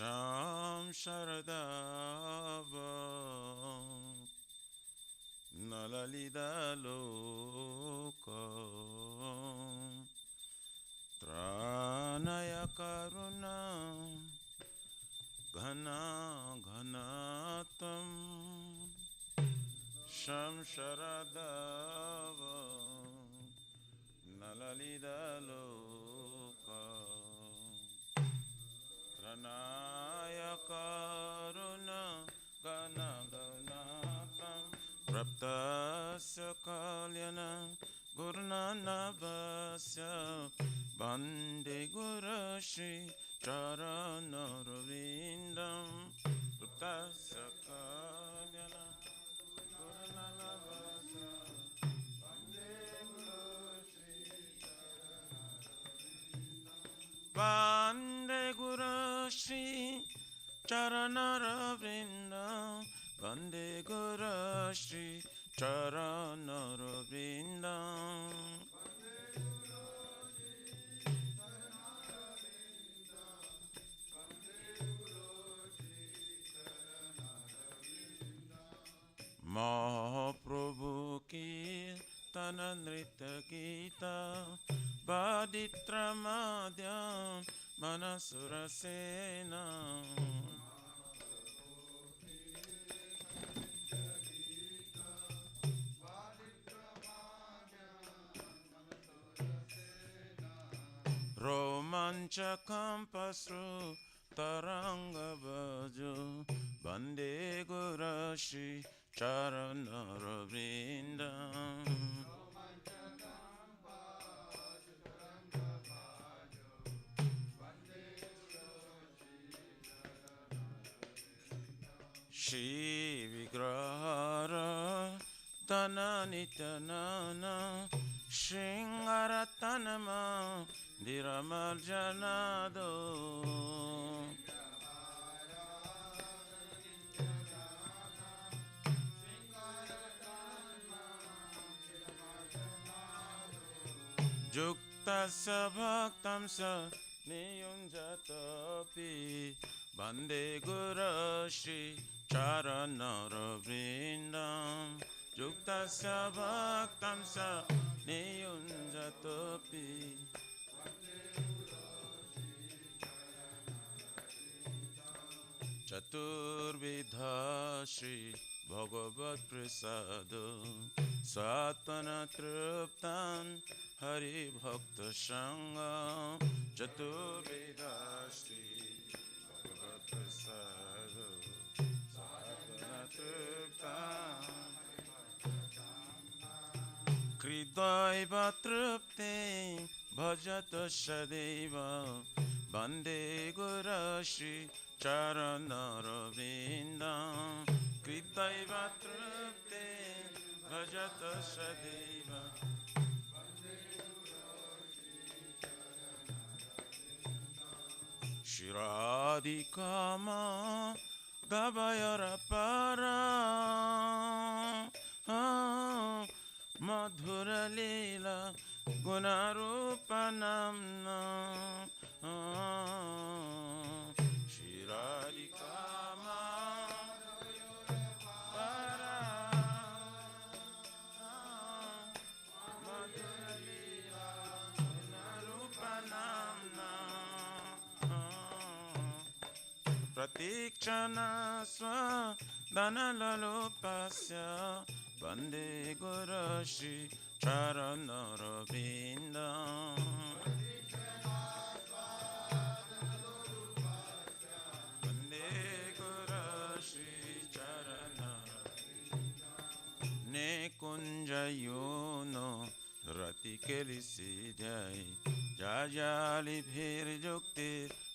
Sham Sharadava Nalalida Loka Tranaya Karuna Ghana Ghanatam Sham Sharadava Nalalida Loka Tranaya Karuna Ghana Ghanatam Praptasya Kalyana Gurnanavasya Bande Gurashi Charanarvindam Praptasya Kalyana Gurnanavasya Bande Gurashi Charanarvindam Bande Gurashi Charanarvindam Mahaprabhu ki tananrita gita Baditra madhyam Manasurasena Romanchakam pasru taranga bhajo Bande Gurashi Charanarvindam Shri Vigrahara Dhananitanana Shringaratanama Diramarjanado Juktasya bhaktamsa niyunjatapi Bande Gurashi Charanarvindam Juktasya bhaktamsa niyunjatapi Chaturvidha Shri Bhagavad Prasada Satana Truptan Hari Bhakta Sangha Chaturvidha Shri Bhagavad Prasada Satana Truptan Kridaiva Trupte Bhajata Shadeva Bande Gurashi Charanarvindam Kridaiva Trupte Bhajata Shadeva Shiradikama Gabayara Para Madhura Leela Gunarupanamna Shiradikama Para Madhura Leela Gunarupanamna Pratikshana Swa Danalalopasya Bande Gurashi Charanarvindam Bande Gurashi Charanarvindam Ne kunjayono Rati Kelisidyai Jajali Bhir Jukti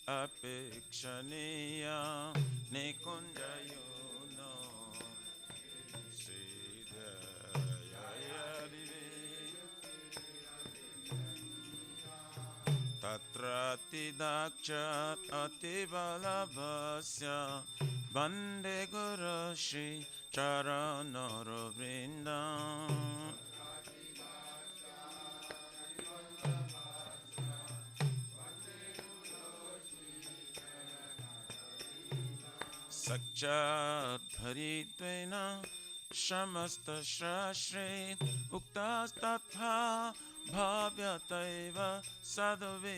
Apekshaniya Ne kunjayono Tatrati dakshat atibalabhasya Bande Gurashi Charanarvindam सच्चाधरित्वेन समस्तशास्त्रे उक्तास्तथा भाव्यतैव साधुवे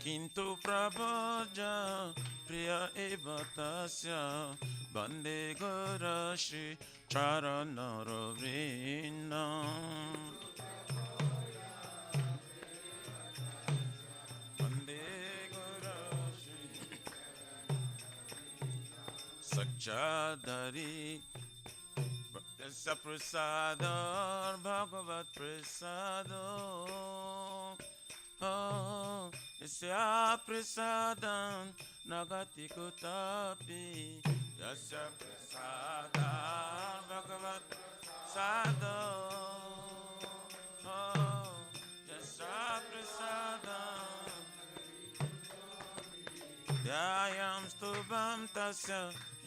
किन्तु प्रभोज प्रिय एव तस्य वन्दे गुरुश्री चरणरविन्दम् वन्दे गुरुश्री सच्चाधरी प्रसाद भगवत् प्रसाद यस्या प्रसादं नगति कुतपि यस्य प्रसादात् भगवत् प्रसाद यस्य प्रसादं ध्यायां स्तुभं तस्य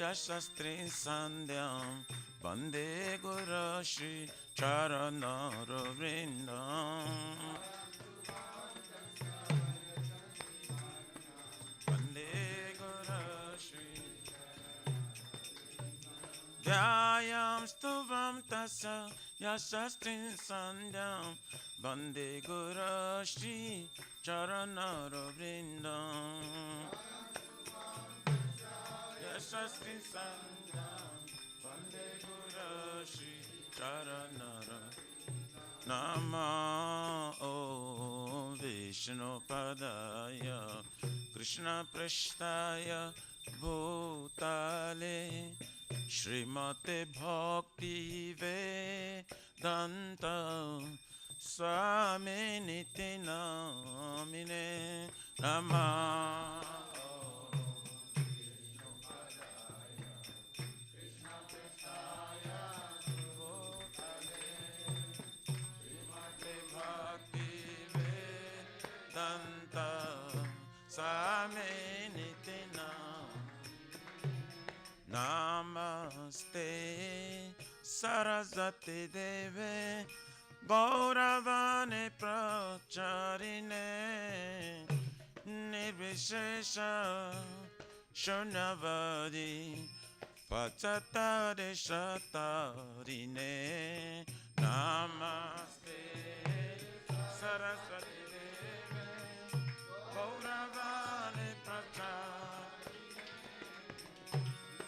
यशस्त्रीं सन्ध्यां वन्दे गुरुश्री चरणरविन्दम् ध्यायां स्तुभं तस्य यशस्त्रीं सन्ध्यां वन्दे गुरुश्री चरणरविन्दम् यशस्त्रीं सन्ध्यां वन्दे गुरुश्री चरणरविन्दम् नमो विष्णुपदाय कृष्णपृष्ठाय भूतले श्रीमते भक्ति वेदांत स्वामिनिति नामिने नमः श्रीमते भक्ति वेदांत स्वामिनिति नमस्ते सरस्वती देवे गौरवाणी प्रचारिणे निर्विशेष शून्यवादी पचतारि शतारिणे नमस्ते सरस्वती देवे गौरवाणी प्रचारिणे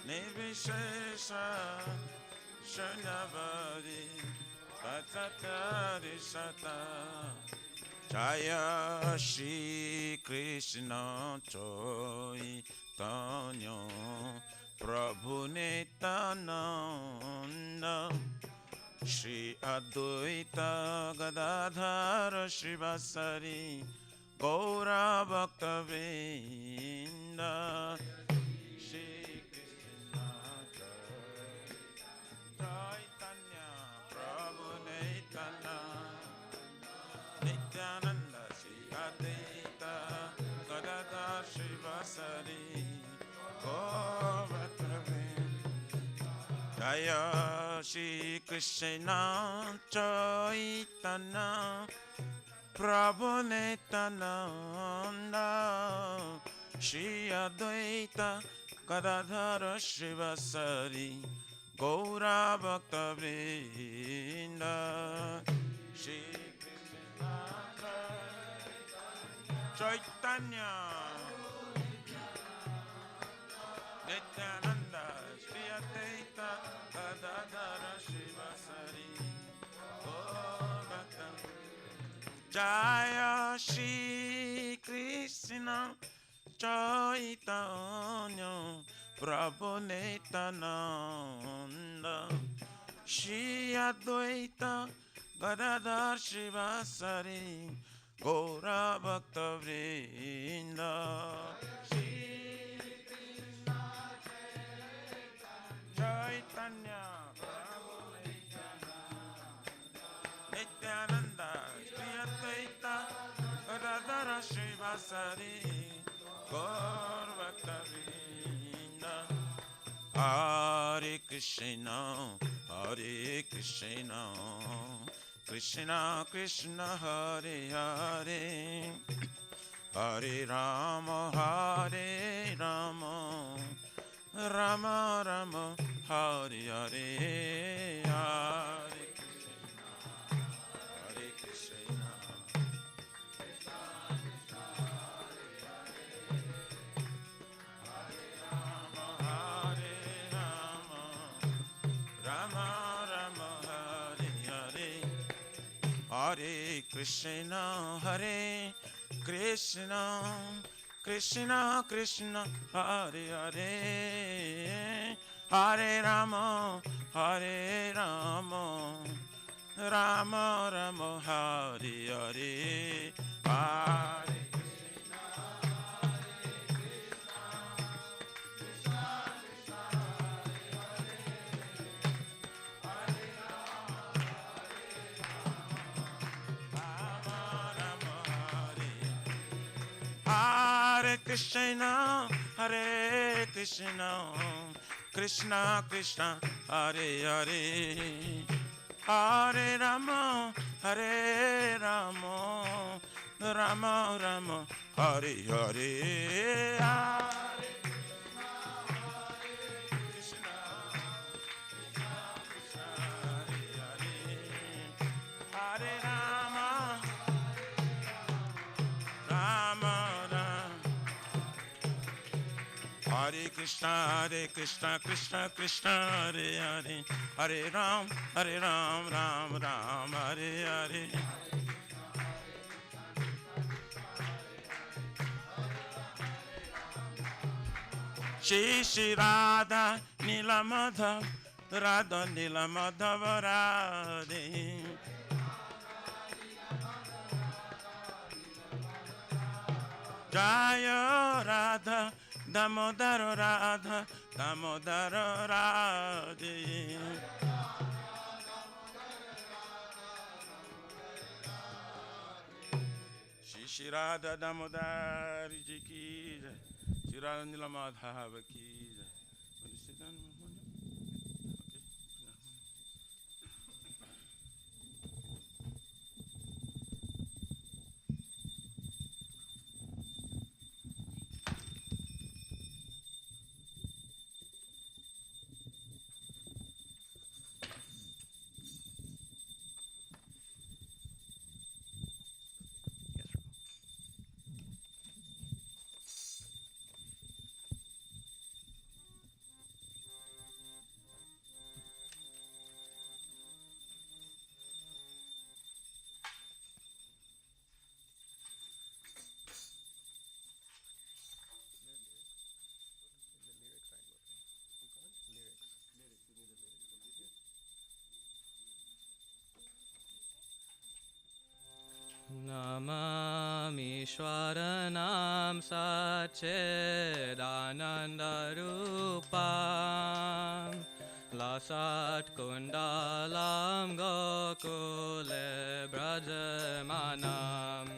निर्विशेष शून्यवादी पचतारि शतारिणे जय श्री कृष्ण चैतन्य प्रभु नित्यानंद श्री अद्वैत गदाधर शिवासादि गौर भक्तवृंद श्री कृष्ण चैतन्य प्रभु नित्यानंद श्री अद्वैत गदाधर शिवासादि गौर भक्तवृंद जय श्री कृष्ण चैतन्य प्रभु नित्यानंद श्री अद्वैत गदाधर शिवासादि गौर भक्तवृंद श्री कृष्ण चैतन्य नित्यानंद श्री अद्वैत गदाधर शिवासादि गौर भक्तवृंद जय श्री कृष्ण चैतन्य प्रभु नित्यानंद श्री अद्वैत गदाधर शिवासादि गौर भक्तवृंद चैतन्य प्रभु नित्यानंद श्री अद्वैत गदाधर शिवासादि गौर भक्तवृंद हरे Krishna Hare Krishna, Krishna Krishna, Hare Hare, Hare Rama, Hare Rama, Rama Rama, Hare Hare, Hare Krishna, Hare Krishna, Hare Rama, Rama Rama, Hare Hare, Hare Krishna, Hare Krishna, Krishna Krishna, Hare Hare, Hare Rama, Hare Rama, Rama Rama, Hare Hare, Hare Rama Rama, Hare Krishna, Hare Krishna, Krishna Krishna, Hare Hare, Hare Rama, Hare Rama, Rama Rama, Hare Hare, Hare Krishna, Hare Hare, Hare Rama, Rama Rama, Hare Krishna, Krishna Krishna, Hare Hare, Hare Ram, Ram Ram, Hare Hare. Shri Radha Nila Madhav, Radha Nila Madhav Radhe. Jaya Radha, Damodara Radha, Damodara Radhe. Shri Radha Damodari Ji ki jai, Shri Radha Nila Madhava ki jai. Want to sit down? Namami Shwaranam Satchidananda Rupam Lasat Kundalam Gokule Brajamanam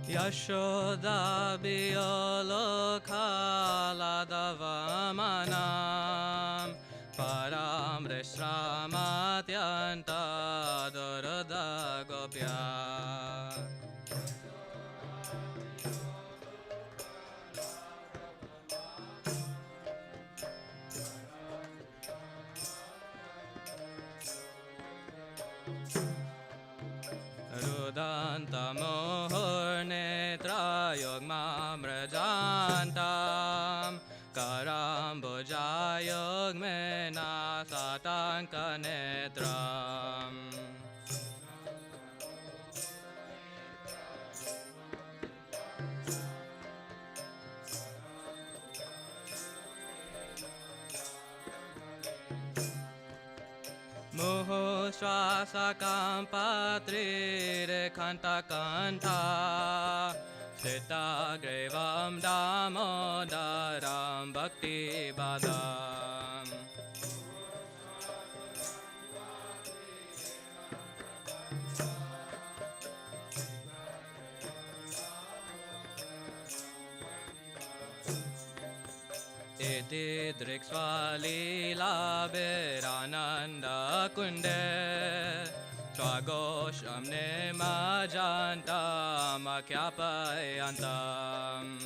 Yashoda Biyolokhaladavamanam Param Rishramatyanta Durada Gopya Rudanta Mohurnetra Yogmamrajantam Karambuja Yogmena Satanka Netram Muhu Swasakam Patrire Kanta Kanta Sita Grevam Damodaram Bhakti Badam Atidraksvalila kunde Swagosham ne majantam akyapayantam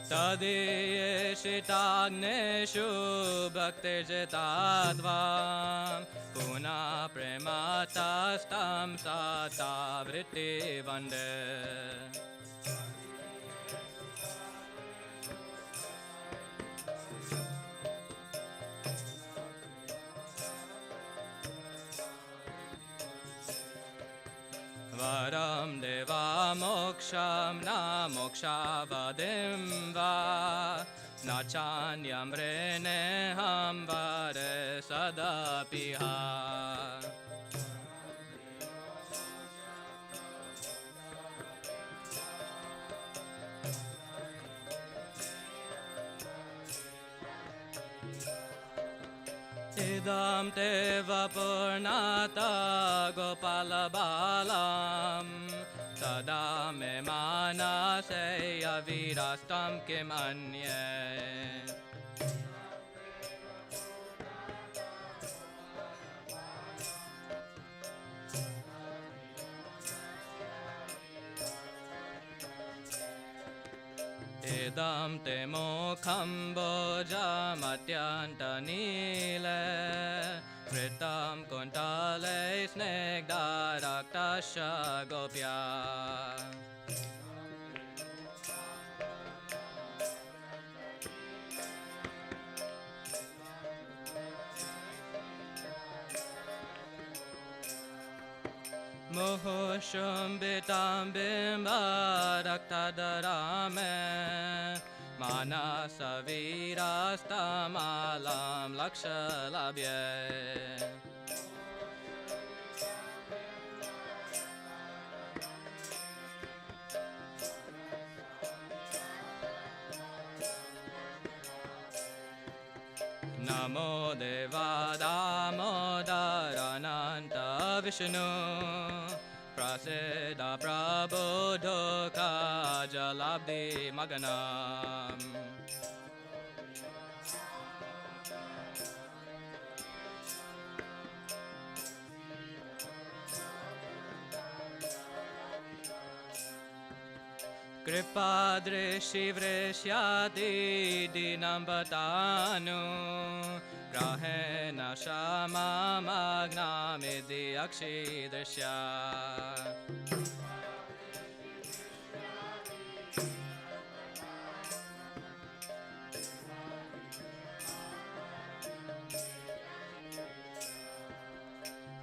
Tadiyeshitagneshu bhaktirjitadvam Puna prematastam tata vritti vande Varam deva moksham na mokshavadim va Nachanyam reneham vare sadapiha Idam te vapurnata gopalabalam Sada me manase avirastam kim anye Idam te mokham bojam atyanta nile Vritam kuntale snegdaraktasha gopya Muhushumbitam bimbaraktadarame Manasavirastamalam lakshalabhye Namo Deva Damodarananta Vishnu Prasida Prabodhoka Jalabdi Maganam Kripadrishi Vrishyati Dinambatanu Grahena Shama Magnamidi Akshidrishya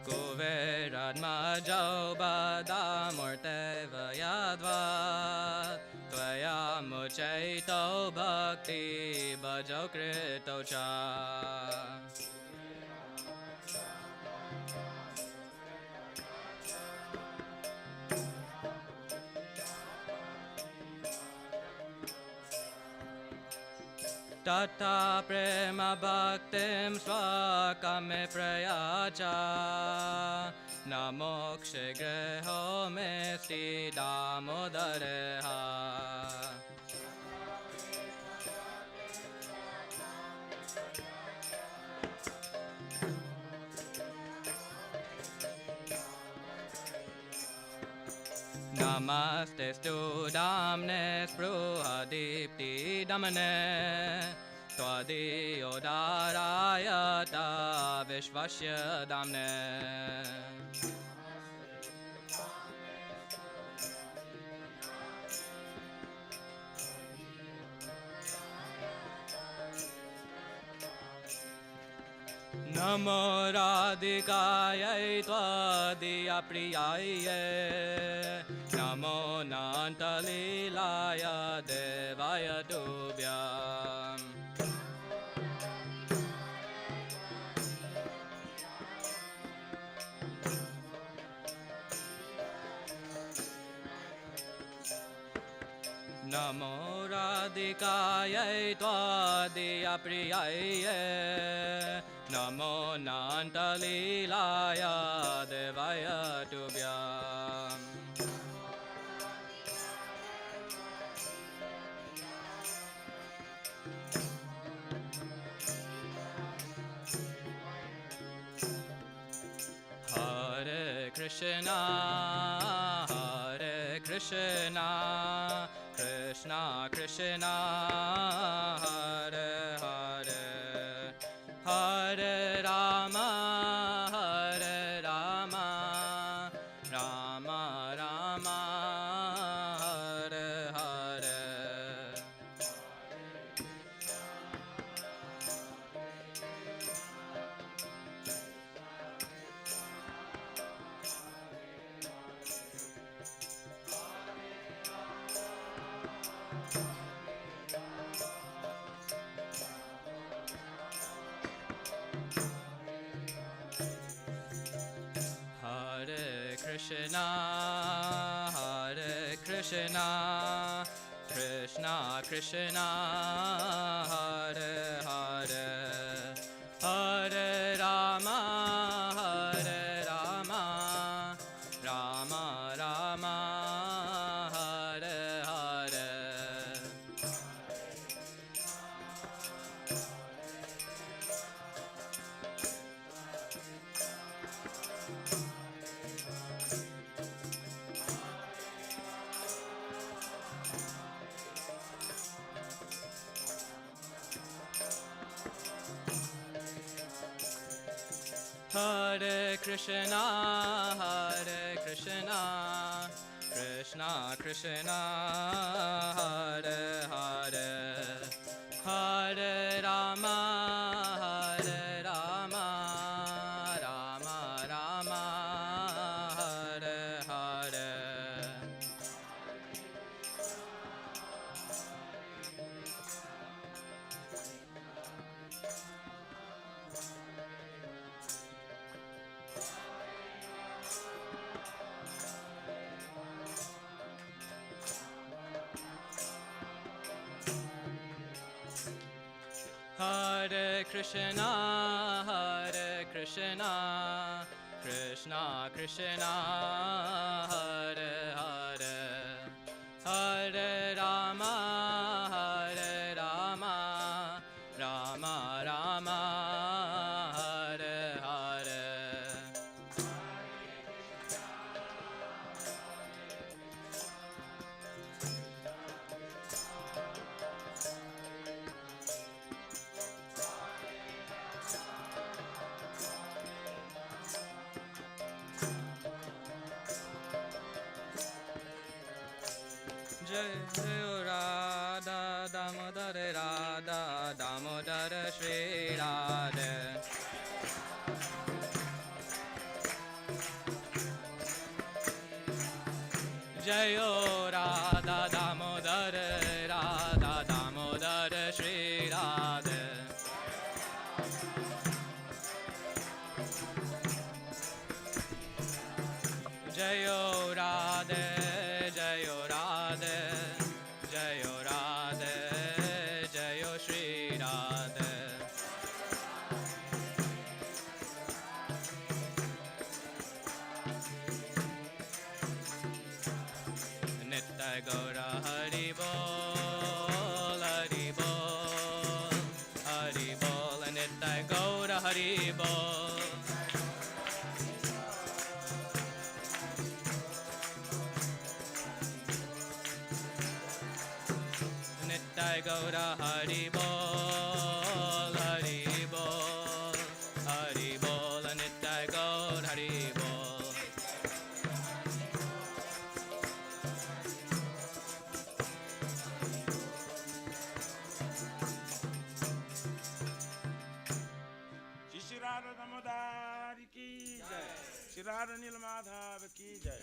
Kuverad Majau Badam Orteva Yadvat Tvaya Muchaito Bhakti Bhajo Krito Cha Tata prema bhaktim swakame prayacha Namokshe greho mesti damodareha Namaste stu damne spruhadipti damane Twadi odarayata vishvashya damne Namo Radhikayai Tvadiya Priyaye Namo Nantalilaya Devaya Tubhyam Namo Radhikayai Tvadiya Priyaye Namo Nantaleelaya Devaya Tubhyam. Hare Krishna, Hare Krishna, Krishna Krishna, Hare Hare, Hare Rama, Hare Rama, Rama Rama, Hare Hare. Hare Krishna, Hare Krishna, Krishna Krishna, Hare Hare, Hare Rama, Hare Rama, Rama Rama, Hare Hare. Hare Krishna, Hare Krishna, Krishna Krishna, Hare Hare, Hare Rama, Hare Rama, Rama Rama, Hare Hare. Hare Krishna, Hare Krishna, Krishna Krishna, Hare Hare, Hare Rama, Hare Rama, Rama Rama, Hare Hare. Jai Radha Damodar Radha Damodar Shri Radha. Jai Radha Damodar Radha Damodar Shri Radha. Jai Radha, Jai Radha, Jai Radha, Jai Shri Radha. Nitya Gaura Hari Bol, Hari Bol, Hari Bol, Nitya Gaura Hari Bol. Nitya Gaura Hari Bol, Hari Bol, Hari Bol, Nitya Gaura Hari Bol. Shri Radha Damodar ki jai, Shri Radha Nil Madhav ki jai.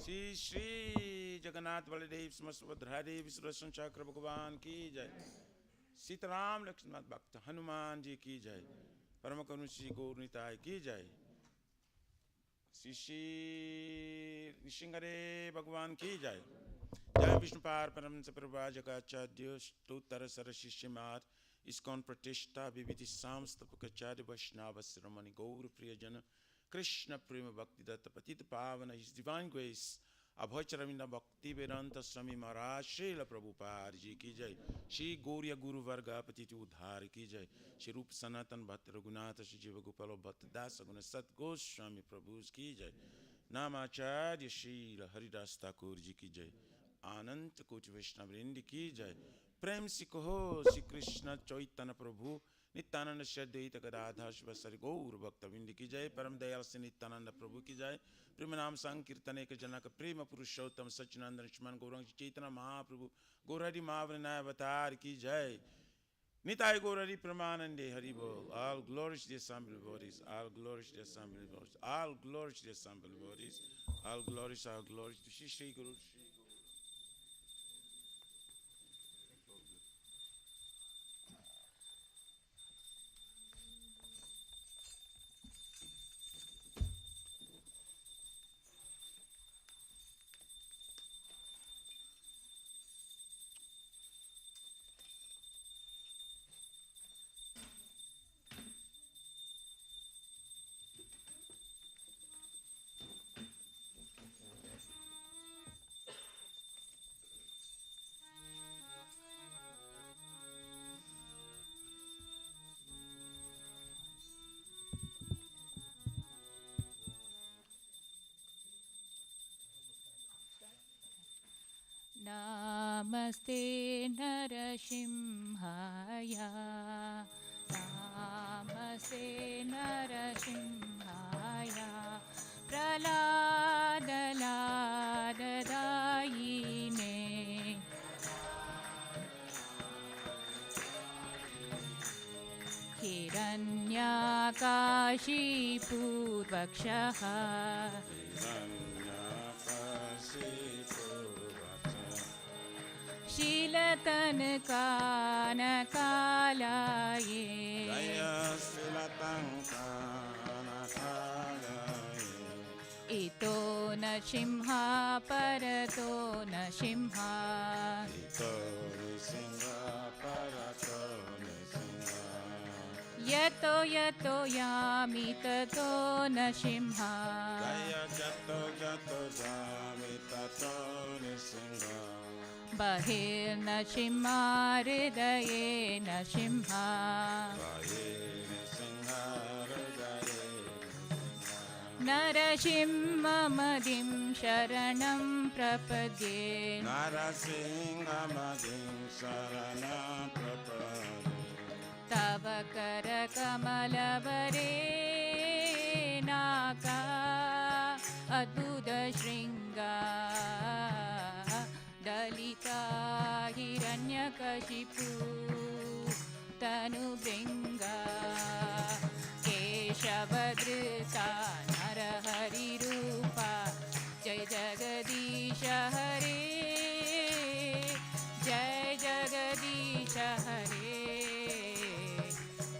Shri Shri Jagannath Baladev Sumasubhadra Devi Sudarshan Chakra Bhagavan ki jai. Sitaram Lakshman Bhakta Hanuman ji ki jai. Paramakanu Shri Gaurnitai ki jai. Shri Shri Nishingare Bhagavan ki jai. Jai Vishnu Par Param Saprabha Jagacchadya Stottara Sarashishyamat ISKCON प्रतिष्ठा विविधि सांस्तपकाचार्य वैष्णव श्रमणि गौर प्रियजन Krishna Prema Bhakti Datta Patita Pavana, His Divine Grace, Abhacharvinda Bhakti Vedanta Swami Maharaj Srila Prabhupada Ji Ki Jai, Shri Gauriya Guru Varga Patiti Udhar Ki Jai, Shri Rup Sanatan Bhatta Raghunatha Shri Jiva Gopala Bhatta Dasa Guna Sat Goswami Prabhus Ki Jai, Namacharya Shri Haridas Thakur Ji Ki Jai, Ananta Koti Vaishnavrinda Ki Jai, Prem Si Kaho Shri Krishna Chaitanya Prabhu Nityanand श्रद्धेत Gadadhar शिवसरि गौर भक्तविंद की जय परम दयाल से नित्यानंद प्रभु की जय प्रेम नाम संकीर्तने के जनक प्रेम पुरुषोत्तम सच्चिदानंद लक्ष्मण गौरंग चैतन्य महाप्रभु गौरहरि महावृनाय अवतार की जय निताय गौरहरि प्रमानंदे हरि बोल all glories to the assembled bodies all glories to the assembled bodies all glories to the assembled bodies all glories to Shri Guru Namaste Narasimhaya Namaste Narasimhaya Praladadayine Hiranyakashipurvakshaha Shilatan kana kalaye Jaya Shilatan kana kalaye Ito na simha parato na simha Ito nisimha parato nisimha Yato yato yami tato na simha Jaya Jato Jato Jami Tato nisimha Bahir na simha hridaye na simha Narasimhamadim sharanam prapadye Narasimhamadim sharanam prapadye Tava kara kamalavare naka adbhuta shringa Dalita hiranyakashipu tanubringa Keshavadrita narahari rupa Jai Jagadisha Hare Jai Jagadisha Hare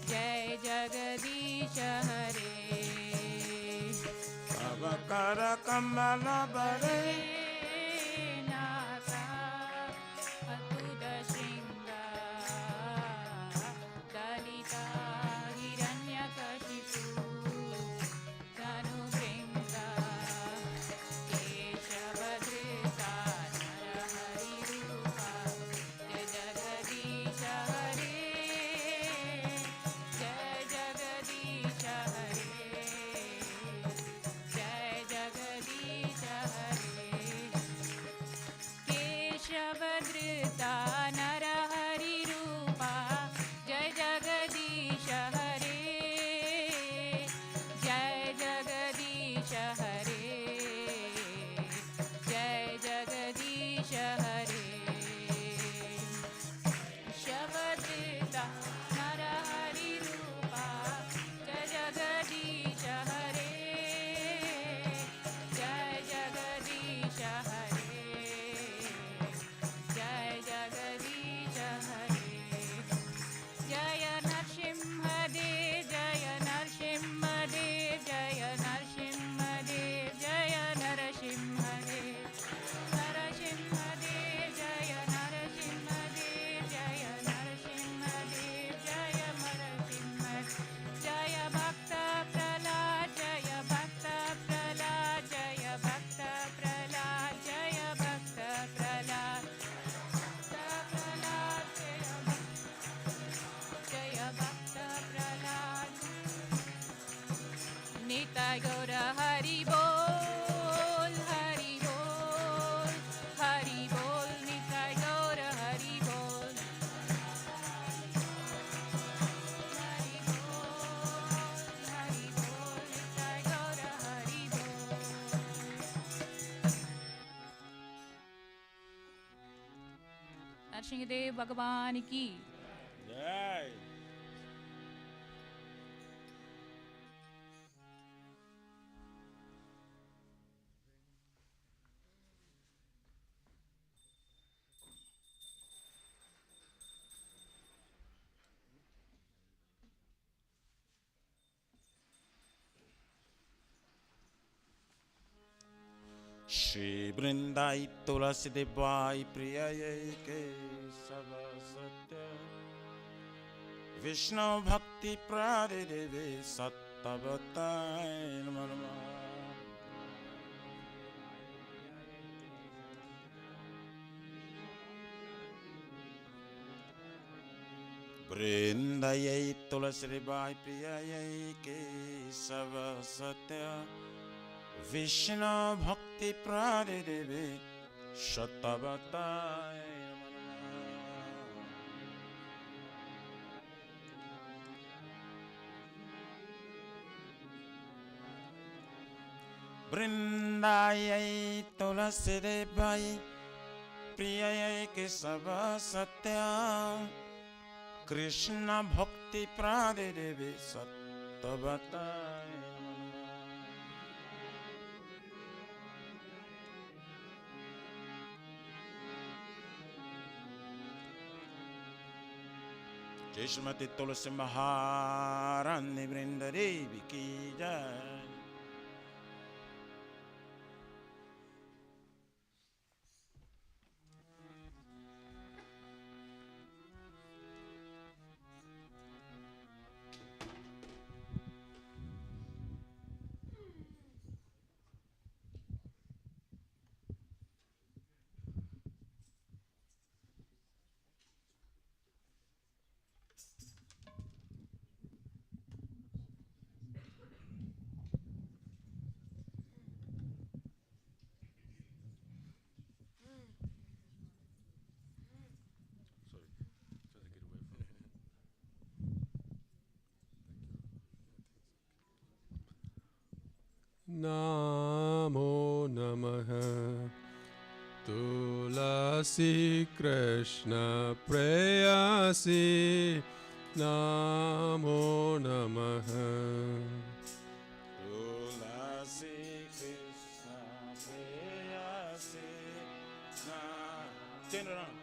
Jai Jagadisha Hare Avakara Kamala Bare Naka Adbhuta Shringa Dalita Hiranyakashipu Tanubringa Keshavadrita Narahari Rupa Jai Jagadisha Hare Jai Jagadisha Hare Jai Jagadisha Hare Nittai Gaura Hari Bol, Hari Bol, Hari Bol, Nittai Gaura Hari Bol. Hari Bol, Hari Bol, Nittai Gaura Hari Bol. Narasimhadeva भगवान की जय। श्री वृंदाई तुलसी देवाई प्रिय के सब सत्य विष्णु भक्ति प्रादेवे सत्तवताय नमः। वृंदाई तुलसी देवाई प्रिय के सब सत्य विष्णु भक्ति प्रादेवे सत्तवताय वृंदाई तुलसी देवाई प्रिय के सब सत्य कृष्ण भक्ति प्रादेवे सत्तवताय जय श्रीमती तुलसी महारानी वृंद देवी की जय। Namo Namaha Tulasi Krishna Prayasi Namo Namaha Tulasi Krishna Prayasi Turn around.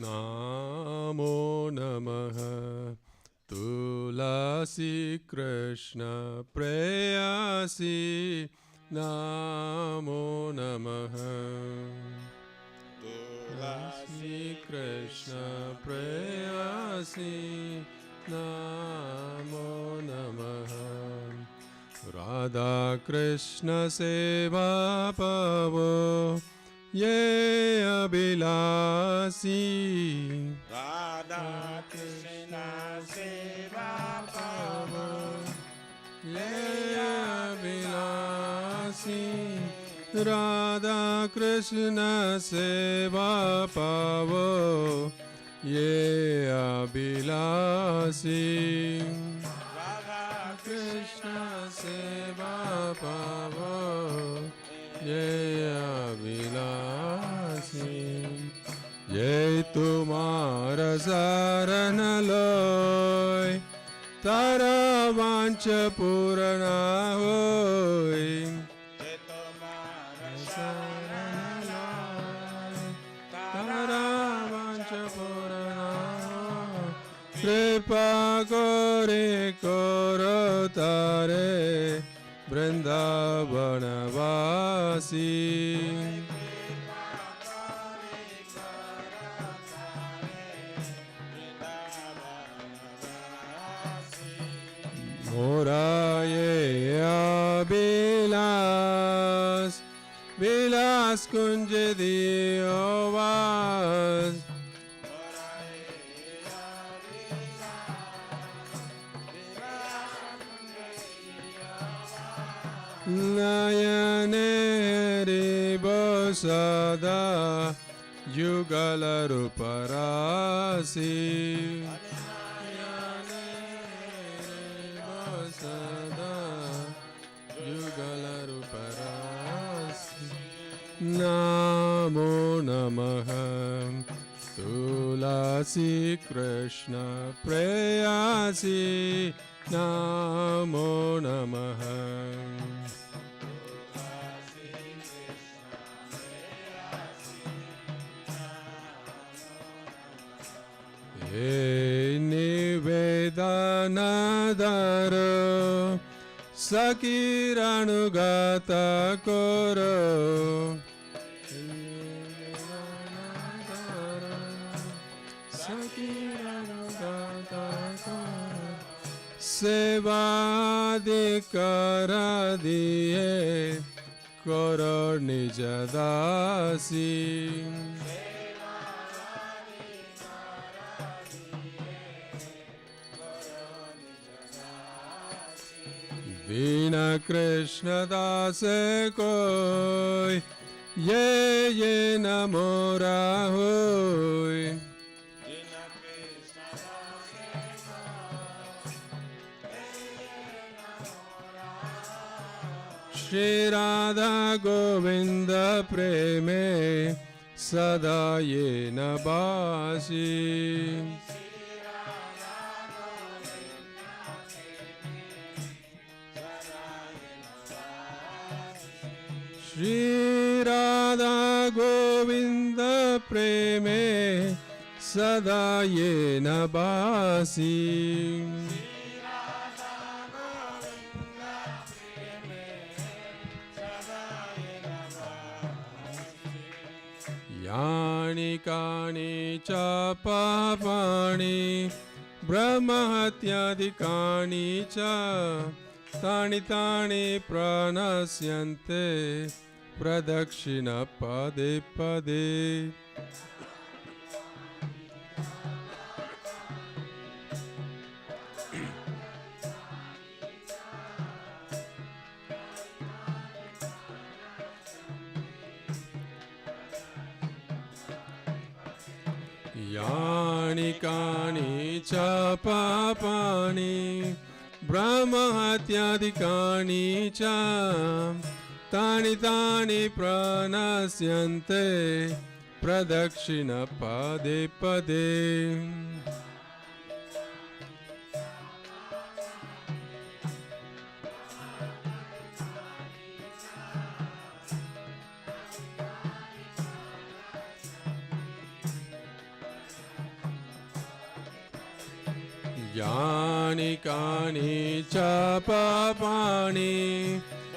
Namo Namaha Tulasi Krishna Prayasi Namo Namaha Tulasi Krishna Prayasi Namo Namaha Radha Krishna Seva Pavo Ye Abhilasi Radha Krishna Seva Pavo Ye Abhilasi Radha Krishna Seva Pavo Ye Abhilasi Radha Krishna Seva Pavo Ye Abhilasi Ye Tumara Sarana Loy Tara Vancha Purana Hoy Sarana Loy Tara Vancha Purana Hoy Kripa Kore Koro Tare Vrindavana Vasi Moraye Abhilas Vilas Kunja Diovas नयने हरिबो सदा युगल रूप राशि नयने हरिबो सदा युगल रूप राशि नमो नमः तुलसी कृष्ण प्रेयसी नमो नमः हे निवेदनदर सकीरानुगत करो सेवादि कर दिए करो निज दासी बिना कृष्ण दास कोई ये न मोरा होय श्री राधा गोविंद प्रेमे सदा ये न बासी श्री राधा गोविंद प्रेमे सदा ये न बासी यानि कानि च पापानि ब्रह्महत्यादिकानि च तानि तानि प्रणश्यन्ते प्रदक्षिण पदे पदे यानि कानि च पापानि ब्रह्महत्यादिकानि च तानि तानि प्रणश्यन्ते प्रदक्षिण पदे पदे यानि कानि च पापानि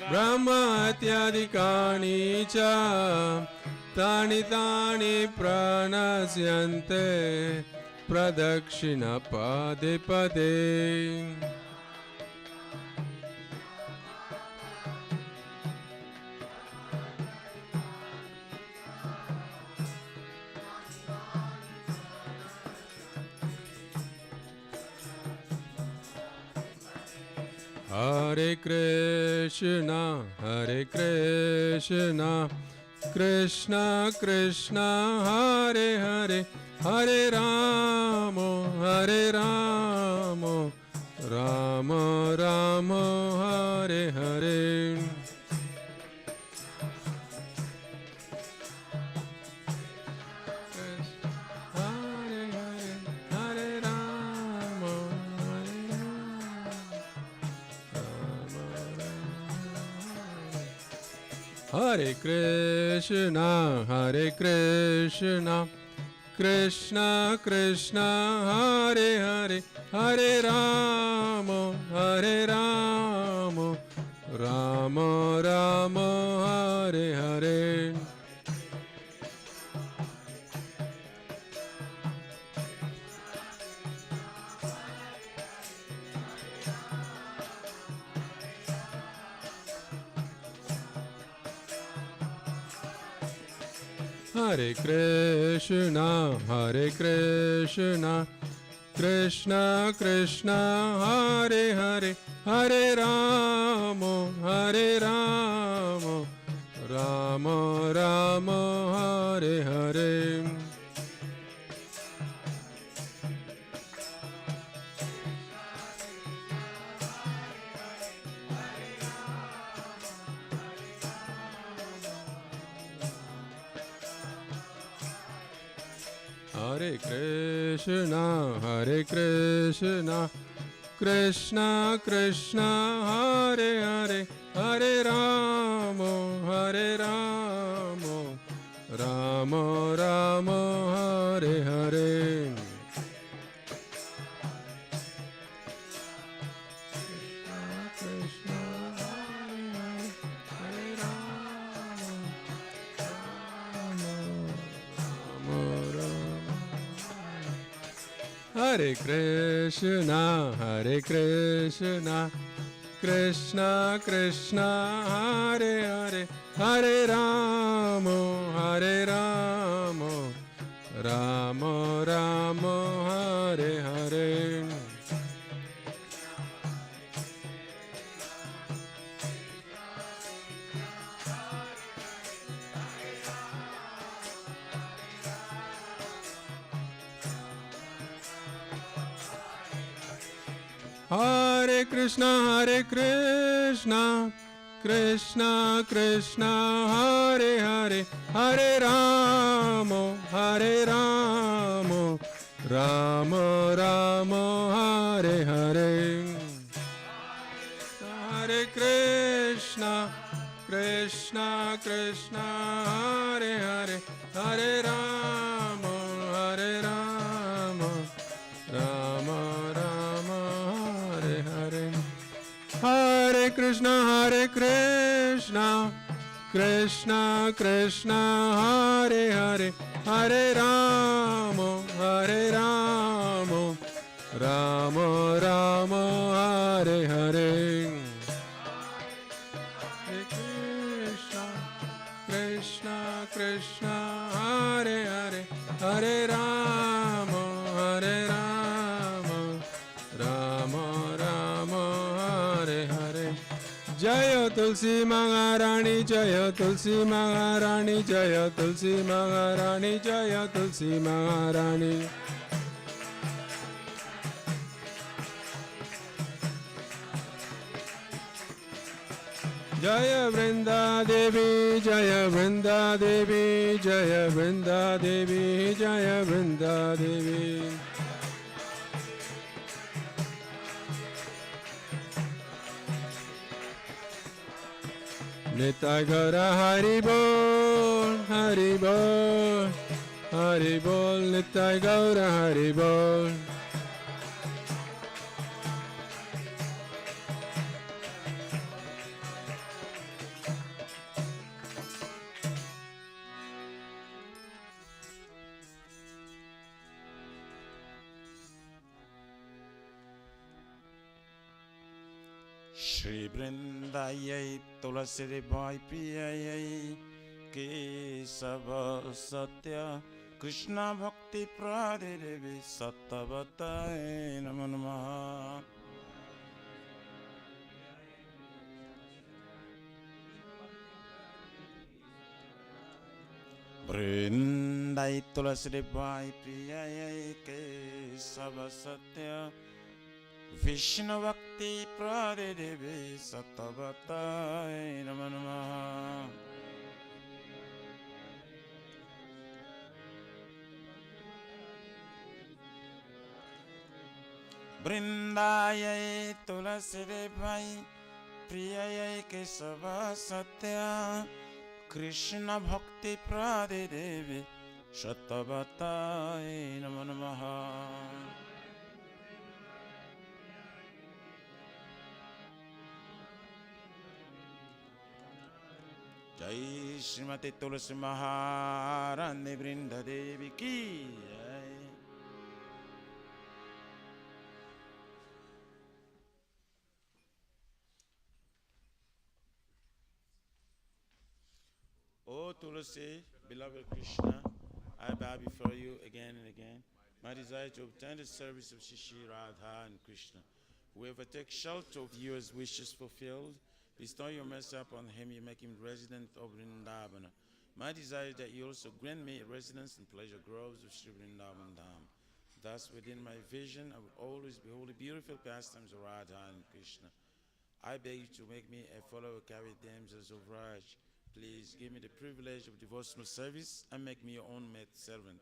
ब्रह्महत्यादिकानि च तानि तानि प्रणश्यन्ते प्रदक्षिण पदे पदे Hare Krishna, Hare Krishna, Krishna Krishna, Hare Hare, Hare Rama, Hare Rama, Rama Rama, Hare Hare. Hare Krishna, Hare Krishna, Krishna Krishna, Hare Hare, Hare Rama, Hare Rama, Rama Rama, Hare Hare. Hare Krishna, Hare Krishna, Krishna Krishna Hare Hare Hare Rama Rama Rama Hare Hare. Hare Krishna, Krishna Krishna, Hare Hare, Hare Rama, Rama Rama, Hare Hare. Hare Krishna, Krishna Krishna, Hare Hare, Hare Rama, Rama Rama, Hare Hare. Hare Krishna, Krishna Krishna, Hare Hare, Hare Rama, Rama Rama, Hare Hare. Hare Krishna, Krishna Krishna, Hare Hare, Hare Rama, Rama Rama, Hare Hare. Hare Krishna, Krishna Krishna, Hare Hare, Hare Rama, Rama Rama, Hare Hare. Hare Krishna, Krishna, Hare Hare, Hare Rama, Rama Rama, Hare Hare. Jaya Tulsi Maharani, Jaya Tulsi Maharani, Jaya Tulsi Maharani, Jaya Tulsi Maharani. Jaya Vrinda Devi, Jaya Vrinda Devi, Jaya Vrinda Devi, Jaya Vrinda Devi. Nitai Gaura Hari Bol, Hari Bol, Hari Bol, Nitai Gaura Hari Bol. Shri Vrindayai Tulasiri Bhai Priyayai Kesava Satya Krishna Bhakti Pradevi Sattavatai Namo Namaha. Vrindayai Tulasiri Bhai Priyayai Kesava Satya Vishnu Bhakti Pradevi Sattavatai Namo Namaha. Vrindayai Tulasi Devai Priyayai Kesava Satya Krishna Bhakti Pradevi Sattavatai Namo Namaha. Jai Srimati Tulasi Maharani Vrinda Devi ki jai. O Tulasi, beloved Krishna, I bow before you again and again. My desire to obtain the service of Shishi, Radha, and Krishna. Whoever takes shelter of you as wishes fulfilled, bestow your mercy upon him, you make him resident of Vrindavana. My desire is that you also grant me residence in pleasure groves of Sri Vrindavan Dham. Thus, within my vision, I will always behold the beautiful pastimes of Radha and Krishna. I beg you to make me a follower carry damsels of Raj. Please give me the privilege of devotional service and make me your own maid servant.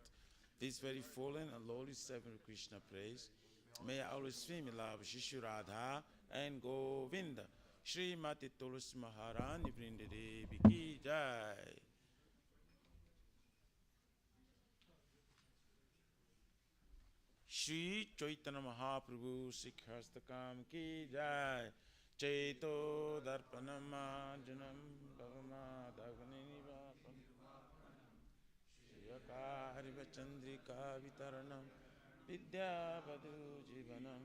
This very fallen and lowly servant of Krishna prays. May I always swim in love Shishu Radha and Govinda. Shri Mati Tulsi Maharani Vrinda Devi Ki Jai. Shri Chaitanya Mahaprabhu Sikhastakam Ki Jai. Chaito Darpanam Janam Bhavama Davanini Shiyakariva Chandrika Vitaranam Vidyavadu Jivanam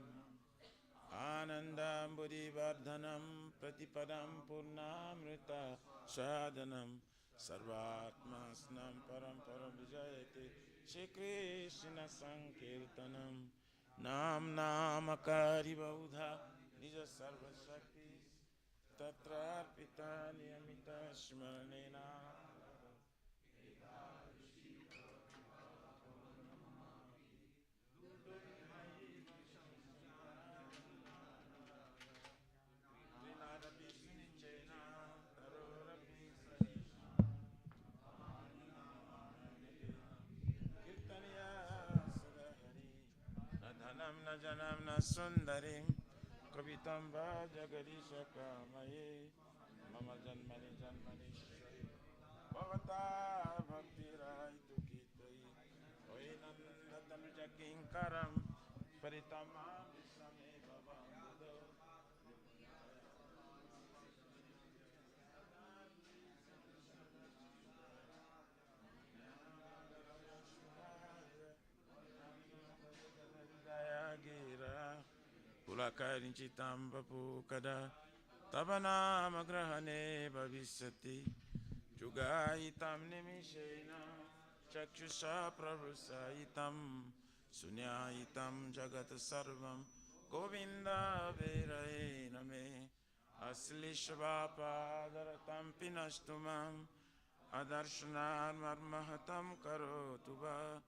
Anandam Buddhivardhanam Pratipadam Purnamrita Sadhanam Sarvatmasnam Paramparam Vijayate Shri Krishna Sankirtanam Nam Namakari Baudha Nija Sarva Shakti Tatra Pita Niyamita Smaranena Janam na sundarim kavitam va jagadisha kamaye mama janmani janmani shri bhavata bhakti raitu kitai oinanda tanuja kinkaram paritamam visame bhavandudo gira Pulakarin chitam papukada Tabanamagrahane bhavisati Jugaitam nimishena Chakshusha pravusaitam Sunyaitam jagat sarvam Govinda veraye name Aslishvapa daratam pinashtumam Adarshnar marmahatam karotuva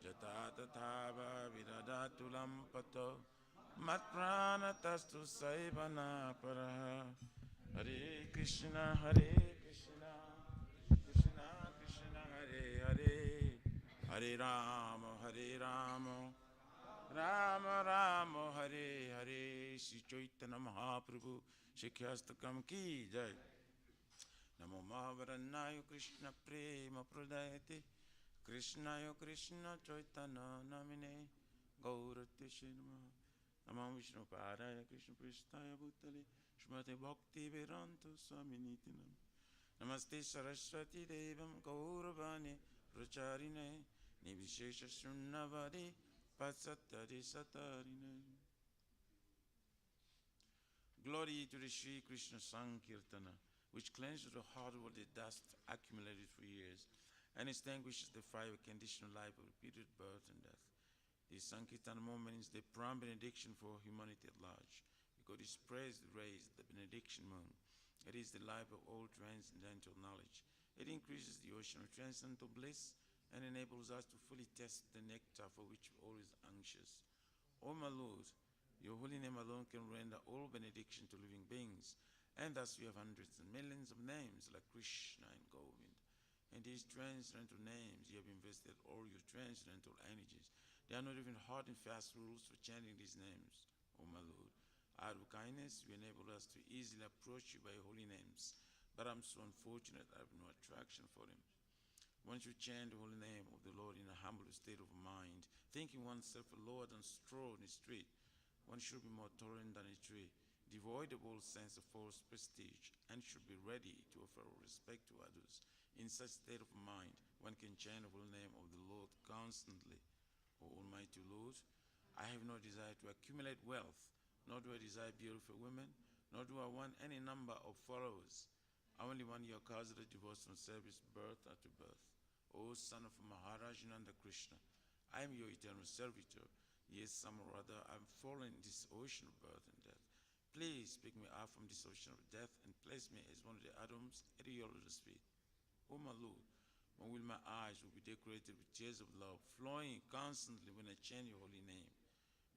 Jata tathava viradatulam pato Matprana tastu saivana paraha Hare Krishna Krishna Krishna Hare Hare Hare Rama Rama Rama Hare Hare Shri Chaitanya Mahaprabhu Shikyastakam Ki Jai Namo Mahavaranayo Krishna Prema Pradayate Krishnayo Krishna Chaitanya Namine Gaurati Shinama Namam Vishnu Padaya Krishna Pristaya Bhutale Shmate Bhakti Vedanta Swaminitinam Namaste Saraswati Devam Gauravani Pracharine Nivishesha Sunnavadi Patsatari Satarine. Glory to the Sri Krishna Sankirtana, which cleanses the heart of the dust accumulated for years and extinguishes the fire of conditional life of repeated birth and death. This Sankirtana moment is the prime benediction for humanity at large, because it spreads the rays of the benediction moon. It is the life of all transcendental knowledge. It increases the ocean of transcendental bliss and enables us to fully test the nectar for which we're always anxious. O my Lord, your holy name alone can render all benediction to living beings, and thus we have hundreds and millions of names like Krishna and Govind. In these transcendental names, you have invested all your transcendental energies. There are not even hard and fast rules for chanting these names, O my Lord. Out of kindness, you enable us to easily approach you by your holy names, but I'm so unfortunate I have no attraction for them. Once you chant the holy name of the Lord in a humble state of mind, thinking oneself a lord and stroll in the street, one should be more tolerant than a tree, devoid of all sense of false prestige, and should be ready to offer respect to others. In such state of mind, one can chant the holy name of the Lord constantly. O Almighty Lord, I have no desire to accumulate wealth, nor do I desire beautiful women, nor do I want any number of followers. I only want your cause of devotional service birth after birth. O son of Maharaj Nanda Krishna, I am your eternal servitor. Yes, some or other, I'm fallen in this ocean of birth and death. Please pick me up from this ocean of death and place me as one of the atoms at your lotus feet. Oh my Lord, when will my eyes will be decorated with tears of love, flowing constantly when I chant your holy name?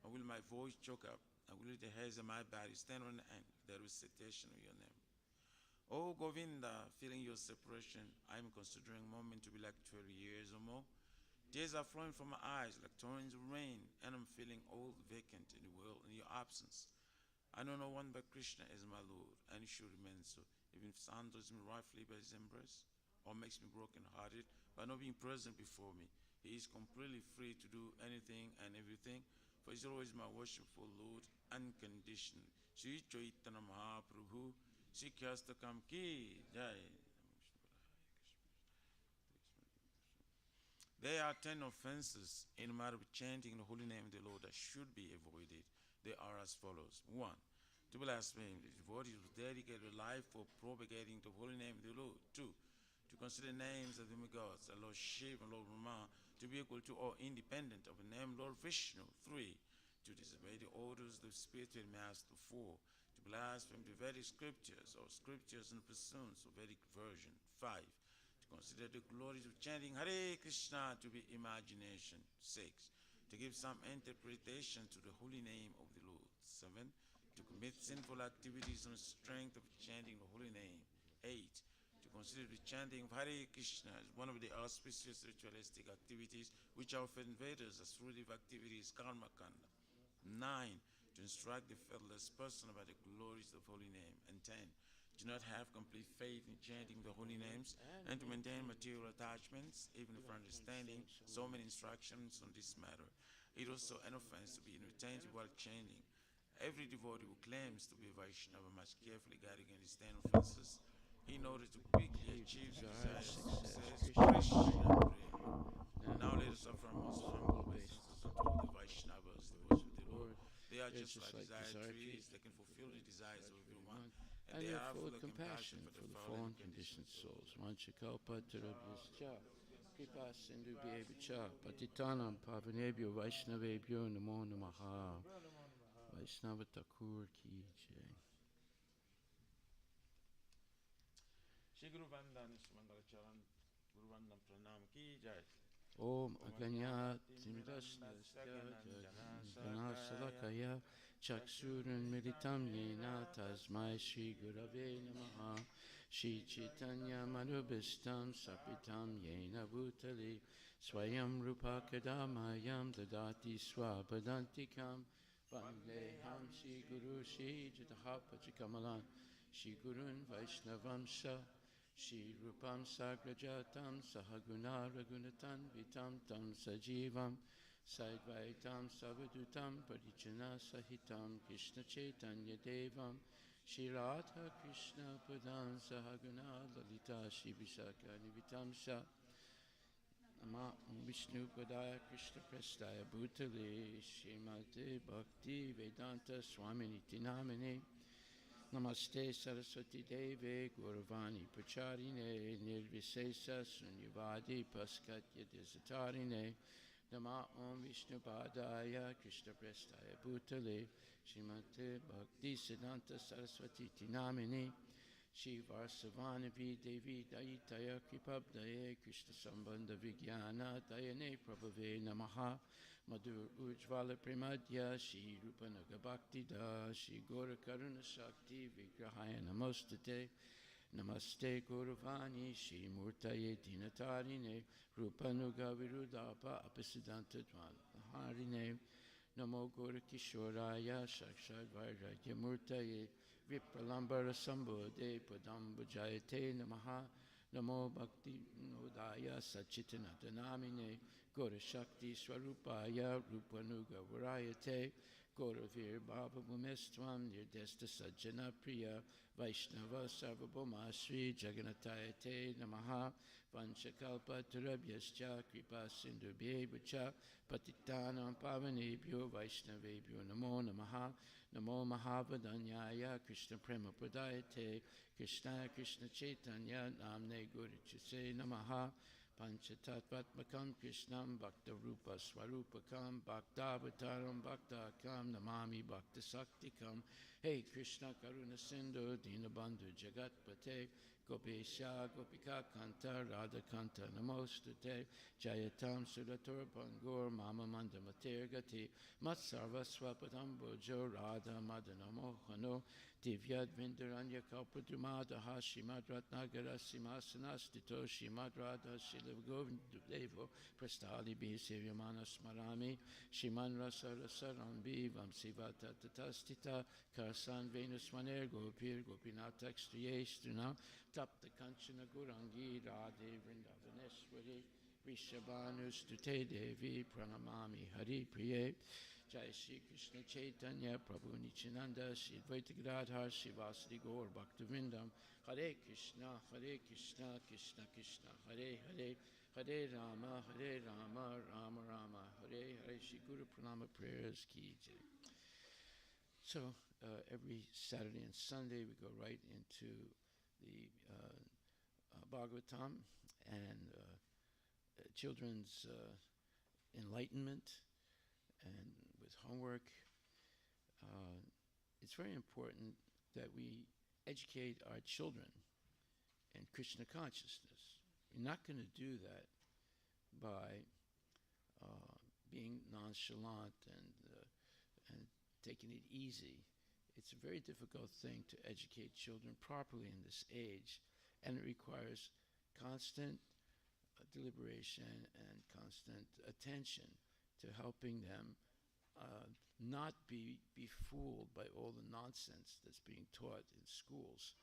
When will my voice choke up, and will the hairs of my body stand on end with the recitation of your name? Oh Govinda, feeling your separation, I am considering a moment to be like 12 years or more. Tears are flowing from my eyes like torrents of rain, and I'm feeling old, vacant in the world in your absence. I know no one but Krishna as my Lord, and he should remain so, even if sandals me rightfully by his embrace, or makes me broken-hearted by not being present before me. He is completely free to do anything and everything, for he is always my worshipful Lord, unconditioned. Sri Chaitanya Mahaprabhu, Sri Kyastakam Ki Jai. There are 10 offenses in a matter of chanting the holy name of the Lord that should be avoided. They are as follows. 1. To blaspheme. The devotee who dedicated life for propagating the holy name of the Lord. 2. To consider names of the demigods, the Lord Shiva and Lord Brahma, to be equal to or independent of the name Lord Vishnu. 3. To disobey the orders of the spiritual master. 4. To blaspheme the Vedic scriptures or scriptures and pursuits of Vedic version. 5. Consider the glories of chanting Hare Krishna to be imagination. 6. To give some interpretation to the holy name of the Lord. 7. To commit sinful activities on the strength of chanting the holy name. 8. To consider the chanting of Hare Krishna as one of the auspicious ritualistic activities which are often Vedas as fruitive activities, karma kanda. 9. To instruct the faithless person about the glories of holy name. And 10. Do not have complete faith in chanting the holy names and to maintain material attachments, even if understanding so many instructions on this matter. It is also an offense to be inattentive while chanting. Every devotee who claims to be a Vaishnava must carefully guard against 10 offenses in order to quickly achieve the desired success. Krishna Prema. Now let us offer our most humble obeisances to all the Vaishnavas, devotees of the Lord. They are just like desire trees, they can fulfill the desires of everyone. And they are full of compassion for the fallen conditioned souls. Vanchakalpa tarabhyascha, kripa sindhu bhyevacha, patitanam pavanebhyo vaishnavebhyo namo namaha. Vaishnava Thakur ki jai. Shri Guru Vandan Mangala Charan, Guru Vandan Pranam ki jai. Om Aganyat Timidasya Janasalakaya Chaksurun Militam Yena Tasmai Shri Gurave Namaha Shri Chaitanya Manubhistam Sapitam Yena Bhutali Swayam Rupa Kadamayam Dadati Swapadantikam Vandeham Shri Guru Shri Jatahapachikamalan Shri Gurun Vaishnavamsha Shri Rupam Sagrajatam Sahaguna Ragunatan Vitam Tam Sajivam Saidvaitam Savadutam Parichana Sahitam Krishna Chaitanya Devam Shri Radha Krishna Padam Sahaguna Lalita Shri Vishaka Nivitam Sha Nama Vishnu Padaya Krishna Prestaya Bhutale Shrimate Bhakti Vedanta Swaminiti Namane Namaste Saraswati Deve Gauravani Pacharine Nirvisesa Sunyavadi Paskatya Desatarine Nama Om Vishnu Padaya Krishna Prestaya Bhutale Srimate Bhakti Siddhanta Saraswati Tinamini Shri Varsavanavi Devi Daitaya Kripabdaye Krishna Sambandha Vigyana Dayane Prabhave Namaha Madhur Ujvala Premadya Shri Rupanaga Bhakti Da Shri Gora Karuna Shakti Vigrahaya Namostate Namaste Gauravani Shri Murtaye Dinatarine Rupanuga Virudapa Apasiddhanta Dvanharine Namo Gora Kishoraya Shakshad Vairagya Murtaye Vipralambara Sambodhe Padambujayate Namaha Namo Bhakti Nodaya Sachitanata Namine Gora Shakti Swarupaya Rupanuga Varayate Gora Vir Bhava Bhumestvam Nirdesta Sajjana Priya Vaishnava Sarvabhoma Sri Jaganatayate Namaha Vanchakalpa Tarabhyascha Kripa Sindhubhyevacha Patitanam Pavanebhyo Vaishnavebhyo Namo Namaha Namo Mahavadanyaya Krishna Prema Pradayate Krishna Krishna Chaitanya Namne Guru Chise Namaha Panchatattvatmakam Krishnam Bhakta Rupa Swarupakam Bhaktavataram Bhaktakam Namami Bhakta Saktikam. Hey Krishna Karuna Sindhu Dinabandhu Jagatpate Gopesha Gopika Kanta Radha Kanta Namostute Jayatam Sudatur Pangur Mama Mandamatir Gati Matsarva Swapatam Bojo Radha Madana Mohano Divyad Vindaranya Kalpadumada Hashimad Ratnagara Simhasanastito Shimad Radha Shilav Govindevo Prastali Bhisevyamana Smarami Shiman Rasa Rasarambi Vamsivata Tatastita Karsan Venus Maner Gopir Gopinath Extriyestruna Tapta Kanchana Gurangi Radhe Vrindavaneshwari Rishabhanu Stute Devi Pranamami Hari Priye Jai Shri Krishna Chaitanya Prabhu Nityananda Shri Advaita Gadadhar Shivasadi Gaur Bhaktivinoda Hare Krishna Krishna Krishna Hare Hare Hare Rama Rama Rama Hare Hare. Shri Guru Pranama prayers ki jai. So every Saturday and Sunday we go right into the Bhagavatam and children's enlightenment and with homework. It's very important that we educate our children in Krishna consciousness. We're not going to do that by being nonchalant and taking it easy. It's a very difficult thing to educate children properly in this age, and it requires constant deliberation and constant attention to helping them not be fooled by all the nonsense that's being taught in schools.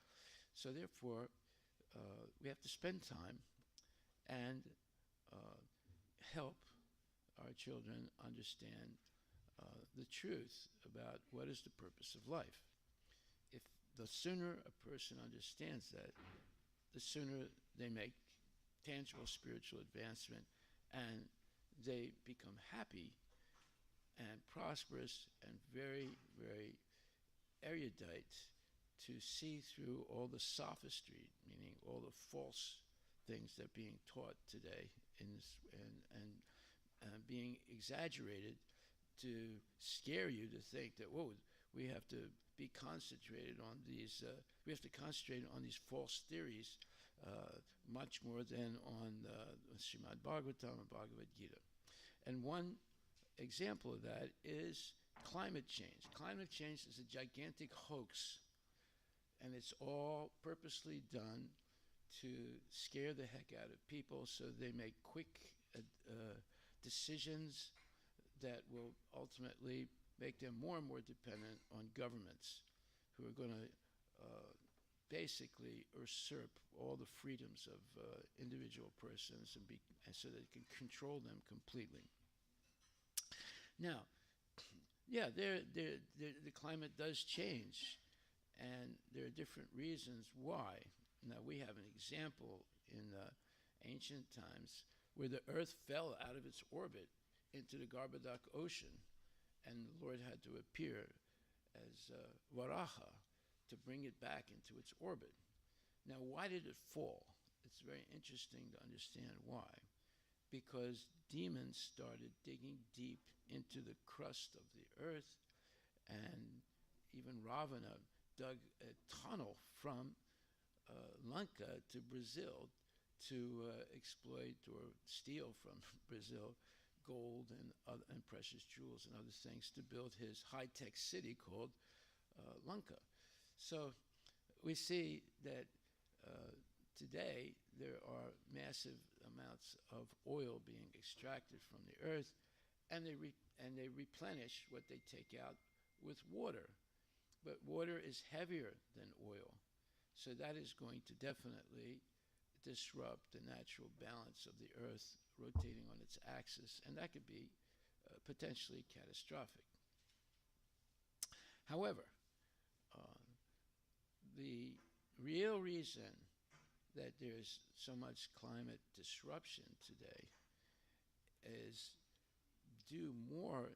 So therefore, we have to spend time and help our children understand the truth about what is the purpose of life. If the sooner a person understands that, the sooner they make tangible spiritual advancement and they become happy and prosperous and very, very erudite to see through all the sophistry, meaning all the false things that are being taught today in this, and being exaggerated to scare you to think that, whoa, we have to be concentrated on these, we have to concentrate on these false theories much more than on Srimad Bhagavatam and Bhagavad Gita. And one example of that is climate change. Climate change is a gigantic hoax, and it's all purposely done to scare the heck out of people so they make quick decisions that will ultimately make them more and more dependent on governments who are going to basically usurp all the freedoms of individual persons and so they can control them completely. Now, yeah, the climate does change, and there are different reasons why. Now, we have an example in ancient times where the Earth fell out of its orbit into the Garbhodak Ocean, and the Lord had to appear as Varaha to bring it back into its orbit. Now, why did it fall? It's very interesting to understand why. Because demons started digging deep into the crust of the earth, and even Ravana dug a tunnel from Lanka to Brazil to exploit or steal from Brazil gold and precious jewels and other things to build his high-tech city called Lanka. So we see that today there are massive amounts of oil being extracted from the earth, and they replenish what they take out with water. But water is heavier than oil, so that is going to definitely disrupt the natural balance of the earth rotating on its axis, and that could be potentially catastrophic. However, the real reason that there's so much climate disruption today is due more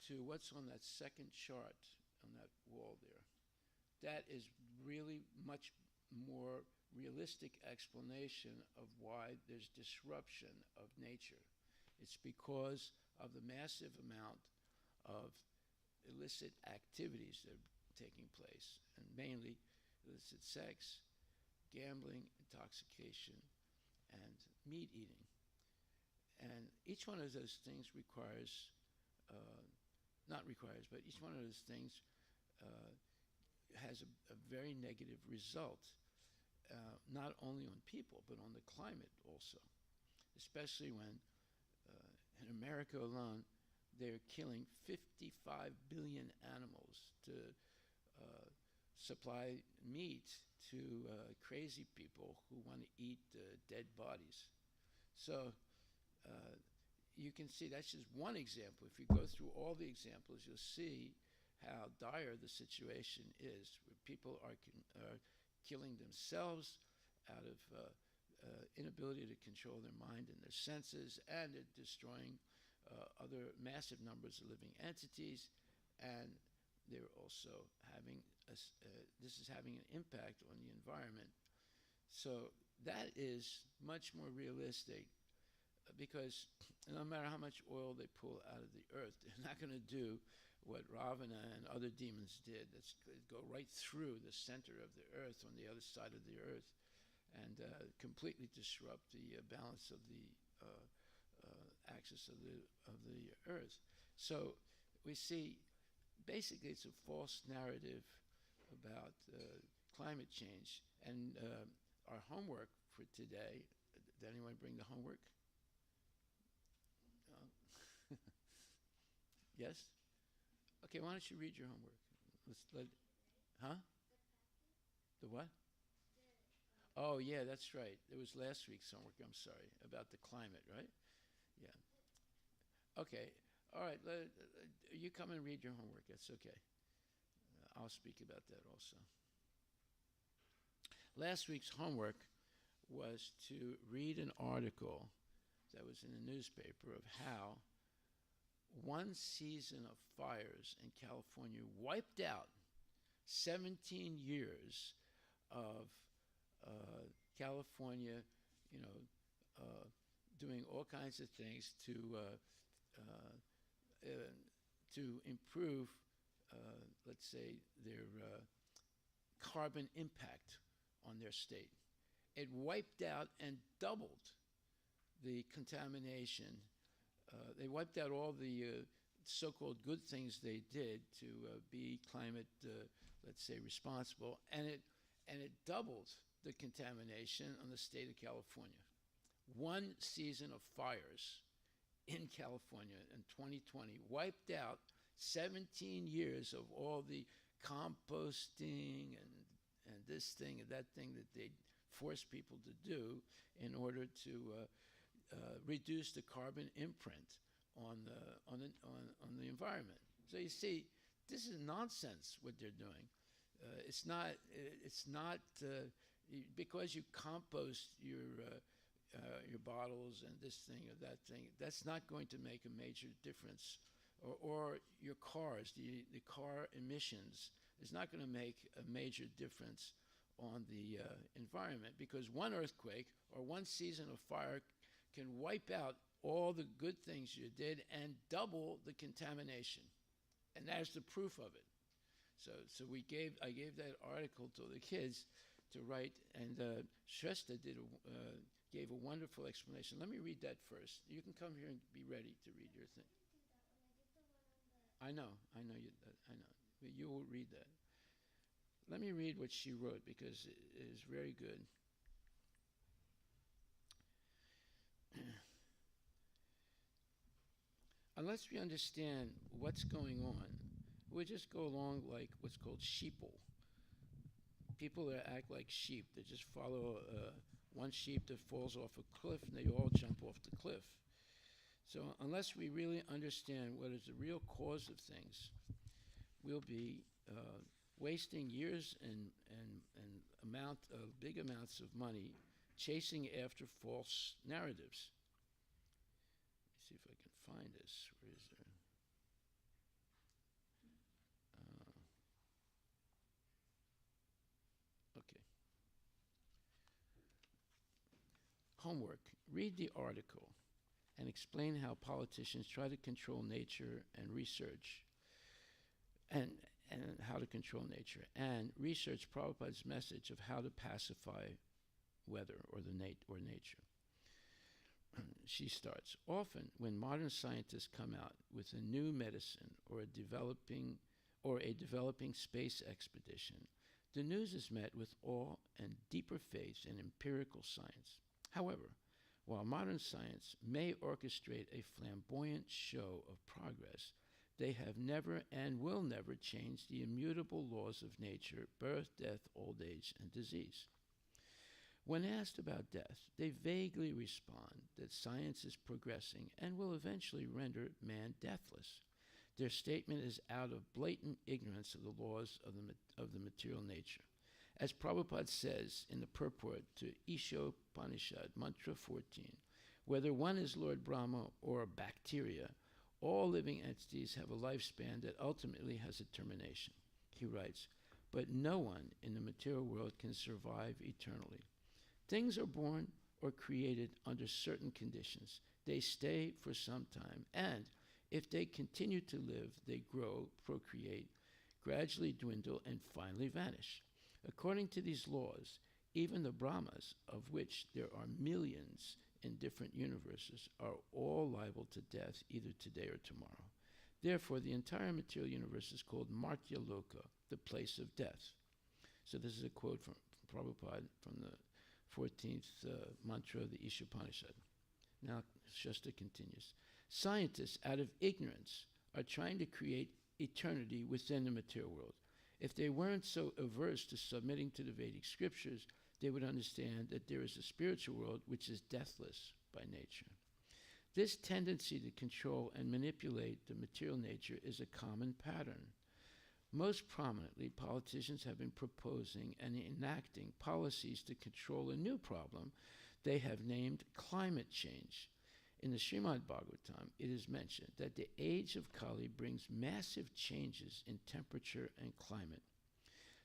to what's on that second chart on that wall there. That is really much more realistic explanation of why there's disruption of nature. It's because of the massive amount of illicit activities that are taking place, and mainly illicit sex, gambling, intoxication, and meat eating. And each one of those things requires, not requires, but each one of those things uh, has a very negative result, not only on people, but on the climate also, especially when in America alone, they're killing 55 billion animals to supply meat to crazy people who want to eat dead bodies. So you can see that's just one example. If you go through all the examples, you'll see how dire the situation is, where people are killing themselves out of inability to control their mind and their senses, and they're destroying other massive numbers of living entities, and they're also having this is having an impact on the environment. So that is much more realistic, because no matter how much oil they pull out of the earth, they're not going to do what Ravana and other demons did. That's go right through the center of the earth, on the other side of the earth, and completely disrupt the balance of the axis of the earth. So we see, basically, it's a false narrative about climate change. And our homework for today. Did anyone bring the homework? No? Yes? Okay, why don't you read your homework? Huh? The what? Oh, yeah, that's right. It was last week's homework, I'm sorry, about the climate, right? Yeah. Okay. All right. You come and read your homework. That's okay. I'll speak about that also. Last week's homework was to read an article that was in the newspaper of how one season of fires in California wiped out 17 years of California, doing all kinds of things to improve, let's say, their carbon impact on their state. It wiped out and doubled the contamination. They wiped out all the so-called good things they did to be climate, let's say, responsible, and it doubled the contamination on the state of California. One season of fires in California in 2020 wiped out 17 years of all the composting and this thing and that thing that they forced people to do in order to reduce the carbon imprint on the environment. So you see, this is nonsense what they're doing. It's not because you compost your bottles and this thing or that thing. That's not going to make a major difference. Or your cars, the car emissions is not going to make a major difference on the environment, because one earthquake or one season of fire can wipe out all the good things you did and double the contamination. And that's the proof of it. So I gave that article to the kids to write, and Shrestha gave a wonderful explanation. Let me read that first. You can come here and be ready to read your thing. I know but you will read that. Let me read what she wrote, because it is very good. Unless we understand what's going on, we just go along like what's called sheeple. People that act like sheep, they just follow one sheep that falls off a cliff, and they all jump off the cliff. So unless we really understand what is the real cause of things, we'll be wasting years and big amounts of money chasing after false narratives. Let's see if I can find this. Where is there? Okay. Homework. Read the article and explain how politicians try to control nature and research and how to control nature, and research Prabhupada's message of how to pacify weather or nature. She starts. Often, when modern scientists come out with a new medicine or a developing space expedition, the news is met with awe and deeper faith in empirical science. However, while modern science may orchestrate a flamboyant show of progress, they have never and will never change the immutable laws of nature: birth, death, old age, and disease. When asked about death, they vaguely respond that science is progressing and will eventually render man deathless. Their statement is out of blatant ignorance of the laws of the material nature. As Prabhupada says in the purport to Ishopanishad, Mantra 14, whether one is Lord Brahma or a bacteria, all living entities have a lifespan that ultimately has a termination. He writes, but no one in the material world can survive eternally. Things are born or created under certain conditions. They stay for some time, and if they continue to live, they grow, procreate, gradually dwindle, and finally vanish. According to these laws, even the Brahmas, of which there are millions in different universes, are all liable to death either today or tomorrow. Therefore, the entire material universe is called Martya Loka, the place of death. So this is a quote from Prabhupada from the 14th mantra of the Ishopanishad. Now, Shastra continues. Scientists, out of ignorance, are trying to create eternity within the material world. If they weren't so averse to submitting to the Vedic scriptures, they would understand that there is a spiritual world which is deathless by nature. This tendency to control and manipulate the material nature is a common pattern. Most prominently, politicians have been proposing and enacting policies to control a new problem they have named climate change. In the Srimad Bhagavatam, it is mentioned that the age of Kali brings massive changes in temperature and climate.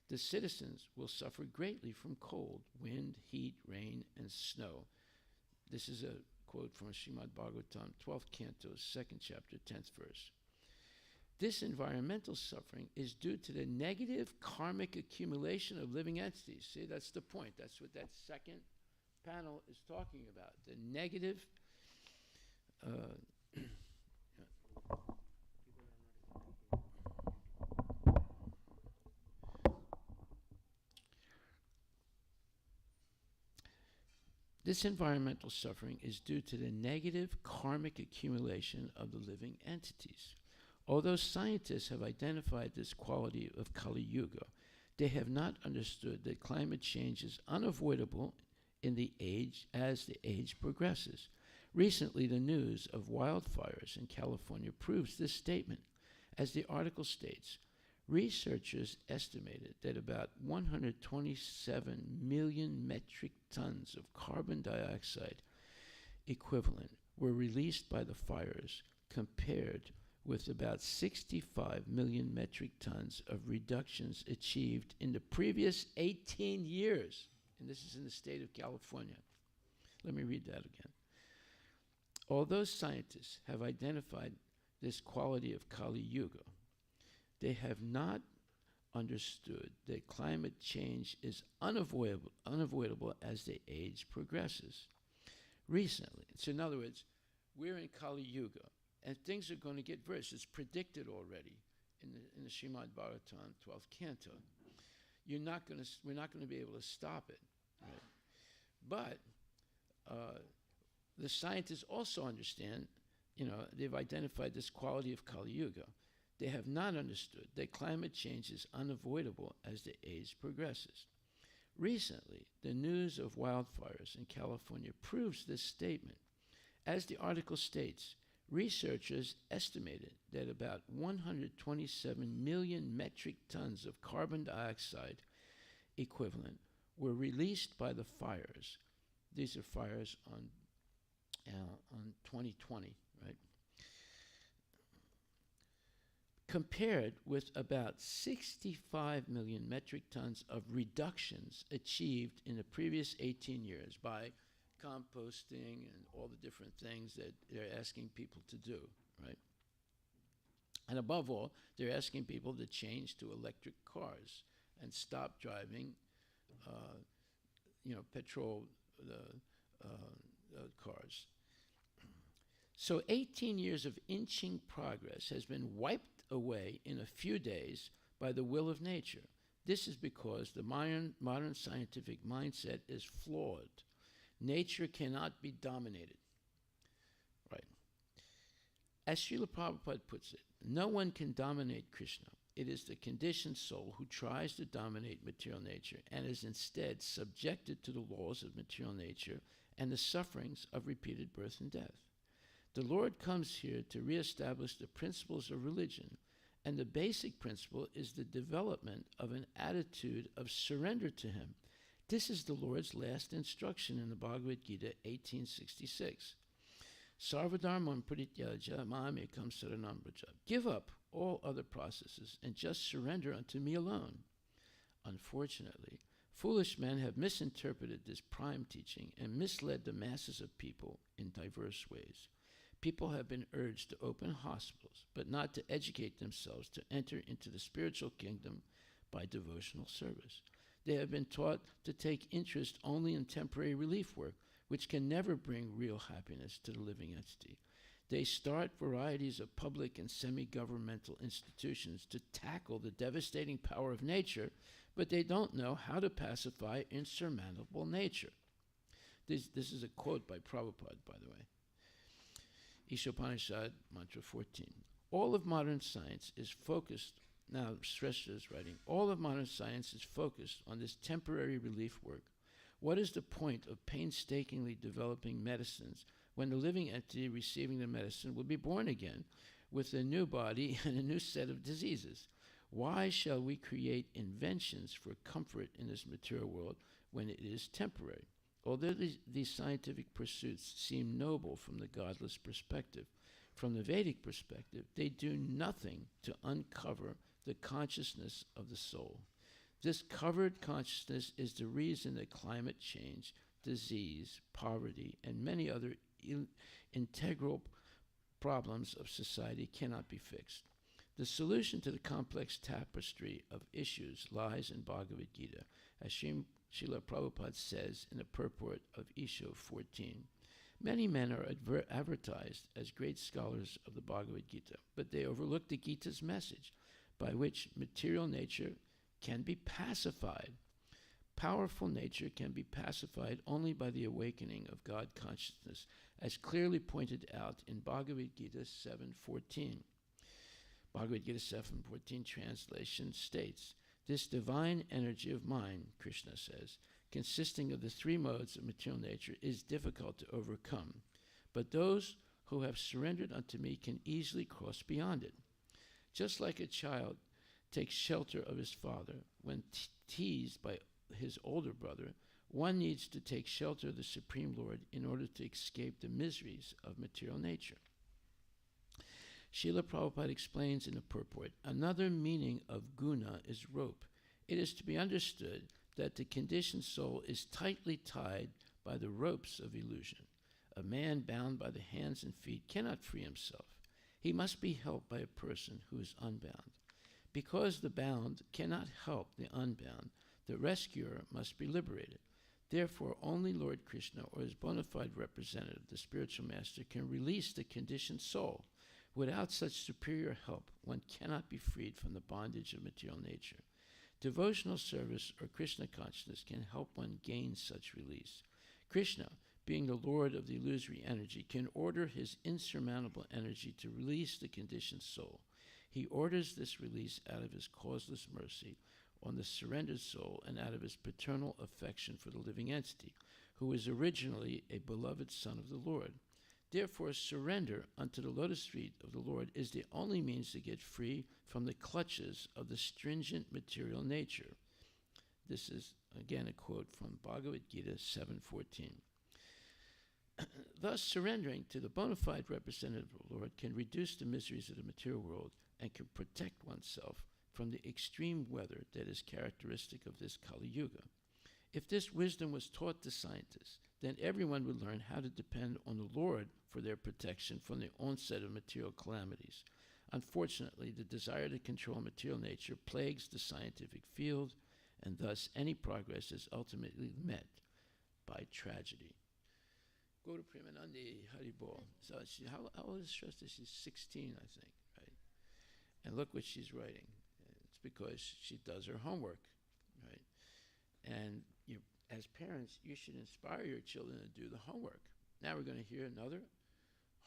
The citizens will suffer greatly from cold, wind, heat, rain, and snow. This is a quote from Srimad Bhagavatam, 12th canto, 2nd chapter, 10th verse. This environmental suffering is due to the negative karmic accumulation of living entities. See, that's the point. That's what that second panel is talking about. The negative This environmental suffering is due to the negative karmic accumulation of the living entities. Although scientists have identified this quality of Kali Yuga, they have not understood that climate change is unavoidable as the age progresses. Recently, the news of wildfires in California proves this statement. As the article states, researchers estimated that about 127 million metric tons of carbon dioxide equivalent were released by the fires, compared with about 65 million metric tons of reductions achieved in the previous 18 years. And this is in the state of California. Let me read that again. Although scientists have identified this quality of Kali Yuga, they have not understood that climate change is unavoidable as the age progresses. Recently, so in other words, we're in Kali Yuga, and things are going to get worse. It's predicted already in the Srimad Bhagavatam, 12th canto. We're not going to be able to stop it. Right? But the scientists also understand, they've identified this quality of Kali Yuga. They have not understood that climate change is unavoidable as the age progresses. Recently, the news of wildfires in California proves this statement. As the article states, researchers estimated that about 127 million metric tons of carbon dioxide equivalent were released by the fires. These are fires on 2020, right? Compared with about 65 million metric tons of reductions achieved in the previous 18 years by composting and all the different things that they're asking people to do, right? And above all, they're asking people to change to electric cars and stop driving, petrol cars. So 18 years of inching progress has been wiped away in a few days by the will of nature. This is because the modern scientific mindset is flawed. Nature cannot be dominated. Right. As Srila Prabhupada puts it, no one can dominate Krishna. It is the conditioned soul who tries to dominate material nature and is instead subjected to the laws of material nature and the sufferings of repeated birth and death. The Lord comes here to reestablish the principles of religion, and the basic principle is the development of an attitude of surrender to Him. This is the Lord's last instruction in the Bhagavad Gita 1866. Sarvadharmam parityaja mamekam saranam vraja. Give up all other processes and just surrender unto me alone. Unfortunately, foolish men have misinterpreted this prime teaching and misled the masses of people in diverse ways. People have been urged to open hospitals, but not to educate themselves to enter into the spiritual kingdom by devotional service. They have been taught to take interest only in temporary relief work, which can never bring real happiness to the living entity. They start varieties of public and semi-governmental institutions to tackle the devastating power of nature, but they don't know how to pacify insurmountable nature. This is a quote by Prabhupada, by the way. Ishopanishad, Mantra 14. All of modern science is focused, now Shrestha is writing, all of modern science is focused on this temporary relief work. What is the point of painstakingly developing medicines when the living entity receiving the medicine will be born again with a new body and a new set of diseases? Why shall we create inventions for comfort in this material world when it is temporary? Although these scientific pursuits seem noble from the godless perspective, from the Vedic perspective, they do nothing to uncover the consciousness of the soul. This covered consciousness is the reason that climate change, disease, poverty, and many other integral problems of society cannot be fixed. The solution to the complex tapestry of issues lies in Bhagavad Gita, as Srila Prabhupada says in the purport of Isho 14. Many men are advertised as great scholars of the Bhagavad Gita, but they overlook the Gita's message, by which material nature can be pacified. Powerful nature can be pacified only by the awakening of God consciousness, as clearly pointed out in Bhagavad Gita 7.14. Bhagavad Gita 7.14 translation states, this divine energy of mine, Krishna says, consisting of the three modes of material nature, is difficult to overcome, but those who have surrendered unto me can easily cross beyond it. Just like a child takes shelter of his father when teased by his older brother, one needs to take shelter of the Supreme Lord in order to escape the miseries of material nature. Srila Prabhupada explains in the purport, another meaning of guna is rope. It is to be understood that the conditioned soul is tightly tied by the ropes of illusion. A man bound by the hands and feet cannot free himself. He must be helped by a person who is unbound. Because the bound cannot help the unbound, the rescuer must be liberated. Therefore, only Lord Krishna or his bona fide representative, the spiritual master, can release the conditioned soul. Without such superior help, one cannot be freed from the bondage of material nature. Devotional service or Krishna consciousness can help one gain such release. Krishna, being the Lord of the illusory energy, can order his insurmountable energy to release the conditioned soul. He orders this release out of his causeless mercy on the surrendered soul and out of his paternal affection for the living entity, who is originally a beloved son of the Lord. Therefore, surrender unto the lotus feet of the Lord is the only means to get free from the clutches of the stringent material nature. This is, again, a quote from Bhagavad Gita 7.14. Thus, surrendering to the bona fide representative of the Lord can reduce the miseries of the material world and can protect oneself from the extreme weather that is characteristic of this Kali Yuga. If this wisdom was taught to scientists, then everyone would learn how to depend on the Lord for their protection from the onset of material calamities. Unfortunately, the desire to control material nature plagues the scientific field, and thus any progress is ultimately met by tragedy. Go to Premanandi Haribol. So how old is Shasta? She's 16, I think, right? And look what she's writing. It's because she does her homework, right? And as parents, you should inspire your children to do the homework. Now we're going to hear another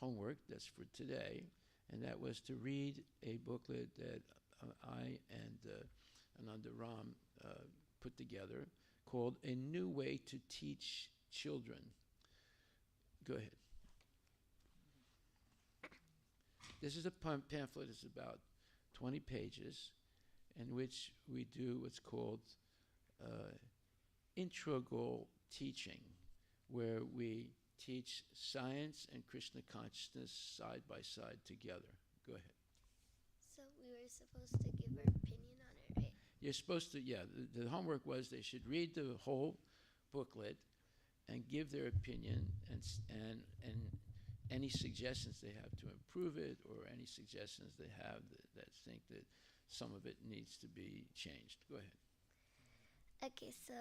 homework that's for today, and that was to read a booklet that I and Ananda Ram put together called A New Way to Teach Children. Go ahead. This is a pamphlet. It's about 20 pages in which we do what's called integral teaching, where we teach science and Krishna consciousness side by side together. Go ahead. So we were supposed to give our opinion on it, right? You're supposed to, yeah, the homework was they should read the whole booklet and give their opinion and any suggestions they have to improve it, or any suggestions they have that think that some of it needs to be changed. Go ahead. Okay, so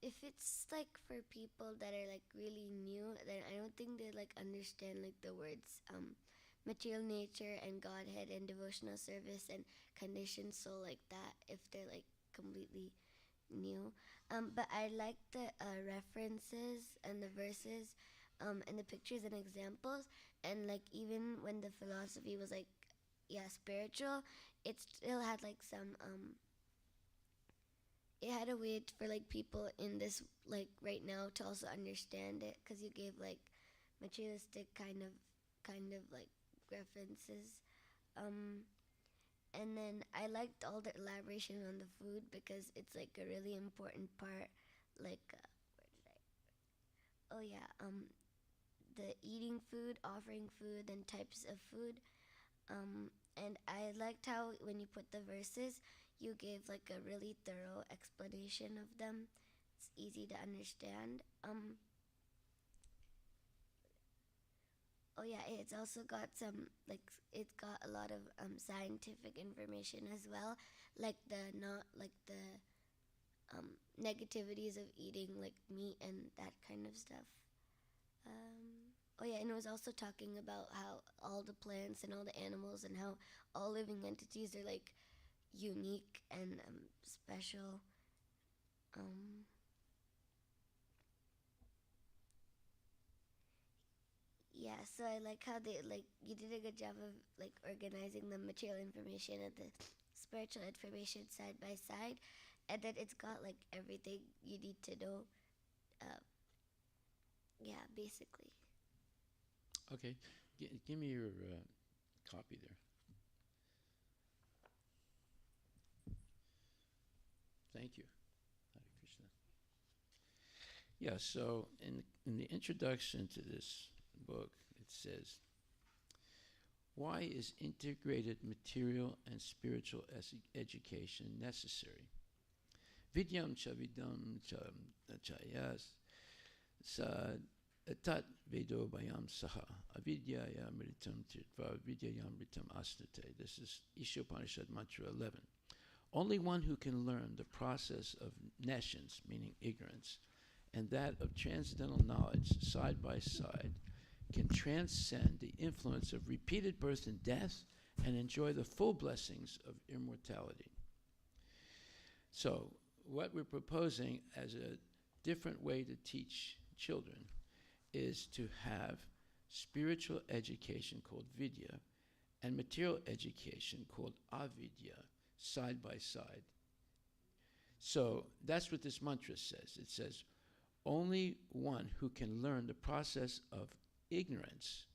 if it's like for people that are like really new, then I don't think they like understand like the words material nature and Godhead and devotional service and conditions, so like that if they're like completely new. But I like the references and the verses and the pictures and examples, and like even when the philosophy was like spiritual, it still had like some it had a way for like people in this like right now to also understand it, because you gave like materialistic kind of like references, and then I liked all the elaboration on the food because it's like a really important part, like where did I the eating food, offering food, and types of food. And I liked how when you put the verses, you gave like a really thorough explanation of them. It's easy to understand. It's also got some like it's got a lot of scientific information as well, like the not like the negativities of eating like meat and that kind of stuff. And it was also talking about how all the plants and all the animals and how all living entities are like unique and special. So I like how they like you did a good job of like organizing the material information and the spiritual information side by side, and then it's got like everything you need to know. Basically. Okay, give me your copy there. Thank you, Hare Krishna. Yeah, so in the introduction to this book, it says, why is integrated material and spiritual education necessary? Vidyam cha vidam cha chayas sa tat vedo bayam saha avidyaya mritam tirtva vidyayam mritam asnate. This is Ishopanishad Mantra 11. Only one who can learn the process of nescience, meaning ignorance, and that of transcendental knowledge side by side can transcend the influence of repeated birth and death and enjoy the full blessings of immortality. So what we're proposing as a different way to teach children is to have spiritual education called vidya and material education called avidya side by side. So that's what this mantra says. It says, only one who can learn the process of ignorance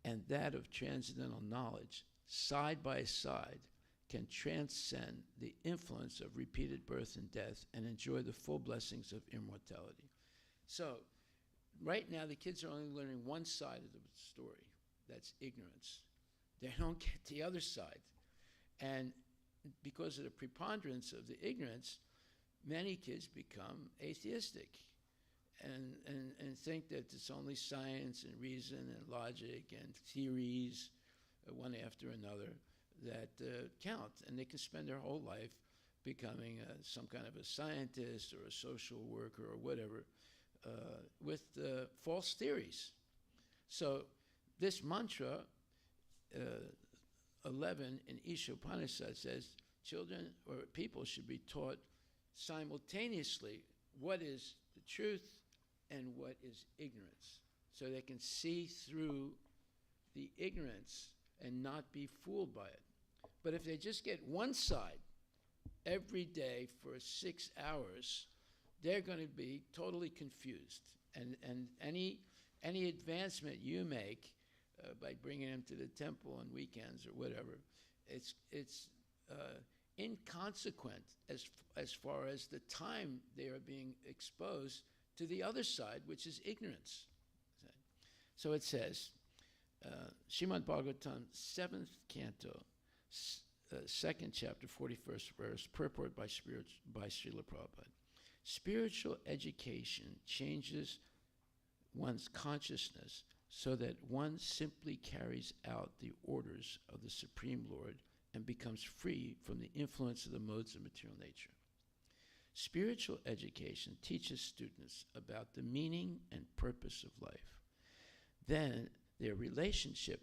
and that of transcendental knowledge side by side can transcend the influence of repeated birth and death and enjoy the full blessings of immortality. So right now the kids are only learning one side of the story. That's ignorance. They don't get the other side. And because of the preponderance of the ignorance, many kids become atheistic and think that it's only science and reason and logic and theories, one after another, that count. And they can spend their whole life becoming some kind of a scientist or a social worker or whatever with false theories. So this mantra, 11 in Isha Upanishad, says children or people should be taught simultaneously what is the truth and what is ignorance, so they can see through the ignorance and not be fooled by it. But if they just get one side every day for 6 hours, they're going to be totally confused. And any advancement you make by bringing them to the temple on weekends or whatever, it's inconsequent as far as the time they are being exposed to the other side, which is ignorance. So it says, Srimad Bhagavatam, 7th canto, 2nd chapter, 41st verse, purport by Srila Prabhupada. Spiritual education changes one's consciousness so that one simply carries out the orders of the Supreme Lord and becomes free from the influence of the modes of material nature. Spiritual education teaches students about the meaning and purpose of life, then their relationship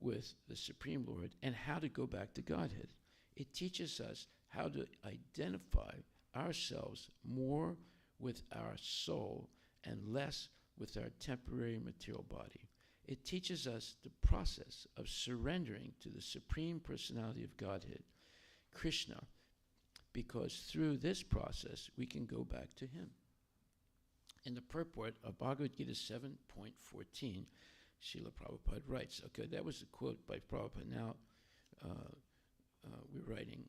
with the Supreme Lord, and how to go back to Godhead. It teaches us how to identify ourselves more with our soul and less with our temporary material body. It teaches us the process of surrendering to the Supreme Personality of Godhead, Krishna, because through this process we can go back to Him. In the purport of Bhagavad Gita 7.14, Srila Prabhupada writes, okay, that was a quote by Prabhupada. Now we're writing,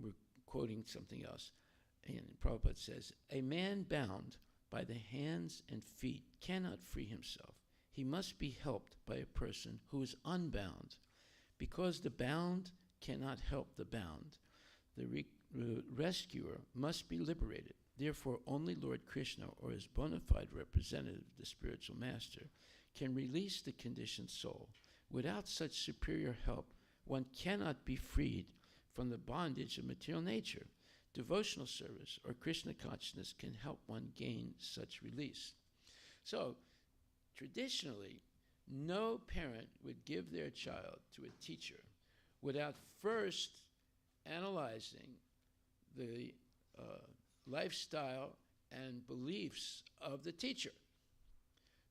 we're quoting something else. And Prabhupada says, a man bound by the hands and feet cannot free himself. He must be helped by a person who is unbound. Because the bound cannot help the bound, the rescuer must be liberated. Therefore, only Lord Krishna, or his bona fide representative, the spiritual master, can release the conditioned soul. Without such superior help, one cannot be freed from the bondage of material nature. Devotional service or Krishna consciousness can help one gain such release. So, traditionally, no parent would give their child to a teacher without first analyzing the lifestyle and beliefs of the teacher.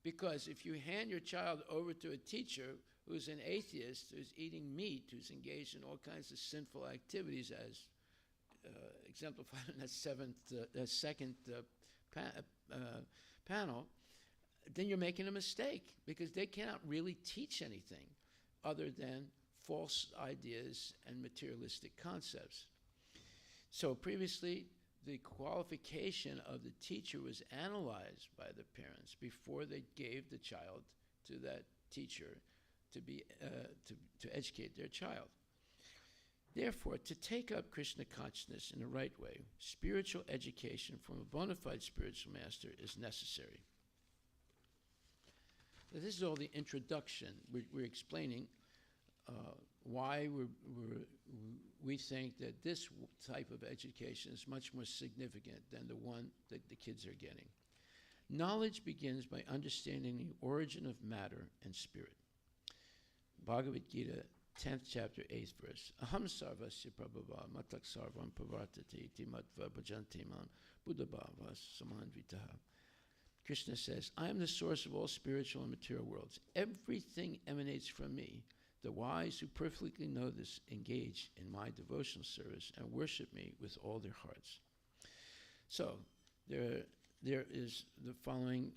Because if you hand your child over to a teacher who's an atheist, who's eating meat, who's engaged in all kinds of sinful activities, as exemplified in that second panel, then you're making a mistake, because they cannot really teach anything other than false ideas and materialistic concepts. So previously, the qualification of the teacher was analyzed by the parents before they gave the child to that teacher to be to educate their child. Therefore, to take up Krishna consciousness in the right way, spiritual education from a bona fide spiritual master is necessary. Now, this is all the introduction. We're explaining why we think that this type of education is much more significant than the one that the kids are getting. Knowledge begins by understanding the origin of matter and spirit. Bhagavad Gita, 10th chapter, 8th verse. Aham sarvasya prabhava matak sarvam pavartate iti matva bhajanti man buddhabhava samanvitaha. Krishna says, I am the source of all spiritual and material worlds. Everything emanates from me. The wise who perfectly know this engage in my devotional service and worship me with all their hearts. So there is the following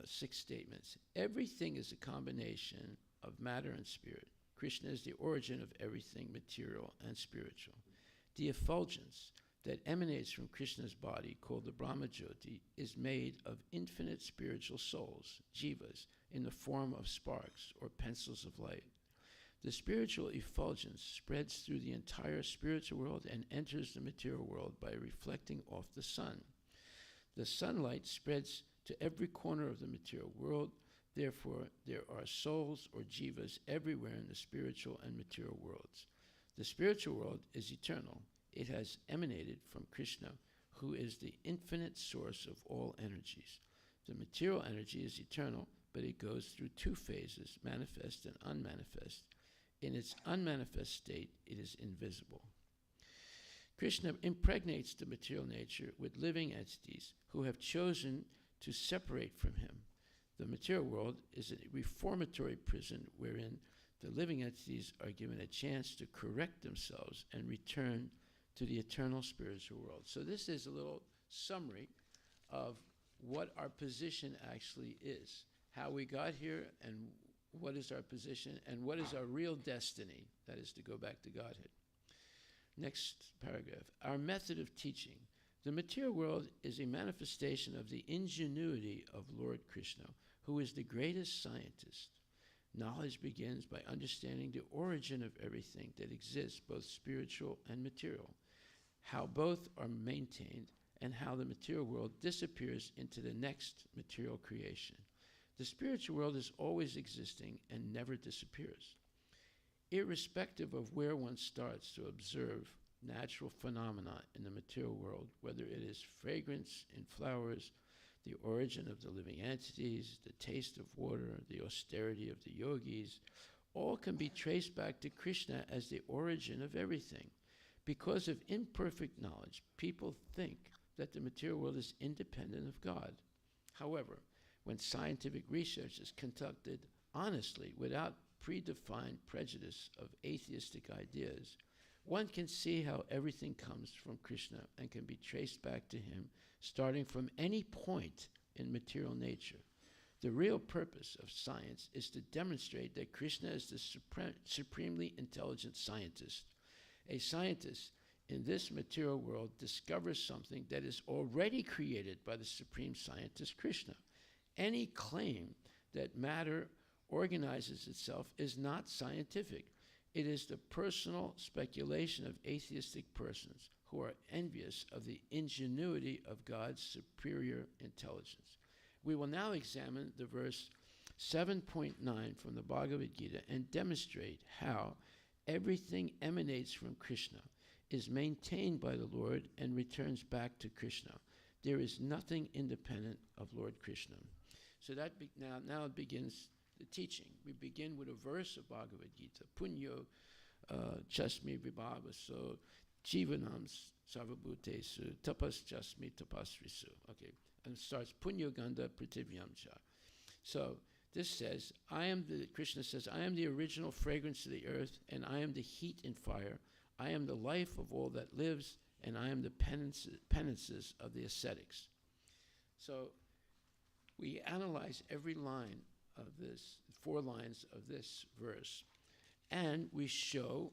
6 statements. Everything is a combination of matter and spirit. Krishna is the origin of everything material and spiritual. The effulgence that emanates from Krishna's body, called the Brahma Jyoti, is made of infinite spiritual souls, jivas, in the form of sparks or pencils of light. The spiritual effulgence spreads through the entire spiritual world and enters the material world by reflecting off the sun. The sunlight spreads to every corner of the material world. Therefore, there are souls or jivas everywhere in the spiritual and material worlds. The spiritual world is eternal. It has emanated from Krishna, who is the infinite source of all energies. The material energy is eternal, but it goes through two phases, manifest and unmanifest. In its unmanifest state, it is invisible. Krishna impregnates the material nature with living entities who have chosen to separate from him. The material world is a reformatory prison wherein the living entities are given a chance to correct themselves and return to the eternal spiritual world. So this is a little summary of what our position actually is, how we got here, and what is our position, and what is our real destiny, that is to go back to Godhead. Next paragraph. Our method of teaching. The material world is a manifestation of the ingenuity of Lord Krishna, who is the greatest scientist. Knowledge begins by understanding the origin of everything that exists, both spiritual and material, how both are maintained, and how the material world disappears into the next material creation. The spiritual world is always existing and never disappears. Irrespective of where one starts to observe natural phenomena in the material world, whether it is fragrance in flowers, the origin of the living entities, the taste of water, the austerity of the yogis, all can be traced back to Krishna as the origin of everything. Because of imperfect knowledge, people think that the material world is independent of God. However, when scientific research is conducted honestly, without predefined prejudice of atheistic ideas, one can see how everything comes from Krishna and can be traced back to him, starting from any point in material nature. The real purpose of science is to demonstrate that Krishna is the supremely intelligent scientist. A scientist in this material world discovers something that is already created by the supreme scientist Krishna. Any claim that matter organizes itself is not scientific. It is the personal speculation of atheistic persons who are envious of the ingenuity of God's superior intelligence. We will now examine the verse 7.9 from the Bhagavad Gita and demonstrate how everything emanates from Krishna, is maintained by the Lord, and returns back to Krishna. There is nothing independent of Lord Krishna. So that now it begins the teaching. We begin with a verse of Bhagavad Gita. Punyo chasmi vibhavaso jivanam sarvabhutesu tapas chasmi tapasrisu. Okay, and it starts punyo ganda prativyam cha. So this says, Krishna says, I am the original fragrance of the earth, and I am the heat and fire. I am the life of all that lives, and I am the penances of the ascetics. So we analyze every line of this, 4 lines of this verse, and we show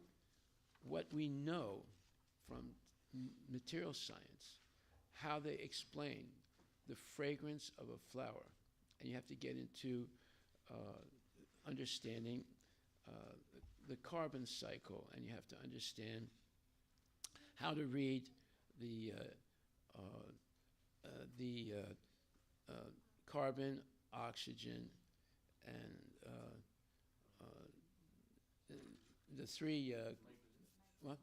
what we know from material science, how they explain the fragrance of a flower. And you have to get into understanding the carbon cycle, and you have to understand how to read the carbon, oxygen, and the 3 what?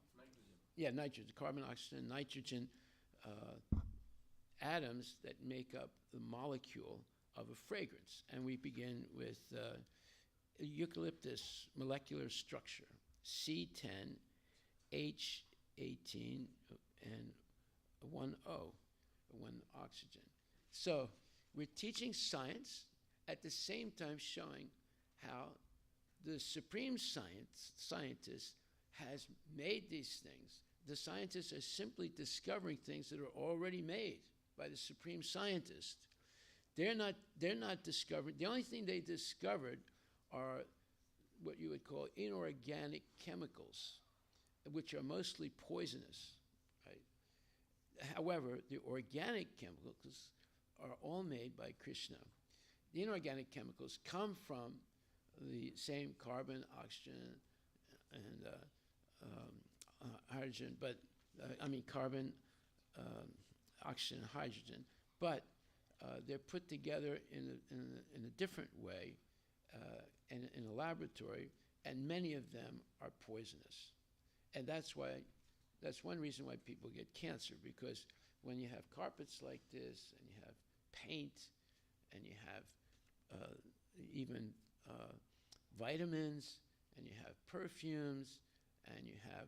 Yeah, nitrogen, carbon, oxygen, nitrogen atoms that make up the molecule of a fragrance. And we begin with eucalyptus molecular structure, C10, H18, and 1O, 1 oxygen. So we're teaching science, at the same time showing how the supreme scientist has made these things. The scientists are simply discovering things that are already made by the supreme scientist. They're not discovering. The only thing they discovered are what you would call inorganic chemicals, which are mostly poisonous, right? However, the organic chemicals are all made by Krishna. The inorganic chemicals come from the same carbon, oxygen, and hydrogen, but I mean carbon, oxygen, and hydrogen, but they're put together in a different way in a laboratory, and many of them are poisonous. And that's one reason why people get cancer, because when you have carpets like this, and you have paint, and you have even vitamins, and you have perfumes, and you have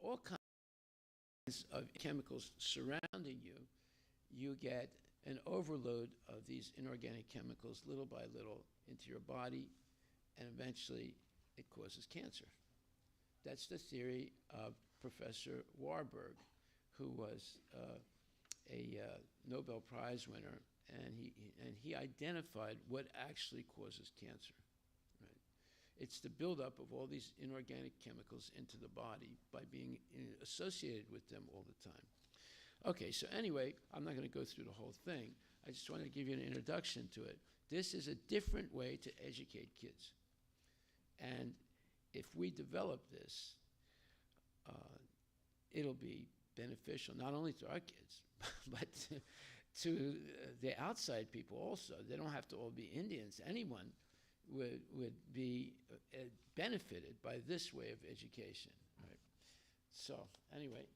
all kinds of chemicals surrounding you, you get an overload of these inorganic chemicals little by little into your body, and eventually it causes cancer. That's the theory of Professor Warburg, who was a Nobel Prize winner, and he identified what actually causes cancer. Right? It's the buildup of all these inorganic chemicals into the body by being associated with them all the time. Okay, so anyway, I'm not going to go through the whole thing. I just wanted to give you an introduction to it. This is a different way to educate kids. And if we develop this, it'll be beneficial not only to our kids, but to the outside people also. They don't have to all be Indians. Anyone would be benefited by this way of education. Right? So anyway,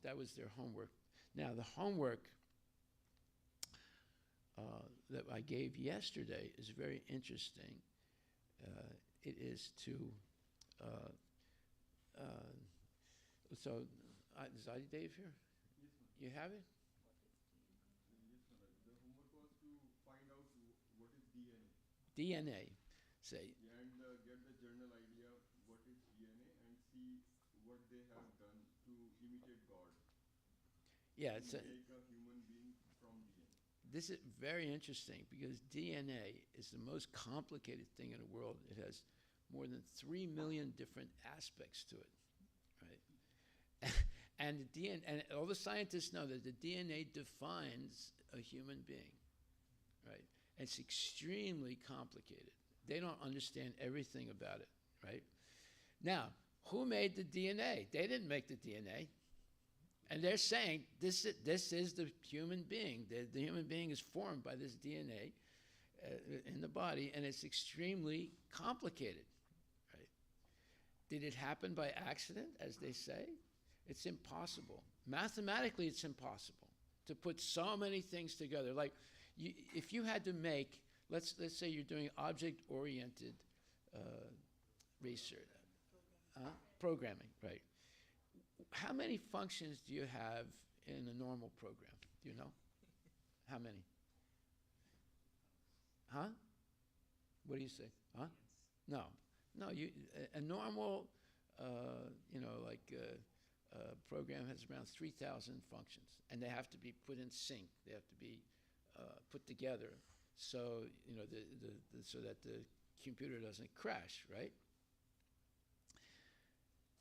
that was their homework. Now the homework that I gave yesterday is very interesting. It is to so is Adi Dave here? Yes, ma'am. You have it? Yes, ma'am. The homework was to find out what is DNA. DNA. Say. Yeah, and get the general idea what is DNA and see what they have done to imitate God. Yeah, it's take a human being from DNA. this is very interesting because DNA is the most complicated thing in the world. It has more than 3 million different aspects to it, right? And the DNA, and all the scientists know that the DNA defines a human being, right? It's extremely complicated. They don't understand everything about it, right? Now, who made the DNA? They didn't make the DNA. And they're saying this is the human being. The human being is formed by this DNA in the body, and it's extremely complicated, right? Did it happen by accident, as they say? It's impossible. Mathematically, it's impossible to put so many things together. Like, if you had to make, let's say you're doing object-oriented research, programming, right? How many functions do you have in a normal program? Do you know? How many? Huh? What do you say? Huh? No. No, a normal, program has around 3,000 functions, and they have to be put in sync. They have to be put together, so so that the computer doesn't crash, right?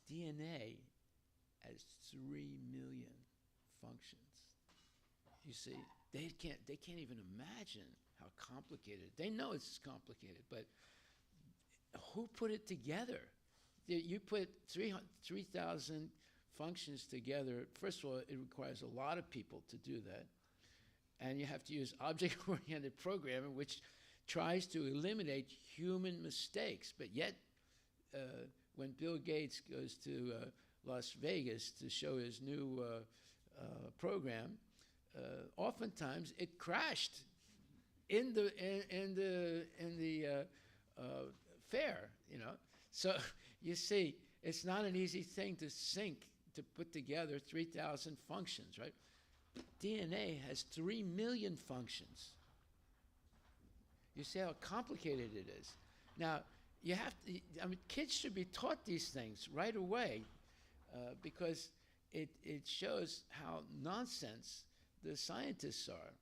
DNA has 3 million functions. You see, they can't even imagine how complicated. They know it's complicated, but who put it together? You put 3,000 functions together. First of all, it requires a lot of people to do that. And you have to use object-oriented programming, which tries to eliminate human mistakes. But yet, when Bill Gates goes to Las Vegas to show his new program, oftentimes it crashed in the fair, So you see, it's not an easy thing to put together 3,000 functions, right? DNA has 3 million functions. You see how complicated it is. Now, kids should be taught these things right away because it shows how nonsense the scientists are.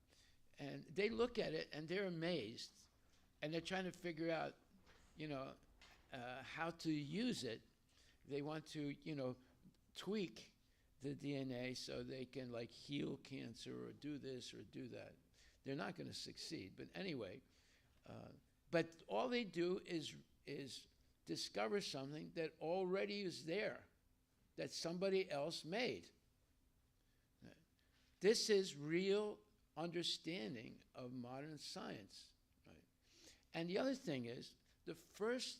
And they look at it and they're amazed, and they're trying to figure out, how to use it. They want to, tweak the DNA so they can heal cancer or do this or do that. They're not going to succeed. But anyway, but all they do is discover something that already is there, that somebody else made. This is real understanding of modern science. Right? And the other thing is, the first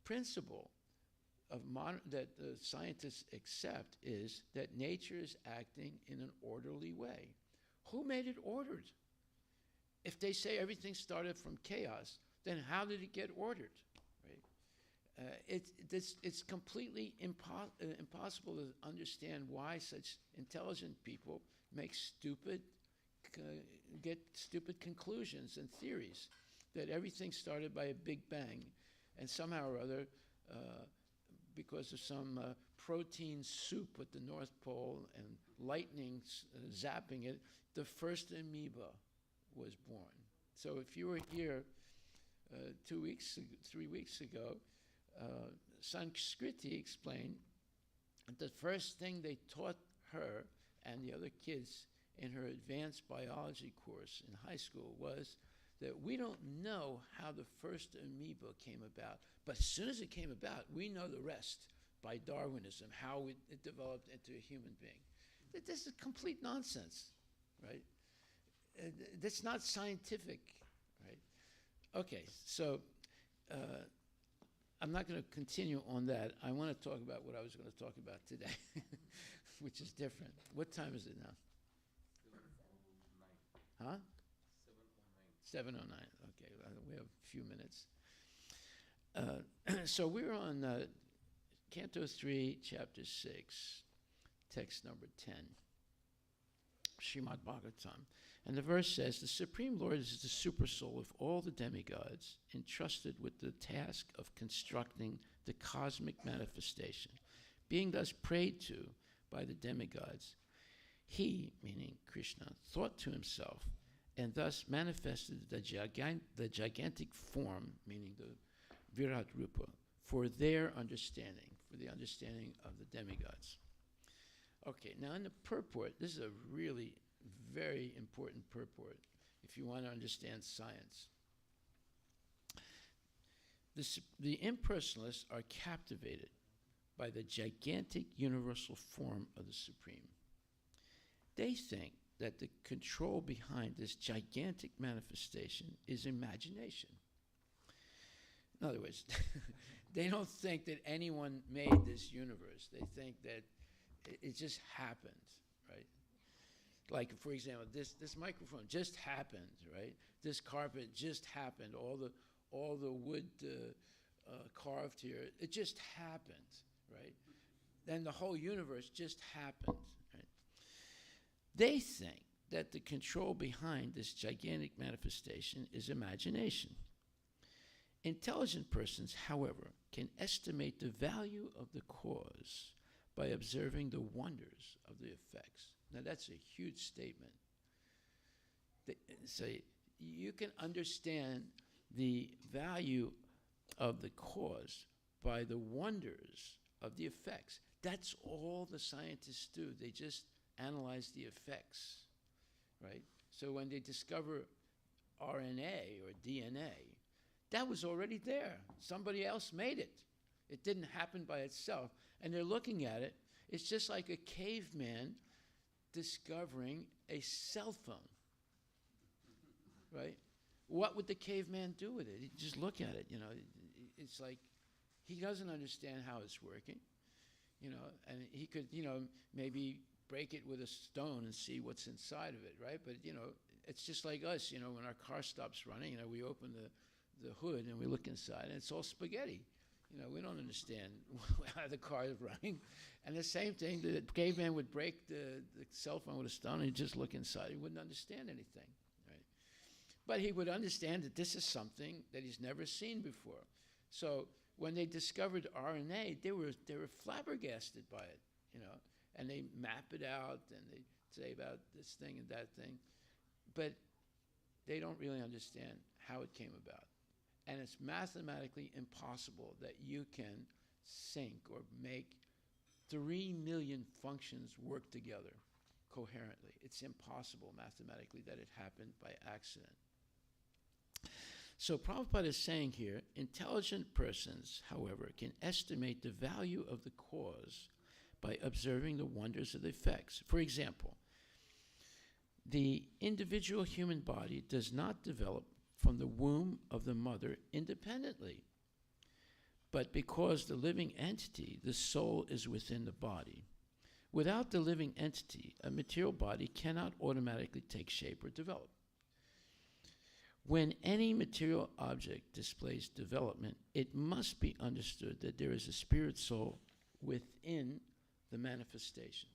principle of modern that the scientists accept is that nature is acting in an orderly way. Who made it ordered? If they say everything started from chaos, then how did it get ordered? Right? It's completely impossible to understand why such intelligent people get stupid conclusions and theories that everything started by a big bang, and somehow or other, because of some protein soup at the North Pole and lightning zapping it, the first amoeba was born. So if you were here 3 weeks ago, Sanskriti explained that the first thing they taught her and the other kids in her advanced biology course in high school was that we don't know how the first amoeba came about, but as soon as it came about, we know the rest by Darwinism, how it developed into a human being. This is complete nonsense, right? That's not scientific, right? Okay, so I'm not going to continue on that. I want to talk about what I was going to talk about today, which is different. What time is it now? 7:09. Huh? 7:09. Okay, we have a few minutes. So we're on Canto 3, Chapter 6, text number 10, Srimad Bhagavatam. And the verse says, the Supreme Lord is the supersoul of all the demigods, entrusted with the task of constructing the cosmic manifestation. Being thus prayed to by the demigods, he, meaning Krishna, thought to himself, and thus manifested the gigantic form, meaning the Virat Rupa, for their understanding, for the understanding of the demigods. Okay, now in the purport, this is a really very important purport if you want to understand science. The impersonalists are captivated by the gigantic universal form of the Supreme. They think that the control behind this gigantic manifestation is imagination. In other words, they don't think that anyone made this universe. They think that it just happened, right? Like, for example, this microphone just happened, right? This carpet just happened. All the wood carved here, it just happened, right? Then the whole universe just happened, right? They think that the control behind this gigantic manifestation is imagination. Intelligent persons, however, can estimate the value of the cause by observing the wonders of the effects. Now, that's a huge statement. So you can understand the value of the cause by the wonders of the effects. That's all the scientists do. They just analyze the effects, right? So when they discover RNA or DNA, that was already there. Somebody else made it. It didn't happen by itself. And they're looking at it. It's just like a caveman discovering a cell phone, right? What would the caveman do with it? He'd just look at it, It's like he doesn't understand how it's working, and he could, maybe break it with a stone and see what's inside of it, right? But, it's just like us, when our car stops running, we open the hood and we look inside and it's all spaghetti. We don't understand how the car is running. And the same thing, the caveman would break the cell phone with a stone and he'd just look inside. He wouldn't understand anything, right? But he would understand that this is something that he's never seen before. So when they discovered RNA, they were flabbergasted by it, and they map it out and they say about this thing and that thing. But they don't really understand how it came about. And it's mathematically impossible that you can sync or make 3 million functions work together coherently. It's impossible mathematically that it happened by accident. So Prabhupada is saying here, intelligent persons, however, can estimate the value of the cause by observing the wonders of the effects. For example, the individual human body does not develop from the womb of the mother independently, but because the living entity, the soul, is within the body. Without the living entity, a material body cannot automatically take shape or develop. When any material object displays development, it must be understood that there is a spirit soul within the manifestation.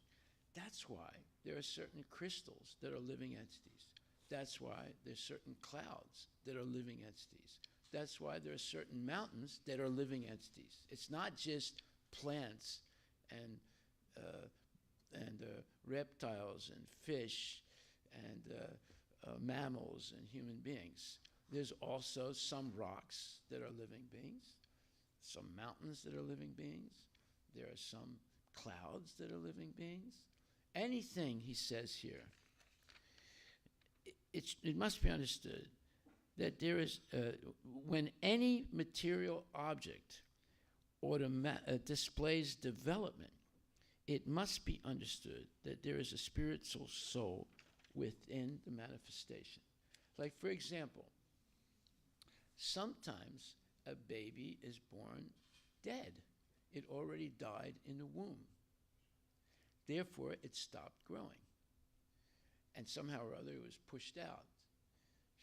That's why there are certain crystals that are living entities. That's why there's certain clouds that are living entities. That's why there are certain mountains that are living entities. It's not just plants and reptiles and fish and mammals and human beings. There's also some rocks that are living beings, some mountains that are living beings. There are some clouds that are living beings. Anything, he says here, it must be understood that there is, when any material object displays development, it must be understood that there is a spiritual soul within the manifestation. Like, for example, sometimes a baby is born dead. It already died in the womb. Therefore, it stopped growing. And somehow or other, it was pushed out.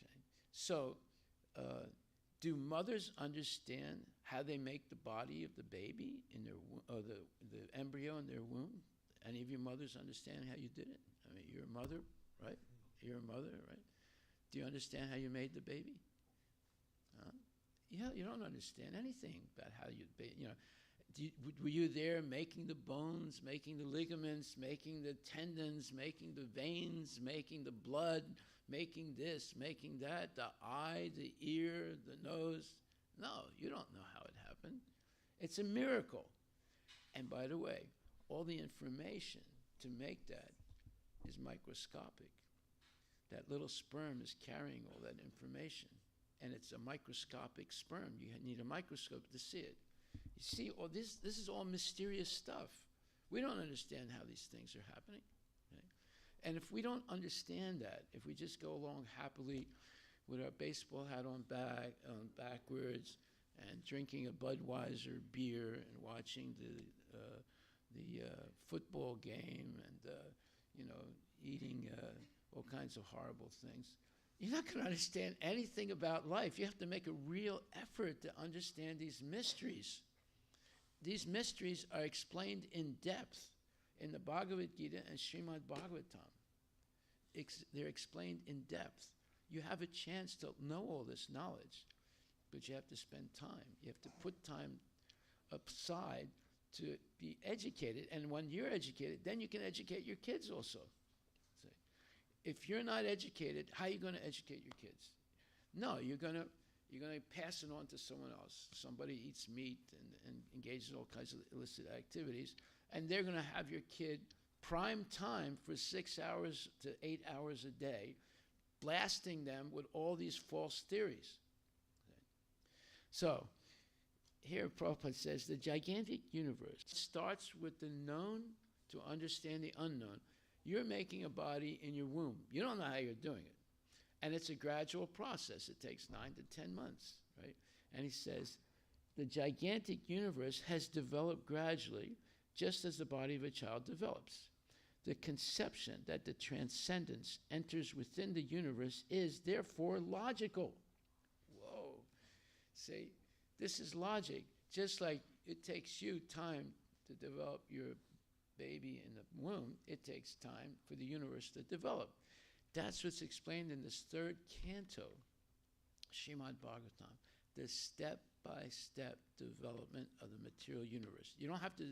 Okay? So, do mothers understand how they make the body of the baby in their or the embryo in their womb? Any of your mothers understand how you did it? I mean, you're a mother, right? You're a mother, right? Do you understand how you made the baby? You don't understand anything about how were you there making the bones, making the ligaments, making the tendons, making the veins, making the blood, making this, making that, the eye, the ear, the nose? No, you don't know how it happened. It's a miracle. And by the way, all the information to make that is microscopic. That little sperm is carrying all that information. And it's a microscopic sperm. You need a microscope to see it. You see, this is all mysterious stuff. We don't understand how these things are happening. Okay? And if we don't understand that, if we just go along happily with our baseball hat on backwards and drinking a Budweiser beer and watching the football game and eating all kinds of horrible things, you're not going to understand anything about life. You have to make a real effort to understand these mysteries. These mysteries are explained in depth in the Bhagavad Gita and Srimad Bhagavatam. They're explained in depth. You have a chance to know all this knowledge, but you have to spend time. You have to put time aside to be educated. And when you're educated, then you can educate your kids also. If you're not educated, how are you going to educate your kids? No, you're going to pass it on to someone else. Somebody eats meat and engages in all kinds of illicit activities, and they're going to have your kid prime time for 6 hours to 8 hours a day, blasting them with all these false theories. So, here Prabhupada says, the gigantic universe starts with the known to understand the unknown. You're making a body in your womb. You don't know how you're doing it. And it's a gradual process. It takes 9 to 10 months, right? And he says, the gigantic universe has developed gradually, just as the body of a child develops. The conception that the transcendence enters within the universe is therefore logical. Whoa. See, this is logic. Just like it takes you time to develop your baby in the womb, it takes time for the universe to develop. That's what's explained in this third canto, Srimad Bhagavatam, the step-by-step development of the material universe. You don't have to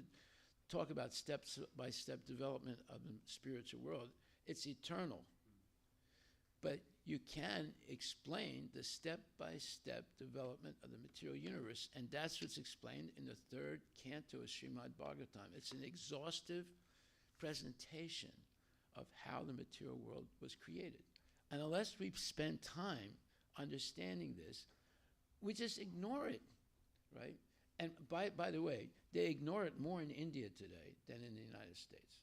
talk about step-by-step development of the spiritual world. It's eternal. But you can explain the step-by-step development of the material universe, and that's what's explained in the third canto of Srimad Bhagavatam. It's an exhaustive presentation of how the material world was created. And unless we spend time understanding this, we just ignore it, right? And by the way, they ignore it more in India today than in the United States,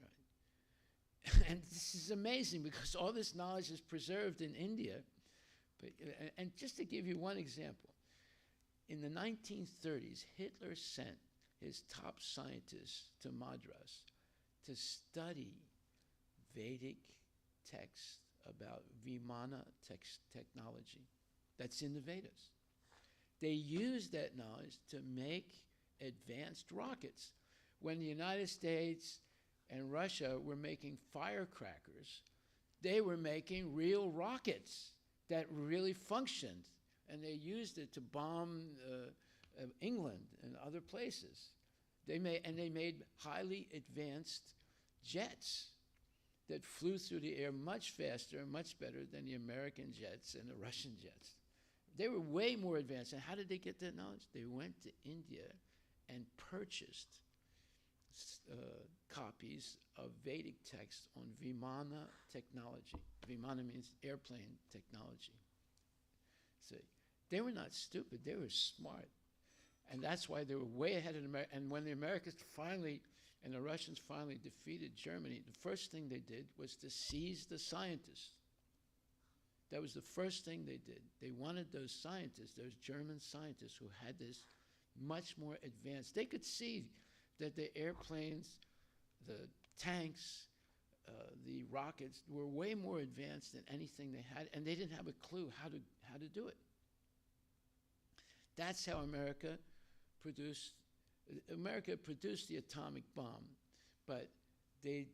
right? And this is amazing because all this knowledge is preserved in India. But, and just to give you one example, in the 1930s, Hitler sent his top scientists to Madras to study Vedic texts about Vimana technology that's in the Vedas. They used that knowledge to make advanced rockets. When the United States and Russia were making firecrackers, they were making real rockets that really functioned, and they used it to bomb England and other places. They made highly advanced jets that flew through the air much faster and much better than the American jets and the Russian jets. They were way more advanced. And how did they get that knowledge? They went to India and purchased copies of Vedic texts on Vimana technology. Vimana means airplane technology. See, they were not stupid. They were smart. And that's why they were way ahead of America. And when the Americans finally and the Russians finally defeated Germany, the first thing they did was to seize the scientists. That was the first thing they did. They wanted those scientists, those German scientists who had this much more advanced. They could see that the airplanes, the tanks, the rockets were way more advanced than anything they had, and they didn't have a clue how to do it. That's how America produced the atomic bomb, but they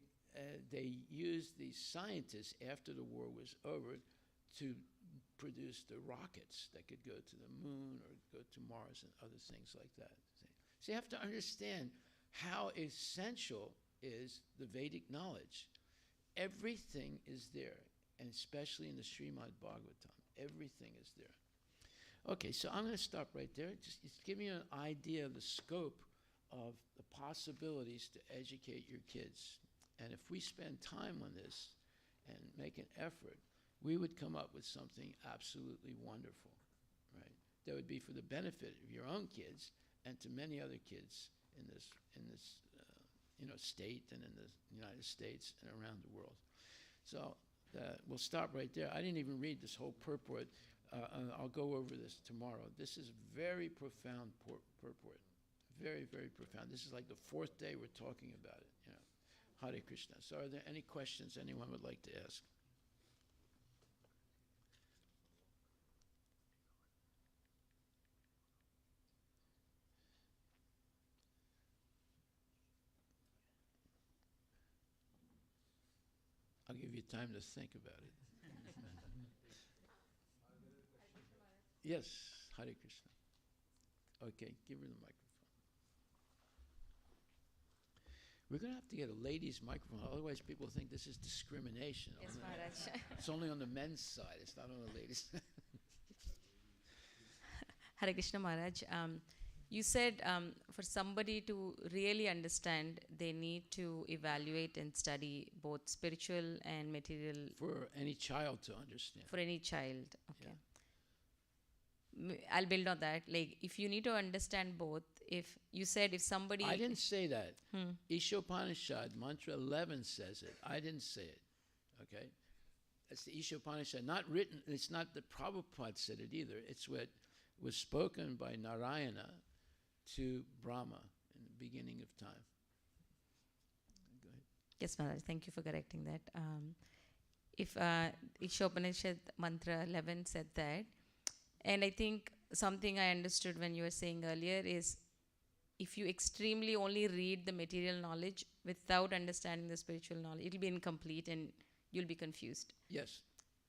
used these scientists after the war was over to produce the rockets that could go to the moon or go to Mars and other things like that. So you have to understand how essential is the Vedic knowledge. Everything is there, and especially in the Srimad Bhagavatam, everything is there. Okay, so I'm going to stop right there. Just give you an idea of the scope of the possibilities to educate your kids. And if we spend time on this and make an effort, we would come up with something absolutely wonderful, right? That would be for the benefit of your own kids and to many other kids in this state and in the United States and around the world. So we'll stop right there. I didn't even read this whole purport. I'll go over this tomorrow. This is very profound purport. Very, very profound. This is like the fourth day we're talking about it. Hare Krishna. So are there any questions anyone would like to ask? I'll give you time to think about it. Yes, Hare Krishna. Okay, give her the microphone. We're going to have to get a ladies' microphone, otherwise people think this is discrimination. Yes, Maharaj. It's only on the men's side, it's not on the ladies'. Hare Krishna Maharaj. You said for somebody to really understand, they need to evaluate and study both spiritual and material. For any child to understand. For any child, okay. I'll build on that. Like, if you need to understand both, if you said if somebody... I didn't say that. Ishopanishad, Mantra 11 says it. I didn't say it, okay? That's the Ishopanishad. Not written, it's not that Prabhupada said it either. It's what was spoken by Narayana to Brahma in the beginning of time. Go ahead. Yes, Maharaj. Thank you for correcting that. If Ishopanishad Mantra 11 said that, and I think something I understood when you were saying earlier is if you extremely only read the material knowledge without understanding the spiritual knowledge, it will be incomplete and you'll be confused. Yes.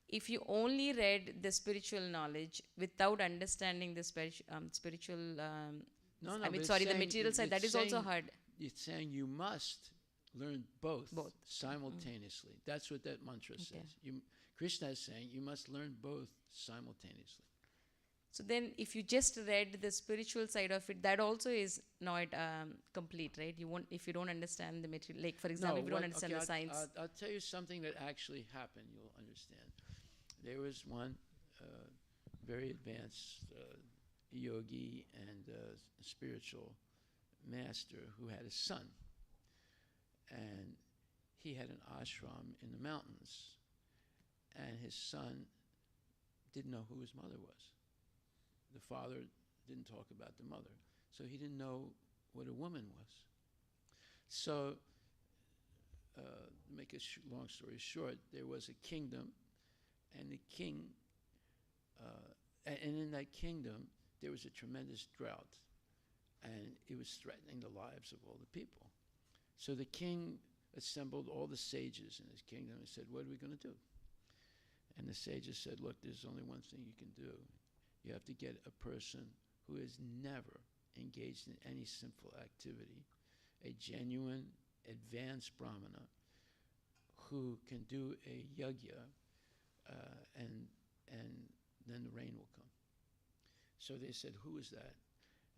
If you only read the spiritual knowledge without understanding the spiritual, the material side, that is also hard. It's saying you must learn both. Simultaneously. That's what that mantra says. Krishna is saying you must learn both simultaneously. So then if you just read the spiritual side of it, that also is not complete, right? You won't, if you don't understand the material, like for example, if you don't understand the science. I'll tell you something that actually happened, you'll understand. There was one very advanced yogi and spiritual master who had a son. And he had an ashram in the mountains. And his son didn't know who his mother was. The father didn't talk about the mother. So he didn't know what a woman was. So, to make a long story short, there was a kingdom, and the king, and in that kingdom, there was a tremendous drought, and it was threatening the lives of all the people. So the king assembled all the sages in his kingdom and said, what are we going to do? And the sages said, look, there's only one thing you can do. You have to get a person who has never engaged in any sinful activity, a genuine, advanced brahmana who can do a yajna, and then the rain will come. So they said, who is that?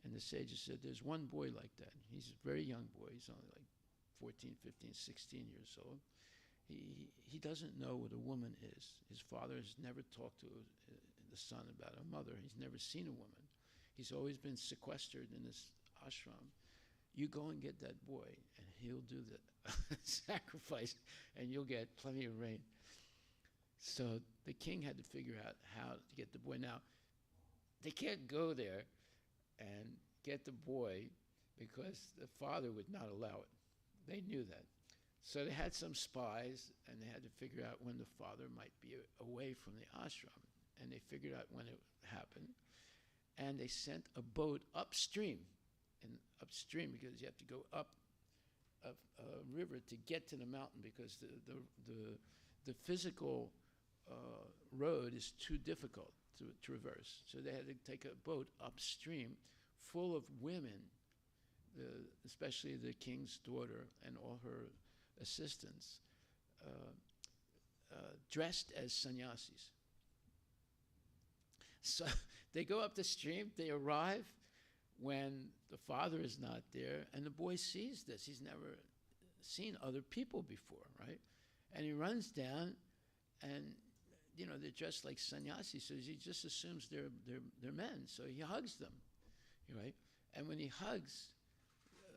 And the sages said, there's one boy like that. He's a very young boy. He's only like 14, 15, 16 years old. He doesn't know what a woman is. His father has never talked to the son about a mother. He's never seen a woman. He's always been sequestered in this ashram. You go and get that boy, and he'll do the sacrifice, and you'll get plenty of rain. So the king had to figure out how to get the boy. Now, they can't go there and get the boy because the father would not allow it. They knew that. So they had some spies, and they had to figure out when the father might be away from the ashram. And they figured out when it happened. And they sent a boat upstream, because you have to go up a river to get to the mountain, because the physical road is too difficult to traverse. So they had to take a boat upstream full of women, especially the king's daughter and all her assistants, dressed as sannyasis. So they go up the stream, they arrive when the father is not there, and the boy sees this. He's never seen other people before, right? And he runs down, and they're dressed like sannyasis, so he just assumes they're men, so he hugs them, right? And when he hugs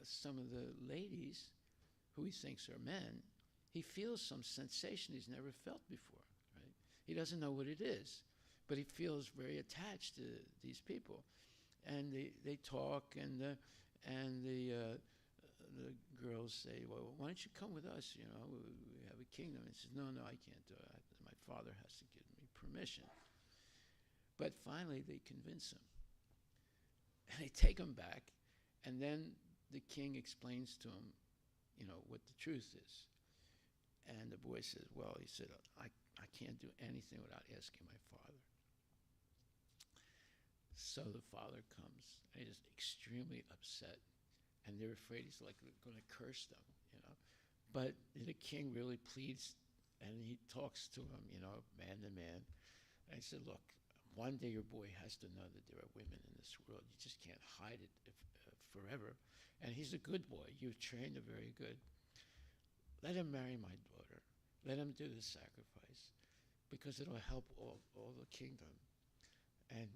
some of the ladies who he thinks are men, he feels some sensation he's never felt before, right? He doesn't know what it is, but he feels very attached to these people. And they talk, and the girls say, well, why don't you come with us? We have a kingdom. And he says, no, I can't do it. My father has to give me permission. But finally, they convince him. And they take him back, and then the king explains to him, what the truth is. And the boy says, well, he said, I can't do anything without asking my father. So the father comes, and he's extremely upset, and they're afraid he's like going to curse them, But the king really pleads, and he talks to him, man to man. And he said, look, one day your boy has to know that there are women in this world. You just can't hide it forever. And he's a good boy. You've trained him very good. Let him marry my daughter. Let him do the sacrifice, because it'll help all the kingdom. And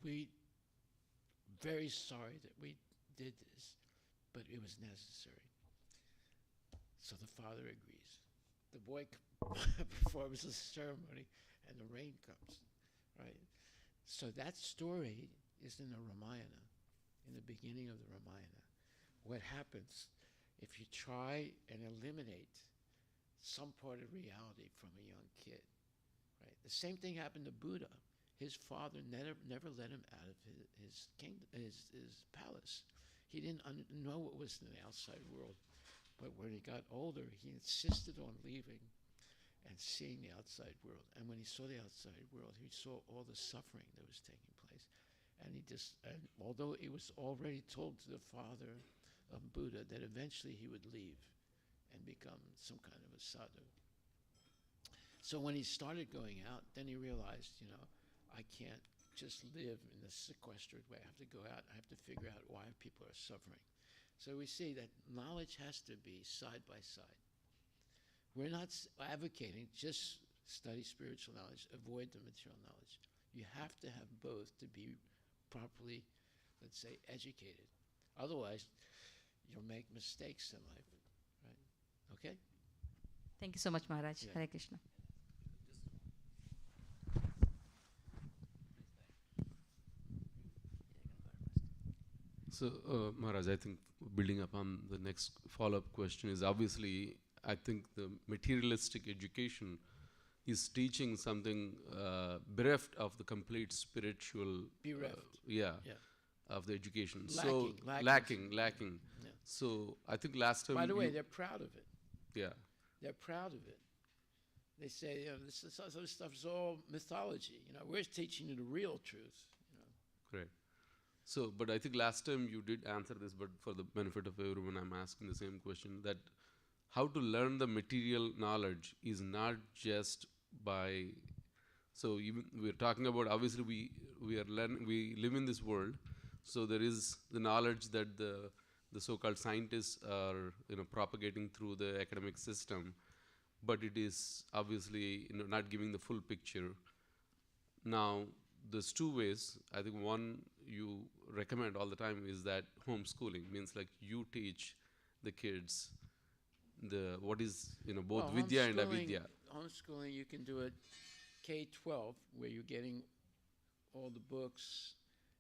we very sorry that we did this, but it was necessary. So the father agrees. The boy performs the ceremony, and the rain comes, right? So that story is in the Ramayana, in the beginning of the Ramayana. What happens if you try and eliminate some part of reality from a young kid, right? The same thing happened to Buddha. His father never let him out of his kingdom, his palace. He didn't know what was in the outside world. But when he got older, he insisted on leaving and seeing the outside world. And when he saw the outside world, he saw all the suffering that was taking place. And although it was already told to the father of Buddha that eventually he would leave and become some kind of a sadhu. So when he started going out, then he realized, I can't just live in this sequestered way. I have to go out. I have to figure out why people are suffering. So we see that knowledge has to be side by side. We're not advocating just study spiritual knowledge, avoid the material knowledge. You have to have both to be properly, let's say, educated. Otherwise, you'll make mistakes in life, right? Okay? Thank you so much, Maharaj. Yeah. Hare Krishna. So, Maharaj, I think building upon the next follow-up question is obviously, I think the materialistic education is teaching something bereft of the complete spiritual. Bereft. Yeah. Yeah. Of the education. Lacking. Lacking. Yeah. So, I think last time. By the way, they're proud of it. Yeah. They're proud of it. They say, this stuff is all mythology. We're teaching you the real truth. Correct. So, but I think last time you did answer this, but for the benefit of everyone, I'm asking the same question, that how to learn the material knowledge is not just by, so even we're talking about, obviously we are learning, we live in this world, so there is the knowledge that the so-called scientists are propagating through the academic system, but it is obviously not giving the full picture. Now, there's two ways. I think one you recommend all the time is that homeschooling means like you teach the kids what is both vidya and avidya. Homeschooling, you can do it K-12, where you're getting all the books,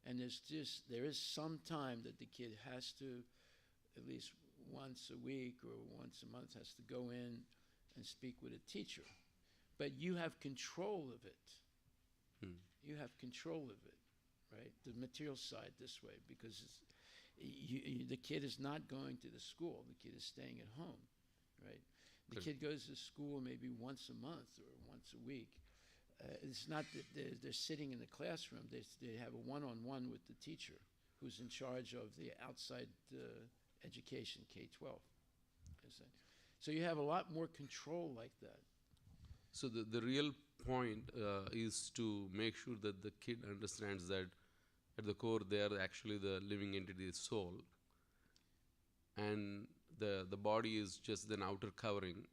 and there is some time that the kid has to, at least once a week or once a month, has to go in and speak with a teacher. But you have control of it. You have control of it, right? The material side this way, because the kid is not going to the school. The kid is staying at home, right? The kid goes to school maybe once a month or once a week. It's not that they're sitting in the classroom. They have a one-on-one with the teacher who's in charge of the outside education, K-12. So you have a lot more control like that. So the real point is to make sure that the kid understands that at the core they are actually the living entity, the soul, and the body is just an outer covering.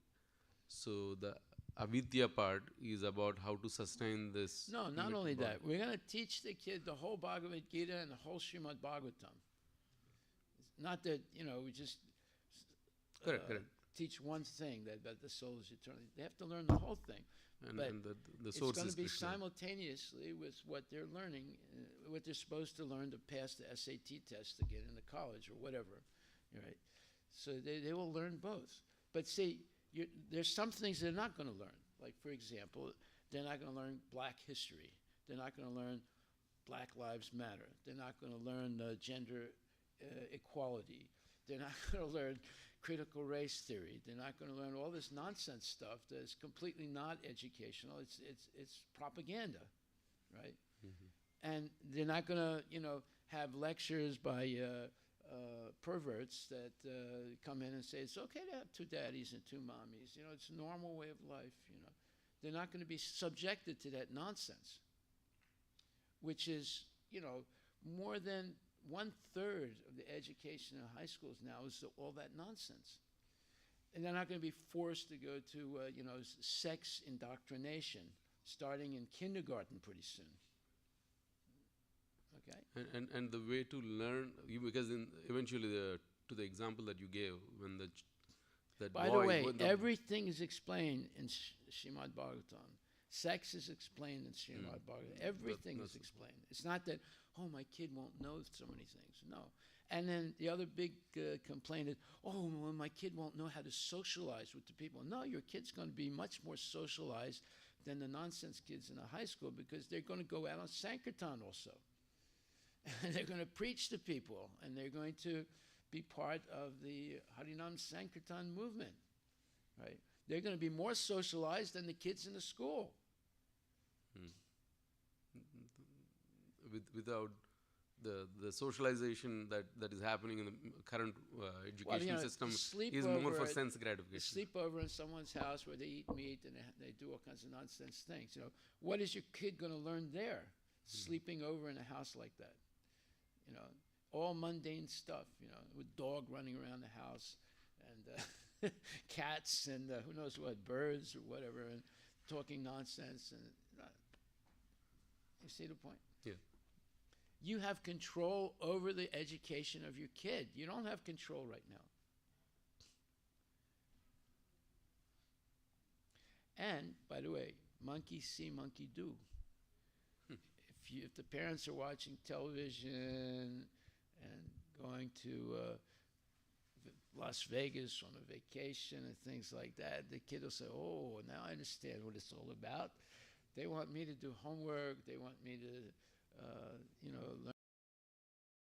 So the avidya part is about how to sustain this. No, not only that. We're going to teach the kid the whole Bhagavad Gita and the whole Srimad Bhagavatam. It's not that, we just correct. teach one thing, that the soul is eternal. They have to learn the whole thing. And the it's source going is to be Krishna. simultaneously with what they're learning, what they're supposed to learn to pass the SAT test to get into college or whatever, right? So they will learn both. But see, there's some things they're not going to learn. Like, for example, they're not going to learn black history. They're not going to learn Black Lives Matter. They're not going to learn gender equality. They're not going to learn critical race theory. They're not going to learn all this nonsense stuff that's completely not educational. It's propaganda, right? Mm-hmm. And they're not going to, have lectures by perverts that come in and say it's okay to have two daddies and two mommies. It's a normal way of life. They're not going to be subjected to that nonsense, which is, more than 1/3 of the education in high schools now is all that nonsense. And they're not going to be forced to go to, sex indoctrination starting in kindergarten pretty soon. Okay? And the way to learn, because eventually to the example that you gave, when that By boy, the way, everything is explained in Srimad Bhagavatam. Sex is explained in Srimad Bhagavatam. Everything is explained. It's not that, my kid won't know so many things. No. And then the other big complaint is, well, my kid won't know how to socialize with the people. No, your kid's going to be much more socialized than the nonsense kids in the high school, because they're going to go out on Sankirtan also. And they're going to preach to people, and they're going to be part of the Harinam Sankirtan movement, right? They're going to be more socialized than the kids in the school. Without the socialization that is happening in the current education system is more for sense gratification. Sleep over in someone's house where they eat meat and they do all kinds of nonsense things. What is your kid going to learn there? Sleeping over in a house like that. All mundane stuff, with dog running around the house and cats and who knows what, birds or whatever, and talking nonsense. And You see the point? Yeah. You have control over the education of your kid. You don't have control right now. And, by the way, monkey see, monkey do. If the parents are watching television and going to Las Vegas on a vacation and things like that, the kid will say, oh, now I understand what it's all about. They want me to do homework. They want me to,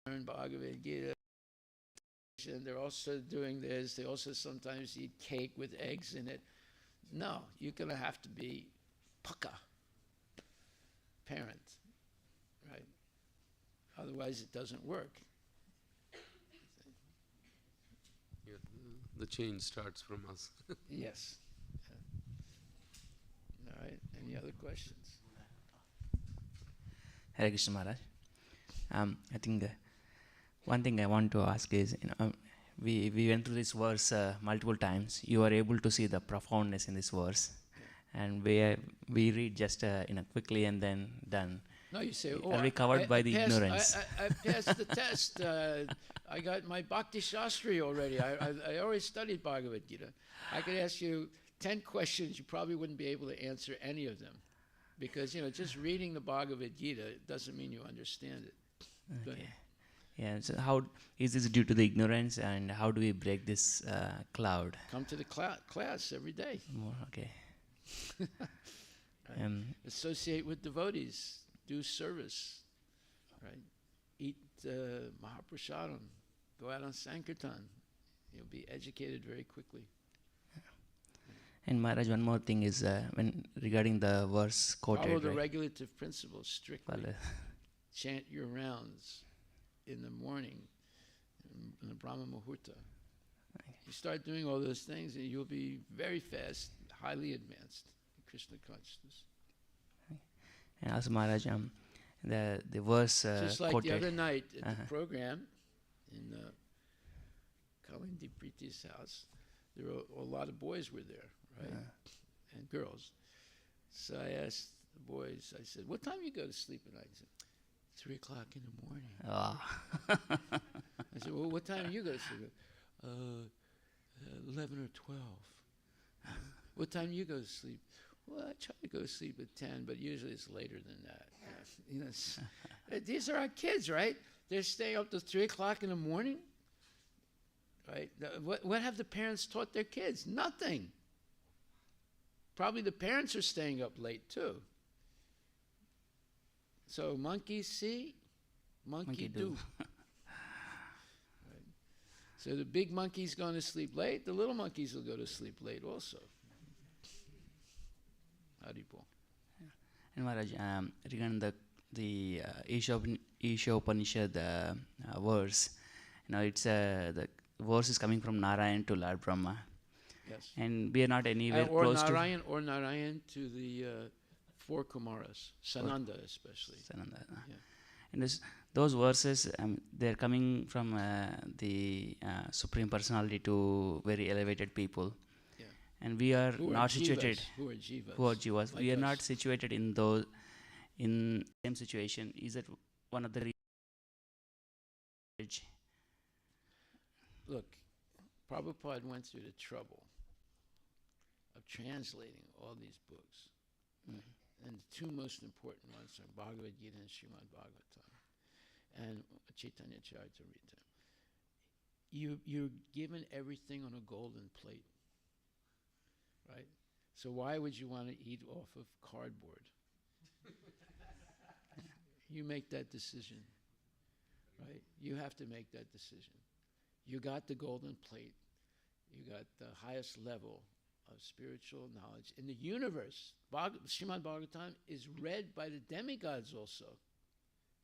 learn Bhagavad Gita. And they're also doing this. They also sometimes eat cake with eggs in it. No, you're going to have to be pukka, parent, right? Otherwise, it doesn't work. Yeah, the change starts from us. Yes. All right. Any other questions? Hare Krishna Maharaj. I think one thing I want to ask is, we went through this verse multiple times. You are able to see the profoundness in this verse, and we read just quickly and then done. No, you say, Are we covered by the ignorance? I passed the test. I got my Bhakti Shastri already. I already studied Bhagavad Gita. I could ask you 10 questions. You probably wouldn't be able to answer any of them. Because, just reading the Bhagavad Gita doesn't mean you understand it. Go ahead. Yeah, so how is this due to the ignorance, and how do we break this cloud? Come to the class every day. More, okay. Right. Associate with devotees. Do service. Right? Eat Mahaprasadam. Go out on Sankirtan. You'll be educated very quickly. And Maharaj, one more thing is when regarding the verse quoted. Follow the right? regulative principles strictly. Chant your rounds in the morning, in the Brahma Muhurta. You start doing all those things and you'll be very fast, highly advanced in Krishna consciousness. And also Maharaj, the verse Just like quoted. the other night at the program in Kalindi Priti's house, there were a lot of boys were there, right? And girls. So I asked the boys, I said, what time you go to sleep at night? He said, 3 o'clock in the morning. I said, well, what time do you go to sleep? 11 or 12. What time do you go to sleep? Well, I try to go to sleep at 10, but usually it's later than that. These are our kids, right? They're staying up till 3 o'clock in the morning, right? What have the parents taught their kids? Nothing. Probably the parents are staying up late too. So monkeys see, monkey do. Right. So the big monkey's going to sleep late, the little monkeys will go to sleep late also. Haribol. And Maharaj, regarding the Isha Upanishad verse, it's the verse is coming from Narayan to Lord Brahma. Yes. And we are not anywhere or close Narayan, Or Narayan to the 4 Kumaras, Sananda especially. Sananda. Yeah. And those verses, they're coming from the Supreme Personality to very elevated people. Yeah. And we are Who not are situated. Who are jivas? Who are jivas. Like we are us. not situated in same situation. Is that one of the reasons? Look, Prabhupada went through the trouble of translating all these books. And the 2 most important ones are Bhagavad Gita and Srimad Bhagavatam and Chaitanya Charitamrita. You're given everything on a golden plate, right? So why would you want to eat off of cardboard? You make that decision, right? You have to make that decision. You got the golden plate. You got the highest level of spiritual knowledge in the universe. Srimad Bhagavatam is read by the demigods also.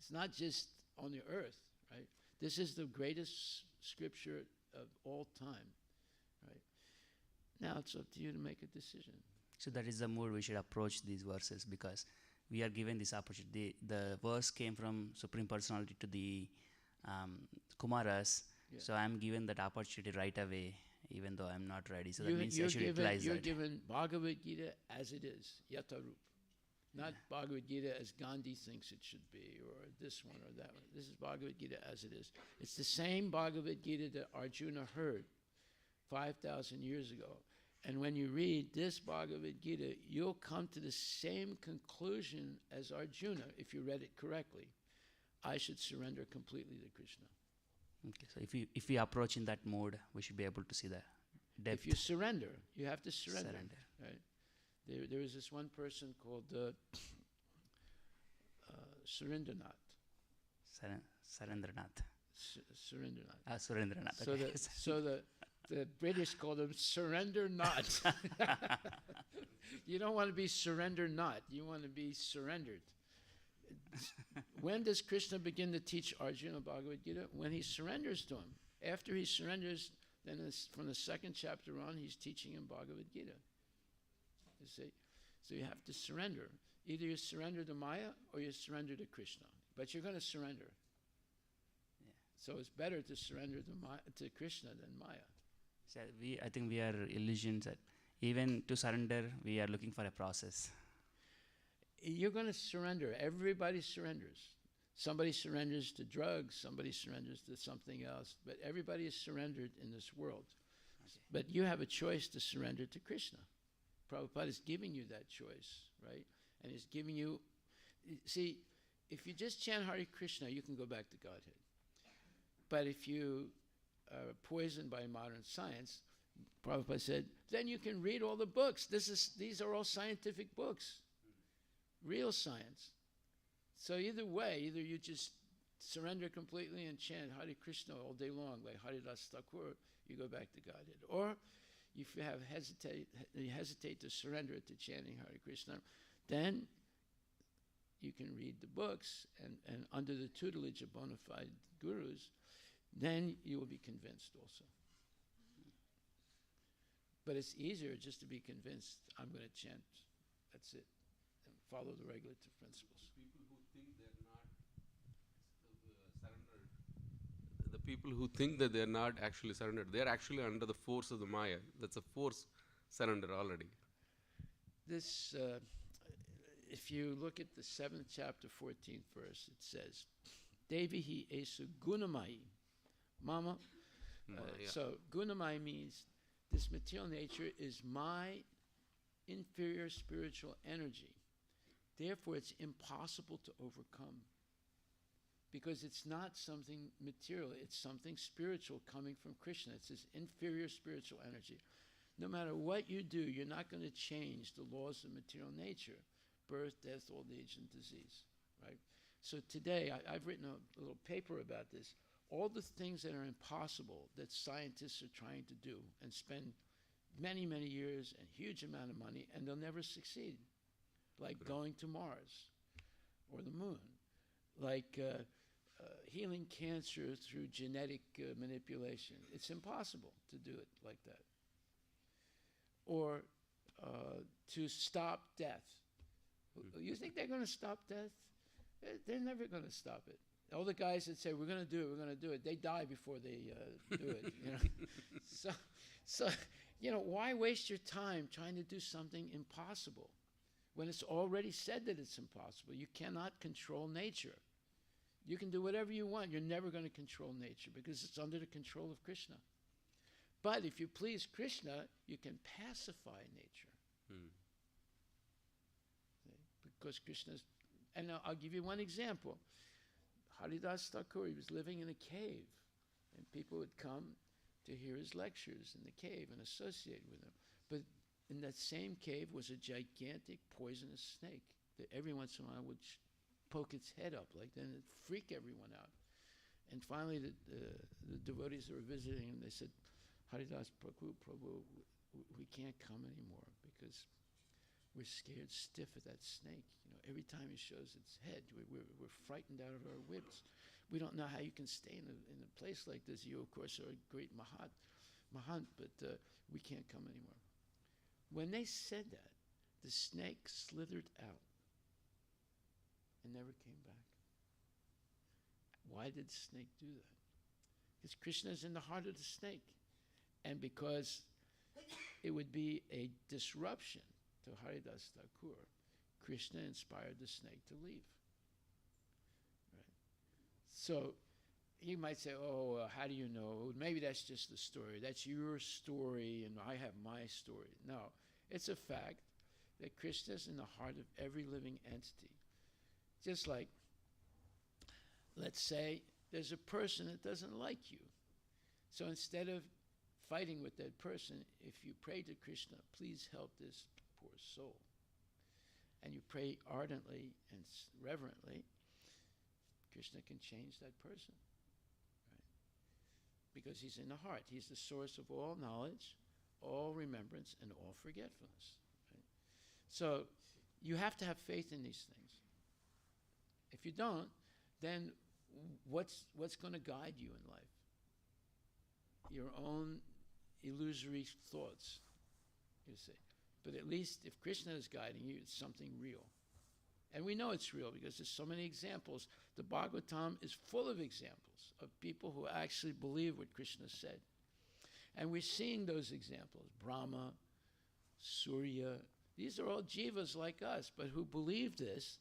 It's not just on the earth, right? This is the greatest scripture of all time, right? Now it's up to you to make a decision. So that is the mood we should approach these verses, because we are given this opportunity. The verse came from Supreme Personality to the Kumaras, so I'm given that opportunity right away, even though I'm not ready. So that means I should utilize you're that. given Bhagavad Gita as it is, Yatarup. Not Bhagavad Gita as Gandhi thinks it should be, or this one or that one. This is Bhagavad Gita as it is. It's the same Bhagavad Gita that Arjuna heard 5,000 years ago. And when you read this Bhagavad Gita, you'll come to the same conclusion as Arjuna, if you read it correctly. I should surrender completely to Krishna. Okay, so if we approach in that mode, we should be able to see the depth. If you surrender, you have to surrender. Surrender. Right? There was this one person called Surendranath. Surendranath. Surendranath. Surendranath. So, Okay. the British called him Surrender Not. You don't want to be surrender not. You want to be surrendered. When does Krishna begin to teach Arjuna Bhagavad Gita? When he surrenders to him. After he surrenders, then from the second chapter on, he's teaching him Bhagavad Gita. You see? So you have to surrender. Either you surrender to Maya or you surrender to Krishna. But you're going to surrender. Yeah. So it's better to surrender to Krishna than Maya. So I think we are illusions that even to surrender, we are looking for a process. You're going to surrender. Everybody surrenders. Somebody surrenders to drugs. Somebody surrenders to something else. But everybody is surrendered in this world. Okay. But you have a choice to surrender to Krishna. Prabhupada is giving you that choice, right? And he's giving you... See, if you just chant Hare Krishna, you can go back to Godhead. But if you are poisoned by modern science, Prabhupada said, then you can read all the books. These are all scientific books. Real science. So either way, either you just surrender completely and chant Hare Krishna all day long, like Haridas Thakur, you go back to Godhead. Or if you hesitate to surrender to chanting Hare Krishna, then you can read the books and under the tutelage of bona fide gurus, then you will be convinced also. But it's easier just to be convinced, I'm going to chant, that's it, and follow the regulative principles. The people who think that they're not actually surrendered, they're actually under the force of the Maya. That's a force surrender already. This, if you look at the 7th chapter, 14th verse, it says, Devihi esu gunamai. Mama. Yeah. So gunamai means this material nature is my inferior spiritual energy. Therefore, it's impossible to overcome. Because it's not something material, it's something spiritual coming from Krishna. It's this inferior spiritual energy. No matter what you do, you're not going to change the laws of material nature. Birth, death, old age, and disease. Right? So today, I've written a little paper about this. All the things that are impossible that scientists are trying to do and spend many, many years and huge amount of money, and they'll never succeed. Like going to Mars or the moon. Like healing cancer through genetic manipulation. It's impossible to do it like that. Or to stop death. You think they're going to stop death? They're never going to stop it. All the guys that say, we're going to do it, they die before they do it. You know? So, why waste your time trying to do something impossible when it's already said that it's impossible? You cannot control nature. You can do whatever you want. You're never going to control nature because it's under the control of Krishna. But if you please Krishna, you can pacify nature. Because Krishna's... And I'll give you one example. Haridas Thakur, he was living in a cave. And people would come to hear his lectures in the cave and associate with him. But in that same cave was a gigantic poisonous snake that every once in a while would poke its head up like that, and it'd freak everyone out. And finally, the devotees that were visiting him, they said, Haridas Prabhu, we can't come anymore because we're scared stiff of that snake. Every time he shows its head, we're frightened out of our wits. We don't know how you can stay in a place like this. You, of course, are a great mahant, but we can't come anymore. When they said that, the snake slithered out and never came back. Why did the snake do that? Because Krishna is in the heart of the snake. And because it would be a disruption to Haridas Thakur, Krishna inspired the snake to leave. Right? So you might say, oh, how do you know? Maybe that's just the story. That's your story, and I have my story. No, it's a fact that Krishna is in the heart of every living entity. Just like, let's say there's a person that doesn't like you. So instead of fighting with that person, if you pray to Krishna, please help this poor soul, and you pray ardently and reverently, Krishna can change that person. Because he's in the heart. He's the source of all knowledge, all remembrance, and all forgetfulness. Right? So you have to have faith in these things. If you don't, then what's going to guide you in life? Your own illusory thoughts, you see. But at least if Krishna is guiding you, it's something real. And we know it's real because there's so many examples. The Bhagavatam is full of examples of people who actually believe what Krishna said. And we're seeing those examples. Brahma, Surya, these are all jivas like us, but who believe this,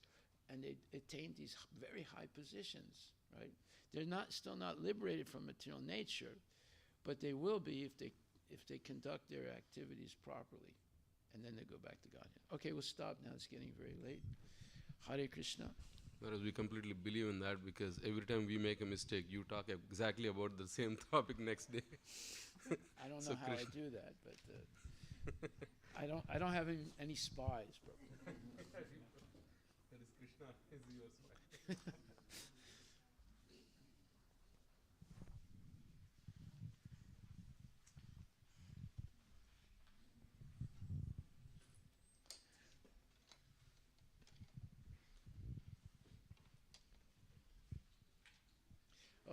and they attained these very high positions, right? They're still not liberated from material nature, but they will be if they conduct their activities properly. And then they go back to Godhead. Okay, we'll stop now. It's getting very late. Hare Krishna. Whereas we completely believe in that, because every time we make a mistake, you talk exactly about the same topic next day. I don't know how I do that, but I don't have any spies. That is Krishna is your spy.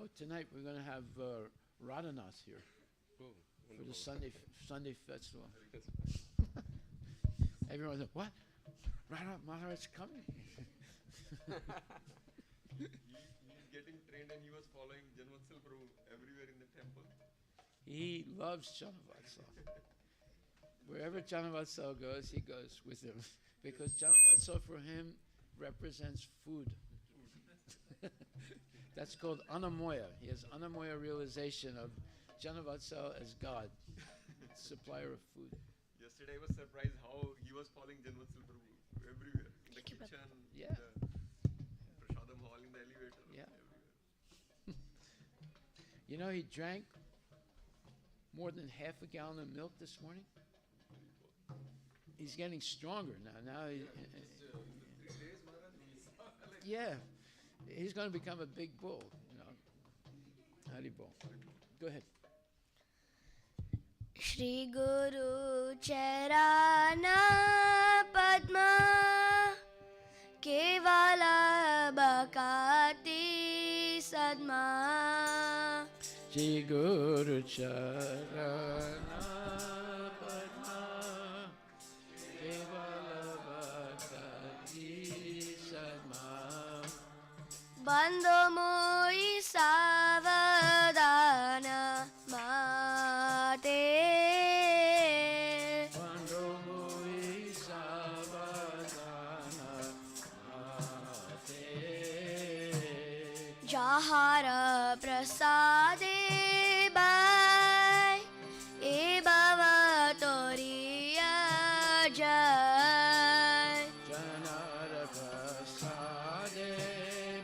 Oh, tonight we're going to have Radhanath here for the Sunday festival. Everyone's like, what? Radhanath Maharaj coming? He's getting trained, and he was following Janvatsal Prabhu everywhere in the temple. He loves Janavatsal. Wherever Janavatsal goes, he goes with him. Because Janavatsal for him represents food. That's called anamoya. He has anamoya realization of Janavatsal as God, supplier of food. Yesterday I was surprised how he was following Janvatsal Prabhu everywhere. In the kitchen, Yeah. in the Prashadam hall, in the elevator, Yeah. everywhere. You know, he drank more than half a gallon of milk this morning. He's getting stronger now. Yeah. He's going to become a big bull, you know. Hari Bol. Go ahead. Shri Guru Charana Padma Kevala Bhakati Sadma Shri Guru Charana Padma Kevala Bhakati Sadma Bando Moi Savadana Mate Pandamoi Savadana Mate Jahara Prasade Bai E Bhava Toriya Jai Janara Prasade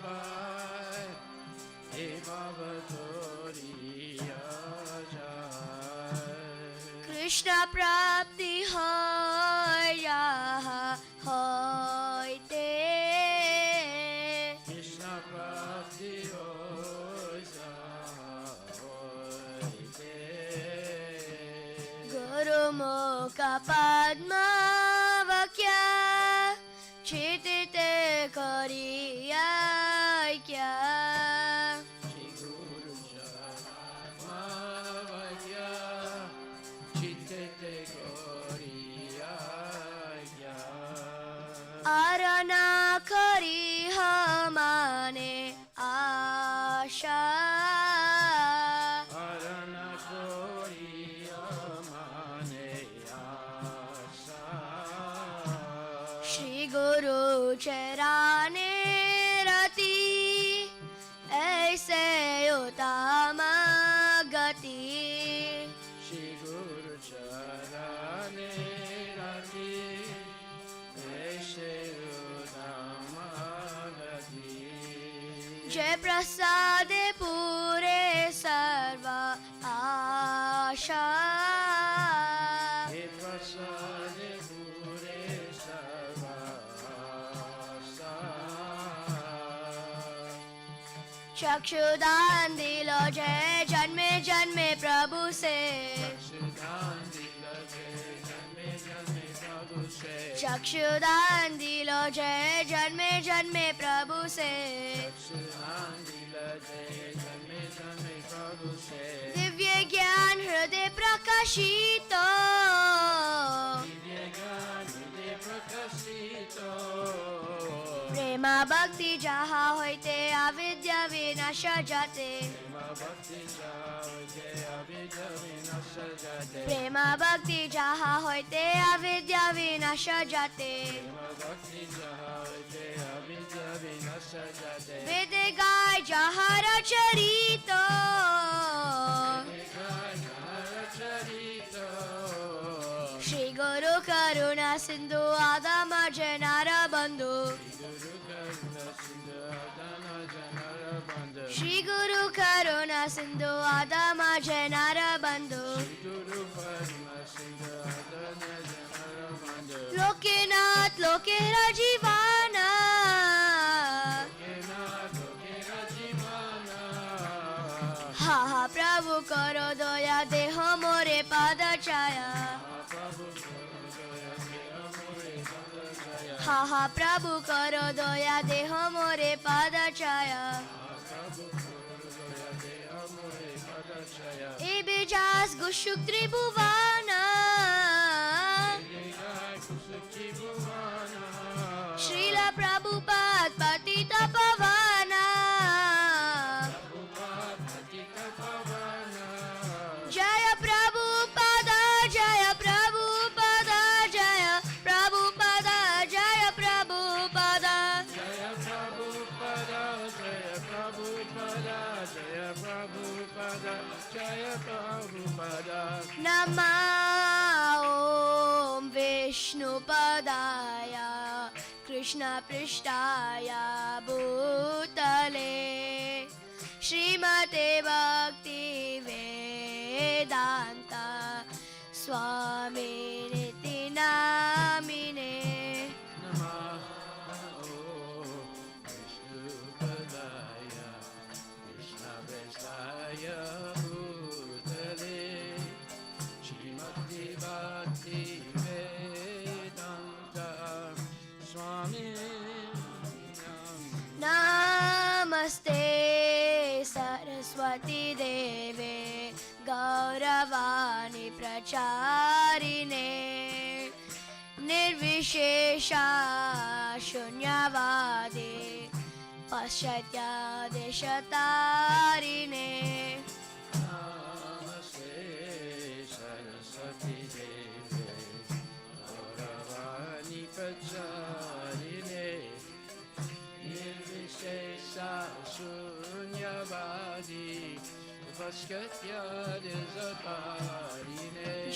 Bhai Evavatoriya Jai Krishna Prapti Hoya Hoite Krishna Prapti Hoya Hoite Guru Mukha Padma Vakya Chitite Kariya Kya Shri Guru Charana Vakya Chittete Goriya Arana Kari Hamane Asha Arana Goriya Mane Asa Shri गुरु चराने रति ऐसे उत्तम गति Shri Guru Charane Rati Aise Udamagati जय प्रसाद पूरे सर्व आशा He Prasade Pure Sarvasa चक्षुदान दिलो जय जन्मे जन्मे प्रभु से Sudan Dila Jame Jame Prabhu Se चक्षुदान दिलो जय जन्मे जन्मे प्रभु से Sudan Dila Jame Jame Prabhu Se Divya ज्ञान हृदय प्रकाशित Divyaganide Prakasito प्रेम भक्ति जहाँ होते अविद्या विनाश जाते Bhakti Jave Abhija Vinasha Jate प्रेम भक्ति जहाँ होते अविद्या विनाश जाते Bhakti Jave Abhija Vinasha Jate वेद गाय जहाँ रचरित Charito श्री गुरु करुणा सिंधु आदम जनार बंधु श्री गुरु करुणा सिंधु आदम जनार बंधु लोकेनाथ लोके राजीवाना हा हा प्रभु करो दया देह मोरे पाद छाया हा हा प्रभु करो दया देह मोरे पाद छाया ए बेजास गुशुक त्रिभुवाना श्रील प्रभुपाद पतित पवाना जय प्रभुपाद जय प्रभुपाद जय प्रभुपाद जय प्रभुपाद नमः ॐ विष्णुपदाय कृष्णपृष्ठाय भूतले श्रीमते भक्ति वेदांत स्वामिनिति नामिने नमस्ते सरस्वती देवे गौरवाणी प्रचारिणे निर्विशेषा शून्यवादे पाश्चात्यादेशतारिणे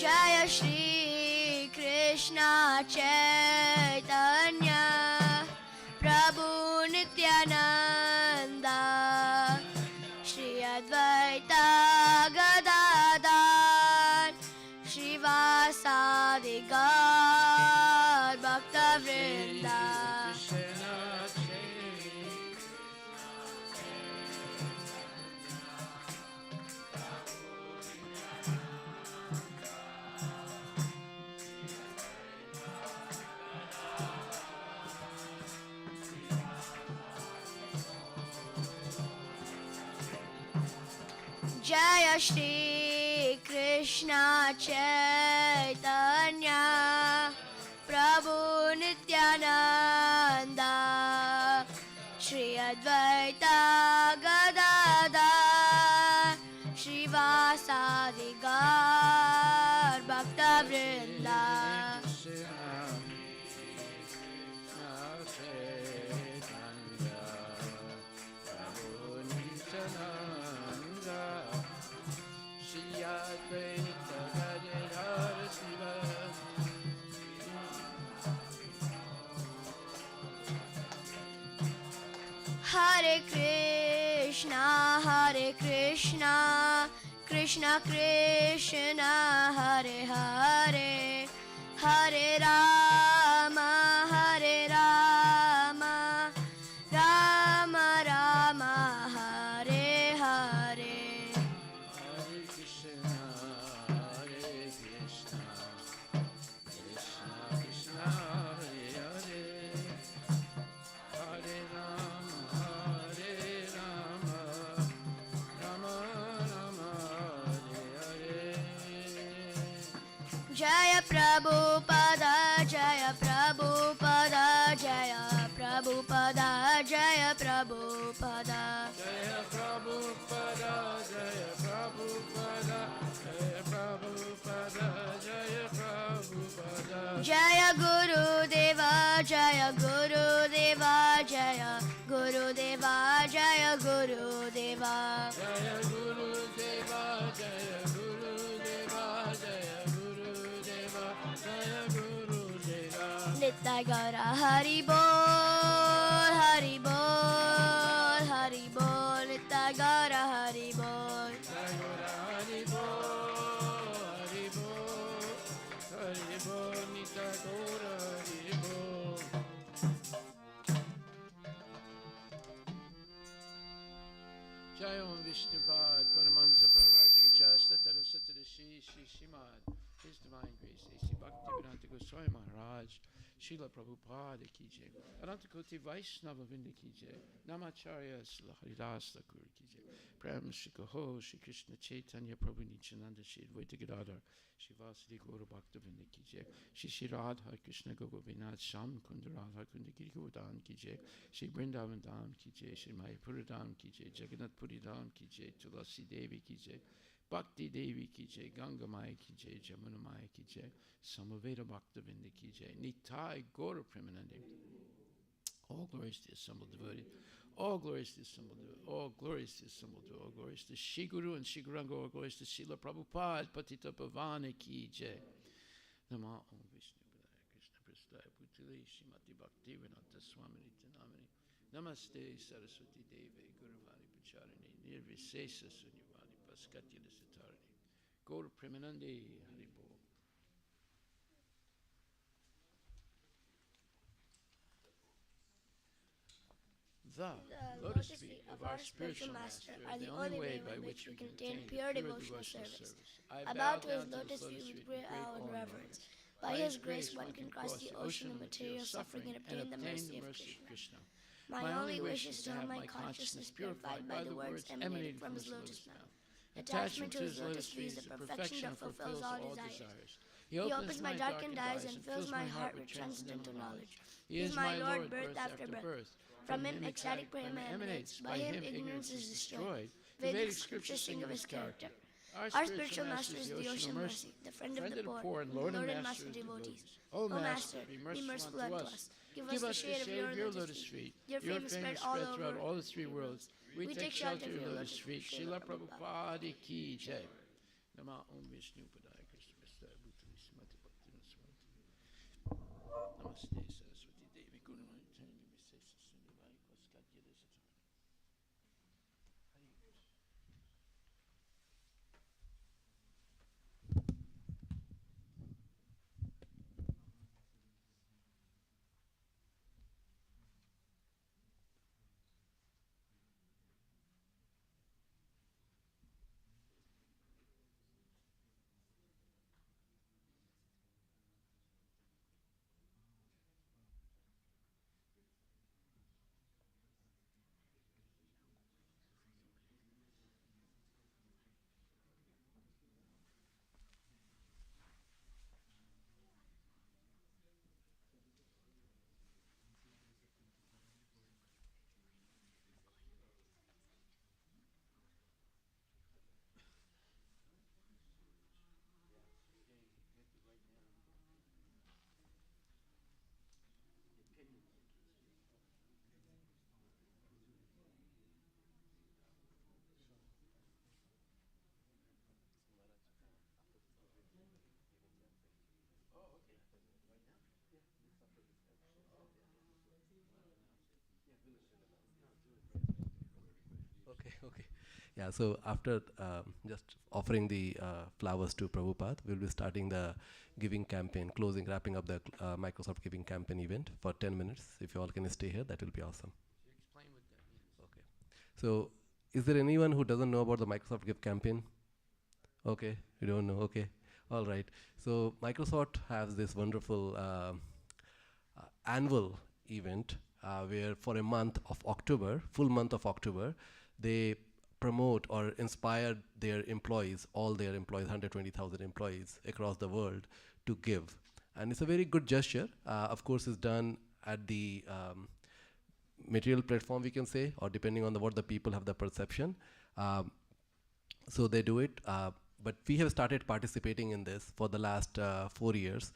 जय श्री कृष्ण चैतन्य प्रभु नित्यानंद श्री अद्वैत गदाधर श्रीवासादि गौर भक्तवृंद जय श्री कृष्ण चैतन्य प्रभु नित्यानंद श्री अद्वैत गदाधर श्रीवासादि गौर भक्तवृंद Hare Krishna, Krishna Krishna, Hare Hare, Hare Rama, Hare Rama, Rama Rama, Hare Hare. Hare Krishna, Hare Krishna, Krishna Krishna, Hare Hare, Hare Rama, Hare Rama, Rama Rama, Hare Hare. Jaya Prabhupada, Jaya Prabhupada, Jaya Prabhupada, Jaya Prabhupada. Jaya Prabhupada, Jaya Prabhupada, Jaya Prabhupada, Jaya Prabhupada. Jaya Guru Deva, Jaya Guru Deva, Jaya Guru Deva, Jaya Guru Deva. Jaya Guru Deva, Jaya Guru Deva, Jaya Guru Deva, Jaya Guru Deva. Nitai Gaura Hari Bol, Hari Bol, Hari Bol, Nitai Gaura Hari Bol. Jaya Guru Hari Bol, Hari Bol, Hari Bol, Nita Gaura Hari Bol. Jai Om Vishnupad, Paramahansa Parajagachasta, Tarasatara Shri Shri Shrimad, His Divine Grace, A.C. Bhaktivedanta Goswami Maharaj, Srila Prabhupada Ki Jai, Anantakoti Vaishnava Vrinda Ki Jai, Namacharya Srila Haridas Thakur Ki Jai, Prem Shri Kaho, Shri Krishna Chaitanya Prabhu Nityananda, Shri Advaita Gadadhar, Shri Vasudeva Gaura Bhakta Vrinda Ki Jai, Shri Shri Radha Krishna Govinath Sham Kunda Radha Kunda Giri Govardhan Ki Jai, Shri Vrindavan Dham Ki Jai, Shri Mayapura Dham Ki Jai, Jagannath Puri Dham Ki Jai, Tulasi Devi Ki Jai, Bhakti Devi Ki Jai, Ganga Maya Ki Jai, Jamuna Maya Ki Jai, Samaveda Bhakta Vinda Ki Jai, Nitai Gaura Premanande. All glories to the assembled devoted. All glories to the assembled devoted. All glories to the assembled devoted. All glories to Shri Guru and Shri Guranga. All glories to Srila Prabhupada, Patita Pavana Ki Jai. Nama Om Vishnu Padaya Krishna Prasthaya Bhutale Shrimati Bhakti Vinata Swami Nitanamani. Namaste Saraswati Deve Guruvani Pacharini Nirvisesa Sunyavani Paskatya Satarani. Gaur Premanande Haribo. The lotus feet of our spiritual master are the only way by which we can attain pure devotional service. I bow to his lotus feet with great awe and reverence. By his grace one can cross the ocean of material suffering and obtain the mercy of Krishna. My only wish is to have my consciousness purified by the words emanating from his lotus mouth. Attachment to his lotus feet is the perfection that fulfills all desires. He opens my darkened eyes and fills my heart with transcendental knowledge. He is my Lord, birth after birth. From him ecstatic prema emanates. By him ignorance is destroyed. Vedic scriptures sing of his character. Our spiritual master is the ocean of mercy, the friend of the poor, and Lord and master of devotees. O Master, be merciful unto us. Give us the shade of your lotus feet. Your fame is spread all throughout all the three worlds. We take shelter of your lotus feet. Srila Prabhupada Ki Jai. Nama Om Vishnu Padaya Krishna Prasthaya Bhutale Srimati Bhaktivinoda Swami. Namaste Saraswati Devi Guruvani Nirvisesa Sunyavani Paskatya Satarani. Hare Krishna. Okay. Yeah, so after just offering the flowers to Prabhupada, we'll be starting the giving campaign, wrapping up the Microsoft Giving Campaign event for 10 minutes. If you all can stay here, that will be awesome. Explain what that means. Okay. So, is there anyone who doesn't know about the Microsoft Give Campaign? Okay, you don't know. Okay, all right. So Microsoft has this wonderful annual event where for a month of October, full month of October, they promote or inspire their employees, all their employees, 120,000 employees across the world, to give. And it's a very good gesture. Of course, it's done at the material platform, we can say, or depending on what the people have the perception. So they do it. But we have started participating in this for the last 4 years.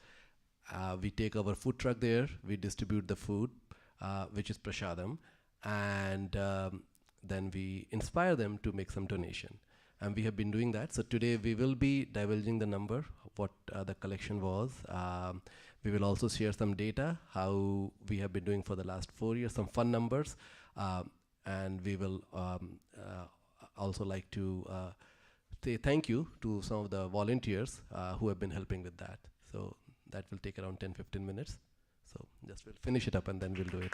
We take our food truck there, we distribute the food, which is prashadam, and then we inspire them to make some donation. And we have been doing that. So today we will be divulging the number of what the collection was. We will also share some data, how we have been doing for the last 4 years, some fun numbers. And we will also like to say thank you to some of the volunteers who have been helping with that. So that will take around 10-15 minutes. So just we'll finish it up and then we'll do it.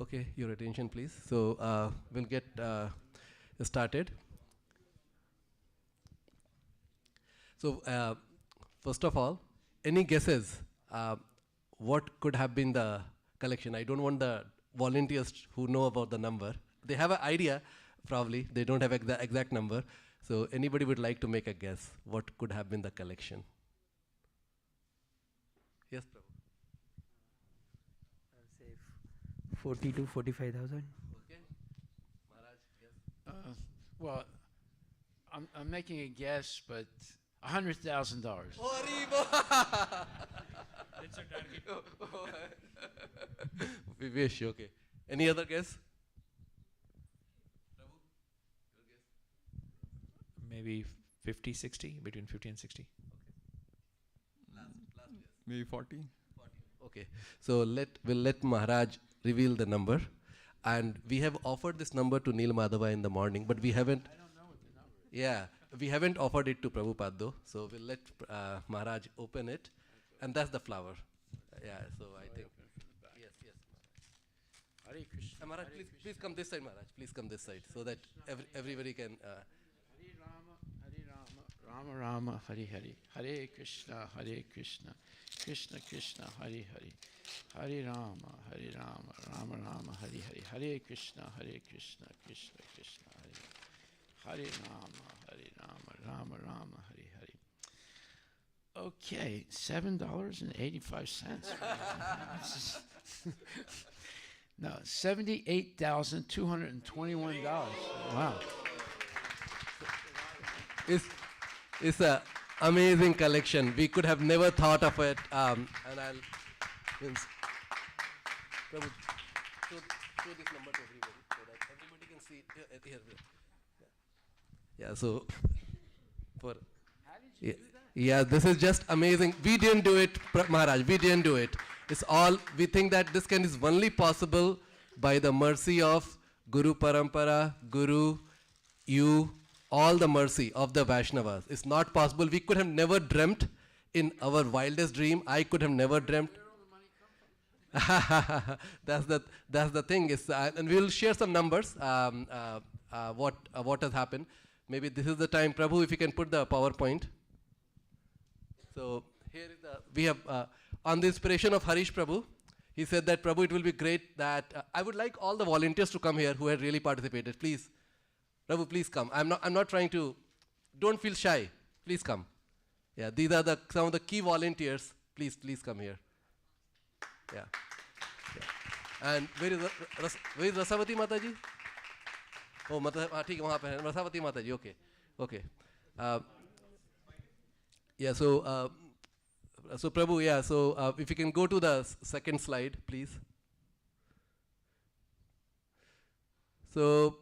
Okay, your attention, please. So we'll get started. So first of all, any guesses? What could have been the collection? I don't want the volunteers who know about the number. They have an idea, probably. They don't have the exact number. So anybody would like to make a guess? What could have been the collection? Yes, Prabhu. I'll say 40 to 45,000. Okay. Maharaj, yes. Well, I'm making a guess, but $100,000. That's a target. We wish, okay. Any other guess? Prabhu, your guess? Maybe 50, 60, between 50 and 60. Last guess. Maybe 40. 40. Okay. So we'll let Maharaj reveal the number. And we have offered this number to Neil Madhava in the morning, but we haven't. I don't know what the number is. Yeah, we haven't offered it to Prabhupada though. So we'll let Maharaj open it. And that's the flower. Yeah, so I think. Yes, yes. Hare Krishna. Maharaj, Hare please Krishna. come this side, Maharaj. Please come this side so that everybody can. Hare Rama, Rama Rama, Hare Hare. Hare Krishna, Krishna Krishna, Hare Hare. Hare Rama, Rama Rama, Hare Hare. Hare Krishna, Krishna Krishna, Hare Hare. Hare Rama, Rama Rama, Hare Hare. Okay, $7.85. No, $78,221. Wow. It's a amazing collection. We could have never thought of it. And I'll Prabhu, show this number to everybody so that everybody can see it here. Yeah. So for yeah, this is just amazing. We didn't do it, Maharaj. We didn't do it. It's all we think that this is only possible by the mercy of Guru Parampara, Guru, you, all the mercy of the Vaishnavas. It's not possible. We could have never dreamt in our wildest dream. I could have never dreamt. That's the thing. Is and we'll share some numbers. What has happened? Maybe this is the time, Prabhu. If you can put the PowerPoint. So here is we have on the inspiration of Harish Prabhu. He said that Prabhu, it will be great that I would like all the volunteers to come here who had really participated. Please, Prabhu, please come. I'm not trying to. Don't feel shy. Please come. Yeah, these are some of the key volunteers. Please come here. Yeah. And where is Rasavati Mataji? Oh, ठीक है वहाँ पे है Rasavati Mataji. Okay. Yeah. So Prabhu, yeah. So if you can go to the second slide, please. So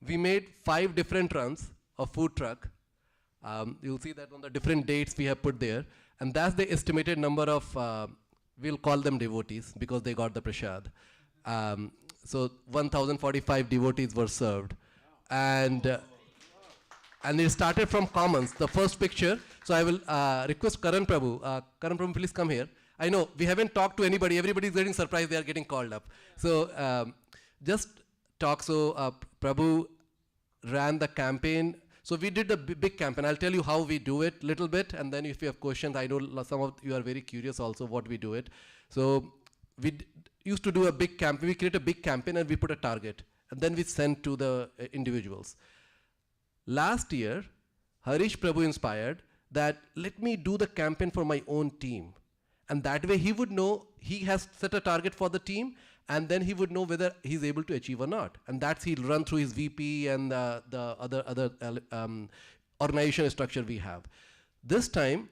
we made 5 different runs of food truck. You'll see that on the different dates we have put there, and that's the estimated number of. We'll call them devotees because they got the prasad. So 1,045 devotees were served, and it started from commons. The first picture. So I will request Karan Prabhu. Karan Prabhu, please come here. I know we haven't talked to anybody. Everybody's getting surprised. They are getting called up. So just talk. So Prabhu ran the campaign. So we did a big campaign. I'll tell you how we do it little bit, and then if you have questions, I know some of you are very curious also what we do it. So we used to do a big campaign. We create a big campaign and we put a target, and then we send to the individuals. Last year, Harish Prabhu inspired that let me do the campaign for my own team, and that way he would know he has set a target for the team, and then he would know whether he's able to achieve or not. And that's he'll run through his VP and the other organization structure we have. This time,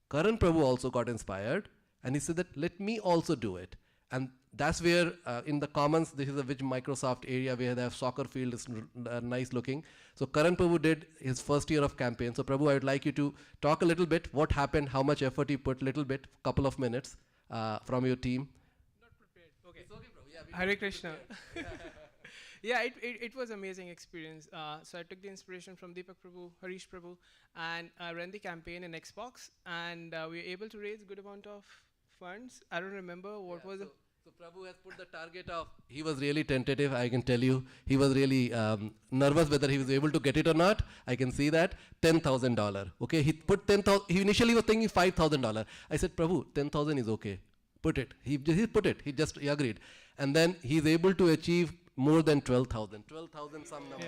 Karan Prabhu also got inspired, and he said that let me also do it. And that's where in the commons, this is a which Microsoft area where they have soccer field, is nice looking. So Karan Prabhu did his first year of campaign. So Prabhu, I would like you to talk a little bit, what happened, how much effort you put, little bit, couple of minutes from your team. Not prepared. Okay. It's okay, bro. Yeah, Hare Krishna. Yeah, it was amazing experience. So I took the inspiration from Deepak Prabhu, Harish Prabhu, and ran the campaign in Xbox, and we were able to raise a good amount of funds. I don't remember what was so So Prabhu has put the target of, he was really tentative, I can tell you. He was really nervous whether he was able to get it or not. I can see that. $10,000. Okay, he put 10,000, he initially was thinking $5,000. I said, Prabhu, 10,000 is okay. Put it. He put it. He agreed. And then he's able to achieve more than 12,000. 12,000 some number.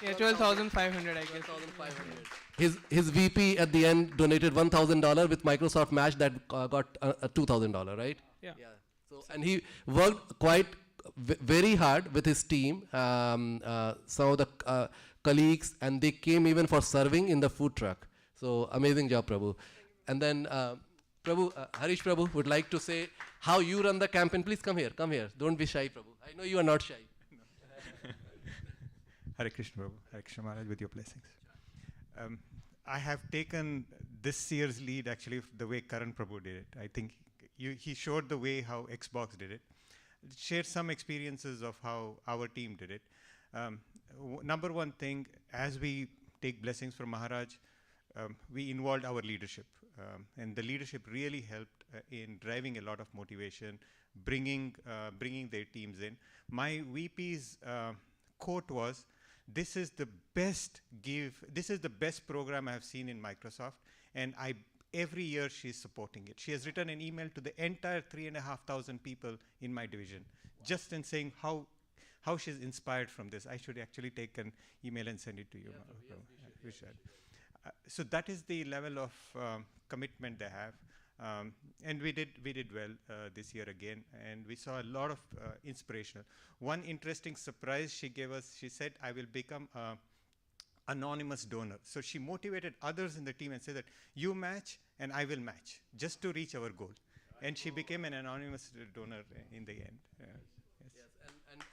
Yeah, 12,500 I guess. 12,500. His VP at the end donated $1,000 with Microsoft Match that got $2,000, right? Yeah. So, and he worked quite very hard with his team, some of the colleagues, and they came even for serving in the food truck. So amazing job, Prabhu. And then Prabhu, Harish Prabhu would like to say how you run the campaign. Please come here, come here. Don't be shy, Prabhu. I know you are not shy. Hare Krishna Prabhu, Hare Krishna Maharaj, with your blessings. I have taken this year's lead actually the way Karan Prabhu did it. I think he showed the way how Xbox did it, shared some experiences of how our team did it. Number one thing, as we take blessings from Maharaj, we involved our leadership. And the leadership really helped in driving a lot of motivation, bringing their teams in. My VP's quote was, this is the best program I have seen in Microsoft, and every year she's supporting it. She has written an email to the entire 3,500 people in my division, just in saying how she's inspired from this. I should actually take an email and send it to you. We should. So that is the level of commitment they have. And we did well this year again, and we saw a lot of inspirational. One interesting surprise she gave us, she said, I will become anonymous donor. So she motivated others in the team and said that you match and I will match just to reach our goal. And she became an anonymous donor in the end.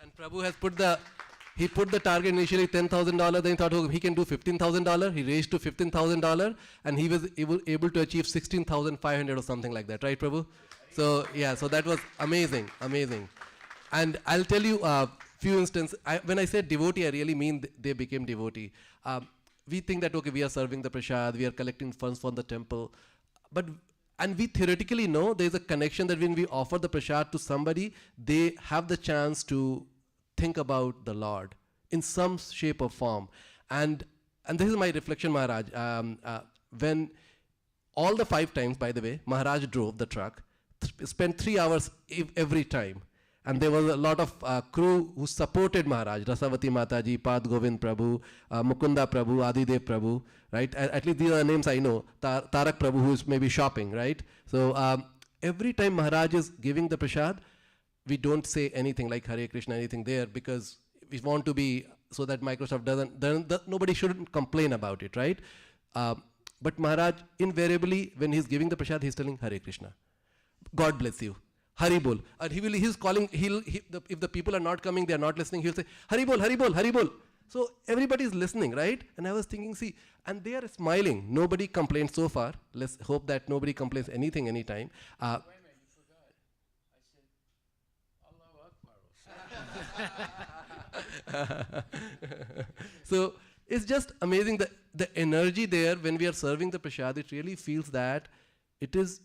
And Prabhu has put the target initially $10,000. Then he thought, oh, he can do $15,000. He raised to $15,000, and he was able to achieve 16,500 or something like that, right, Prabhu? So yeah, so that was amazing. And I'll tell you a few instances. When I said devotee, I really mean they became devotee. We think that, okay, we are serving the prasad, we are collecting funds for the temple, and we theoretically know there's a connection that when we offer the prasad to somebody, they have the chance to think about the Lord in some shape or form. And this is my reflection, Maharaj. When all the 5 times, by the way, Maharaj drove the truck, spent 3 hours every time. And there was a lot of crew who supported Maharaj, Rasavati Mataji, Pad Govind Prabhu, Mukunda Prabhu, Adidev Prabhu, right? At least these are the names I know. Tarak Prabhu, who is maybe shopping, right? So every time Maharaj is giving the prasad, we don't say anything like Hare Krishna, anything there, because we want to be, so that Microsoft nobody shouldn't complain about it, right? But Maharaj, invariably, when he's giving the prasad, he's telling Hare Krishna. God bless you. Hari Bol. And he's calling, if the people are not coming, they are not listening, he'll say, Hari Bol, Hari Bol, Hari Bol. So everybody is listening, right? And I was thinking, see, and they are smiling. Nobody complained so far. Let's hope that nobody complains anything, anytime. So it's just amazing the energy there when we are serving the prasad. It really feels that it is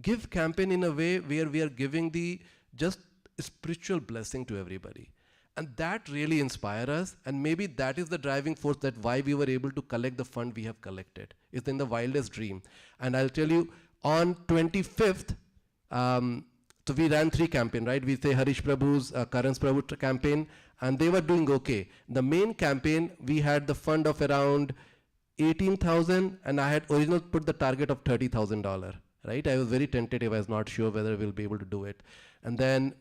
give campaign in a way where we are giving the just spiritual blessing to everybody, and that really inspires us. And maybe that is the driving force that why we were able to collect the fund we have collected. It's in the wildest dream. And I'll tell you, on 25th, so we ran 3 campaigns, right? We say Harish Prabhu's, Karan's Prabhu campaign, and they were doing okay. The main campaign, we had the fund of around 18,000, and I had originally put the target of $30,000, right? I was very tentative. I was not sure whether we'll be able to do it. And then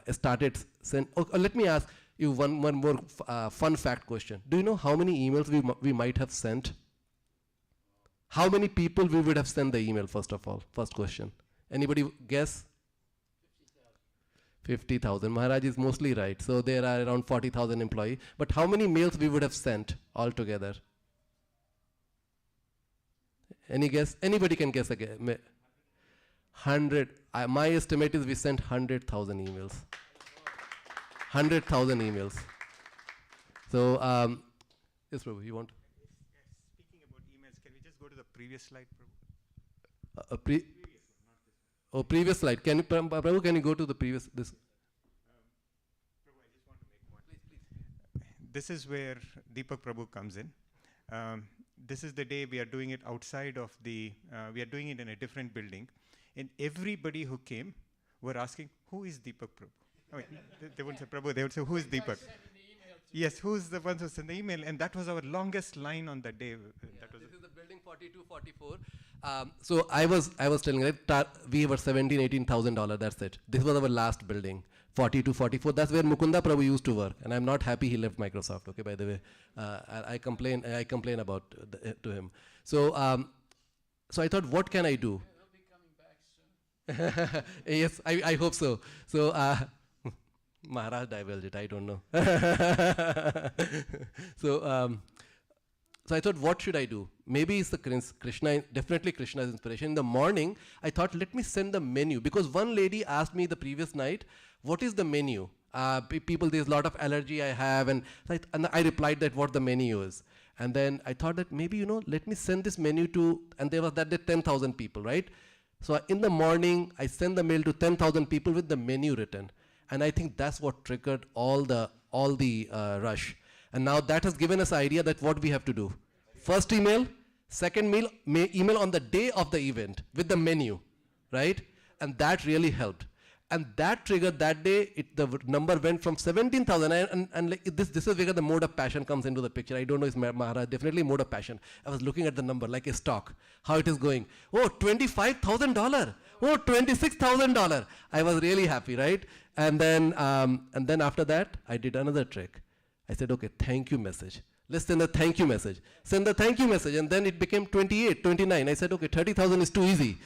started let me ask you one more fun fact question. Do you know how many emails we might have sent? How many people we would have sent the email, first of all? First question. Anybody guess? 50,000. Maharaj is mostly right. So there are around 40,000 employees. But how many mails we would have sent altogether? Any guess? Anybody can guess again. 100. My estimate is we sent 100,000 emails. 100,000 emails. So, yes, Prabhu, you want? Speaking about emails, can we just go to the previous slide, Prabhu? Oh, previous slide. Can you, Prabhu, can you go to the previous, this? This is where Deepak Prabhu comes in. This is the day we are doing it outside of the, we are doing it in a different building. And everybody who came were asking, who is Deepak Prabhu? I mean, they wouldn't say Prabhu, they would say, who is Deepak? Yes, who's the one who sent the email? And that was our longest line on that day. That was this is the building 4244. So I was telling you, we were $17,000-18,000. That's it. This was our last building, 4244. That's where Mukunda Prabhu used to work, and I'm not happy he left Microsoft. Okay, by the way, I complain about to him. So so I thought, what can I do? Yes, I hope so. So. Maharaj divulged it, I don't know. So, so I thought, what should I do? Maybe it's the Krishna, definitely Krishna's inspiration. In the morning, I thought, let me send the menu. Because one lady asked me the previous night, what is the menu? People, there's a lot of allergy I have. And I replied that what the menu is. And then I thought that maybe, let me send this menu to, and there was that day 10,000 people, right? So in the morning, I send the mail to 10,000 people with the menu written. And I think that's what triggered all the rush. And now that has given us idea that what we have to do. First email, second email on the day of the event with the menu, right? And that really helped. And that triggered that day, the number went from 17,000. And like this is where the mode of passion comes into the picture. I don't know, it's Maharaj, definitely mode of passion. I was looking at the number like a stock, how it is going. Oh, $25,000. Oh, $26,000. I was really happy, right? And then after that, I did another trick. I said, okay, thank you message. Let's send a thank you message. Send the thank you message, and then it became 28, 29. I said, okay, 30,000 is too easy.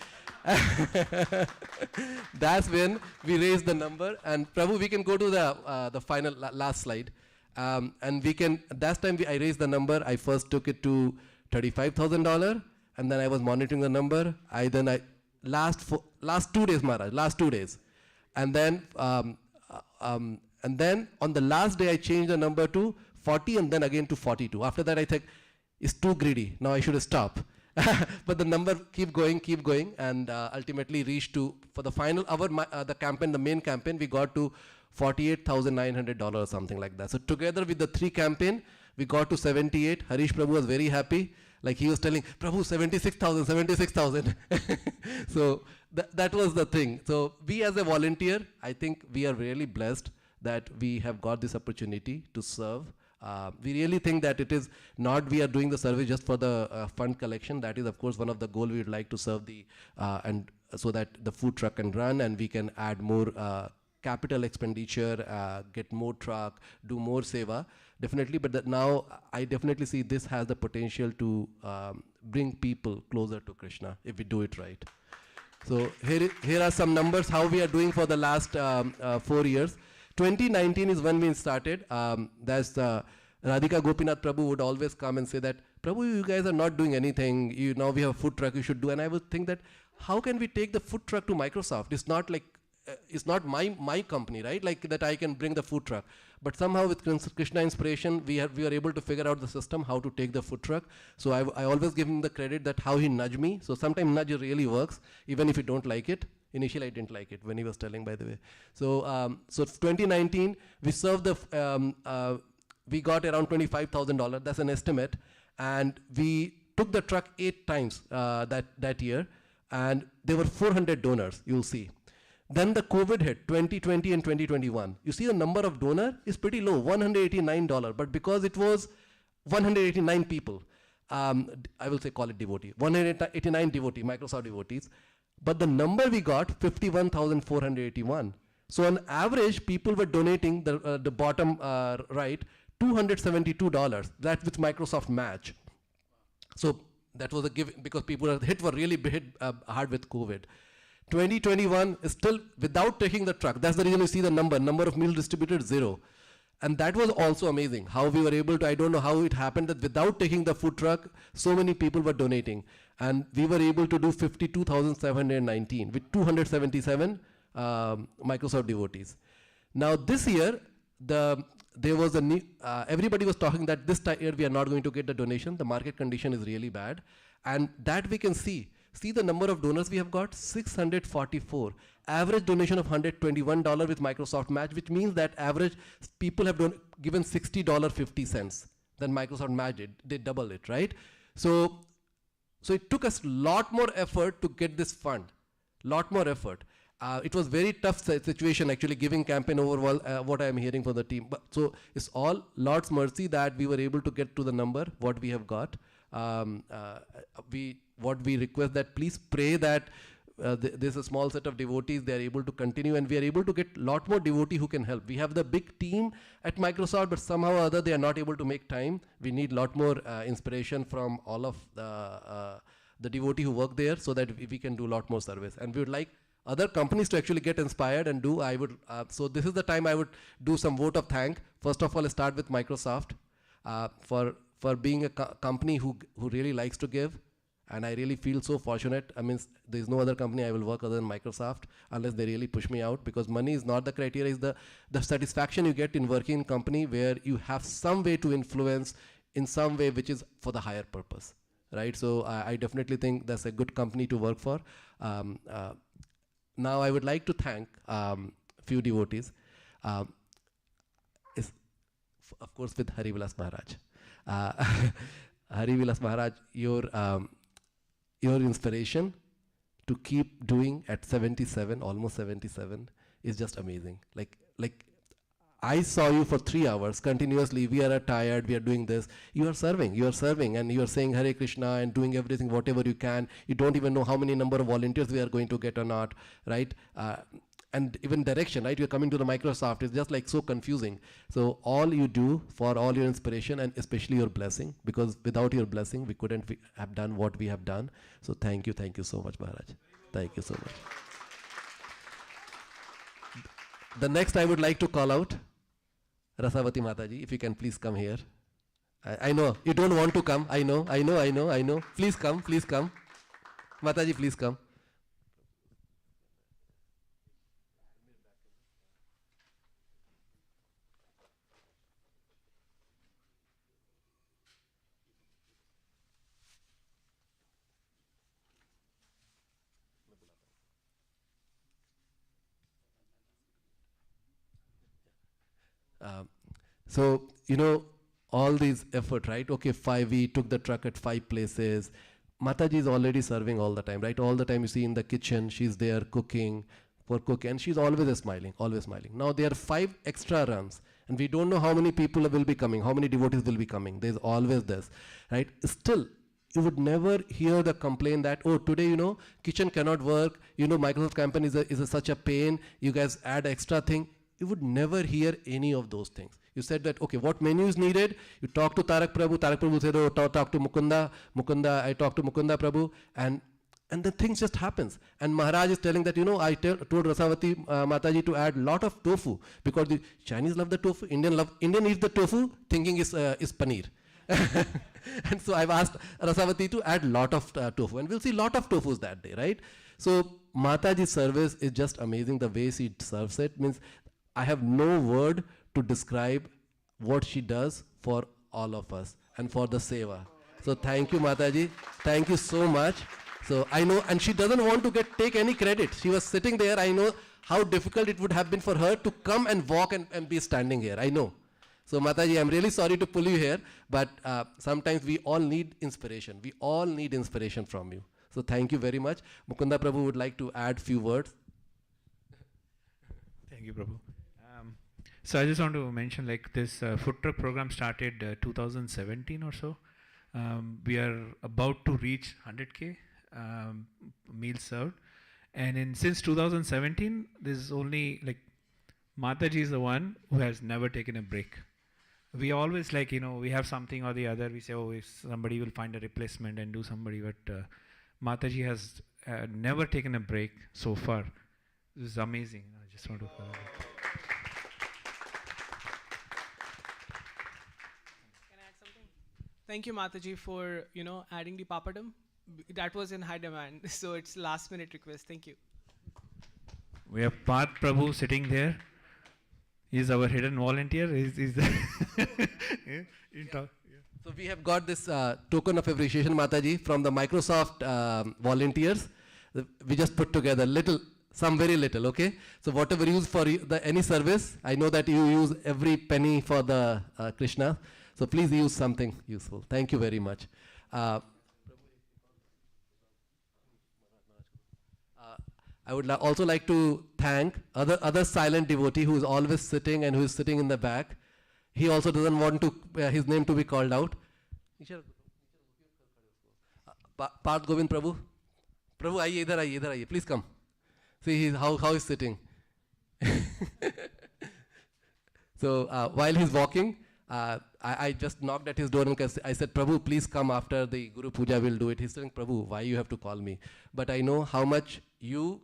That's when we raised the number. And Prabhu, we can go to the final last slide. And we can, that time I raised the number. I first took it to $35,000, and then I was monitoring the number. Last 2 days, Maharaj, last 2 days. And then on the last day, I changed the number to 40 and then again to 42. After that, I think it's too greedy. Now I should stop. But the number keep going, and ultimately reached to, for the final hour, the campaign, the main campaign, we got to $48,900 or something like that. So together with the 3 campaign, we got to 78. Harish Prabhu was very happy. Like he was telling, Prabhu, 76,000, 76,000. So that was the thing. So we as a volunteer, I think we are really blessed that we have got this opportunity to serve. We really think that it is not we are doing the service just for the fund collection. That is, of course, one of the goals we would like to serve the, and so that the food truck can run and we can add more capital expenditure, get more truck, do more seva. Definitely, but now I definitely see this has the potential to bring people closer to Krishna if we do it right. So here are some numbers, how we are doing for the last 4 years. 2019 is when we started. That's Radhika Gopinath Prabhu would always come and say that, Prabhu, you guys are not doing anything. Now we have a food truck, you should do. And I would think that, how can we take the food truck to Microsoft? It's not like, it's not my company, right? Like that I can bring the food truck. But somehow with Krishna inspiration, we are able to figure out the system, how to take the food truck. So I always give him the credit that how he nudged me. So sometimes nudge really works, even if you don't like it. Initially, I didn't like it when he was telling, by the way. So, so 2019, we served we got around $25,000. That's an estimate. And we took the truck 8 times that year. And there were 400 donors, you'll see. Then the COVID hit, 2020 and 2021. You see the number of donor is pretty low, $189. But because it was 189 people, I will say call it devotee, 189 devotee, Microsoft devotees. But the number we got, 51,481. So on average, people were donating, the bottom right, $272. That's with Microsoft match. So that was a give, because people were really hit hard with COVID. 2021 is still without taking the truck. That's the reason you see the number of meals distributed, 0. And that was also amazing, how we were able to, I don't know how it happened that without taking the food truck, so many people were donating. And we were able to do 52,719 with 277 Microsoft devotees. Now this year, there was a new, everybody was talking that this year we are not going to get the donation. The market condition is really bad. And that we can see. See the number of donors we have got, 644. Average donation of $121 with Microsoft Match, which means that average people have given $60.50. Then Microsoft Match it, they double it, right? So it took us lot more effort to get this fund, lot more effort. It was very tough situation actually giving campaign overall, what I am hearing from the team. But so it's all Lord's mercy that we were able to get to the number, what we have got. What we request that please pray that there's a small set of devotees, they are able to continue, and we are able to get lot more devotee who can help. We have the big team at Microsoft, but somehow or other they are not able to make time. We need lot more inspiration from all of the devotee who work there so that we can do lot more service. And we would like other companies to actually get inspired and do. I would so this is the time I would do some vote of thank. First of all, I start with Microsoft for being a company who really likes to give. And I really feel so fortunate. I mean, there's no other company I will work other than Microsoft unless they really push me out, because money is not the criteria, is the satisfaction you get in working in company where you have some way to influence in some way which is for the higher purpose, right? So I definitely think that's a good company to work for. Now I would like to thank few devotees. Of course with Hari Vilas Maharaj. Hari Vilas Maharaj, your inspiration to keep doing at 77, almost 77, is just amazing. Like I saw you for 3 hours continuously. We are tired, we are doing this. You are serving, and you are saying Hare Krishna and doing everything, whatever you can. You don't even know how many number of volunteers we are going to get or not, right? And even direction, right? You're coming to the Microsoft, it's just like so confusing. So all you do for all your inspiration and especially your blessing, because without your blessing, we couldn't have done what we have done. So thank you so much, Maharaj. Thank you so much. The next I would like to call out Rasavati Mataji, if you can please come here. I know, you don't want to come, I know. Please come. Mataji, please come. So, all these effort, right? Okay, we took the truck at 5 places. Mataji is already serving all the time, right? All the time you see in the kitchen, she's there cooking, and she's always smiling. Now there are 5 extra runs, and we don't know how many people will be coming, how many devotees will be coming. There's always this, right? Still, you would never hear the complaint that, oh, today, kitchen cannot work, Microsoft campaign is such a pain, you guys add extra thing. You would never hear any of those things. You said that, okay, what menu is needed? You talk to Tarak Prabhu said, oh, talk to Mukunda, I talk to Mukunda Prabhu, and the things just happens. And Maharaj is telling that, I told Rasavati Mataji to add lot of tofu, because the Chinese love the tofu, Indian eats the tofu thinking is paneer. And so I've asked Rasavati to add lot of tofu, and we'll see lot of tofus that day, right? So Mataji's service is just amazing. The way she serves it means I have no word to describe what she does for all of us and for the seva. So thank you, Mataji. Thank you so much. So I know, and she doesn't want to take any credit. She was sitting there. I know how difficult it would have been for her to come and walk and be standing here. I know. So Mataji, I'm really sorry to pull you here, but sometimes we all need inspiration. We all need inspiration from you. So thank you very much. Mukunda Prabhu would like to add few words. Thank you, Prabhu. So I just want to mention, like, this food truck program started 2017 or so. We are about to reach 100K meals served. And since 2017, there's only, like, Mataji is the one who has never taken a break. We always, like, we have something or the other. We say, oh, if somebody will find a replacement and do somebody. But Mataji has never taken a break so far. This is amazing. I just want to follow that. Thank you, Mataji, for adding the papadam. That was in high demand, so it's last minute request. Thank you. We have Path Prabhu sitting there. He's our hidden volunteer. He's the yeah. So we have got this token of appreciation, Mataji, from the Microsoft volunteers. We just put together some very little, okay? So whatever you use for any service, I know that you use every penny for the Krishna. So please use something useful. Thank you very much. I would also like to thank other silent devotee who is always sitting and who is sitting in the back. He also doesn't want to his name to be called out. Parth Govind Prabhu. Prabhu, idhar aiye, please come. See how he's sitting. So while he's walking, I just knocked at his door and I said, Prabhu, please come after the Guru Puja, we'll do it. He's saying, Prabhu, why you have to call me? But I know how much you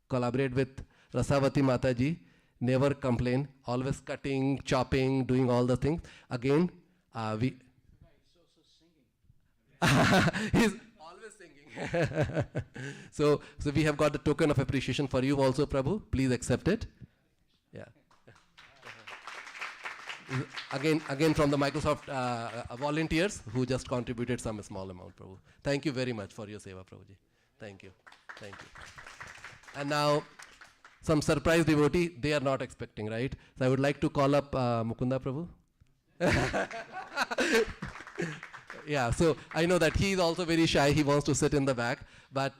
collaborate with Rasavati Mataji, never complain, always cutting, chopping, doing all the things. Again, he's always singing. So we have got the token of appreciation for you also, Prabhu. Please accept it. Yeah. Again from the Microsoft volunteers who just contributed some small amount, Prabhu. Thank you very much for your seva, Prabhuji. Thank you. Thank you. And now, some surprise devotee, they are not expecting, right? So I would like to call up Mukunda Prabhu. Yeah, so I know that he is also very shy. He wants to sit in the back, but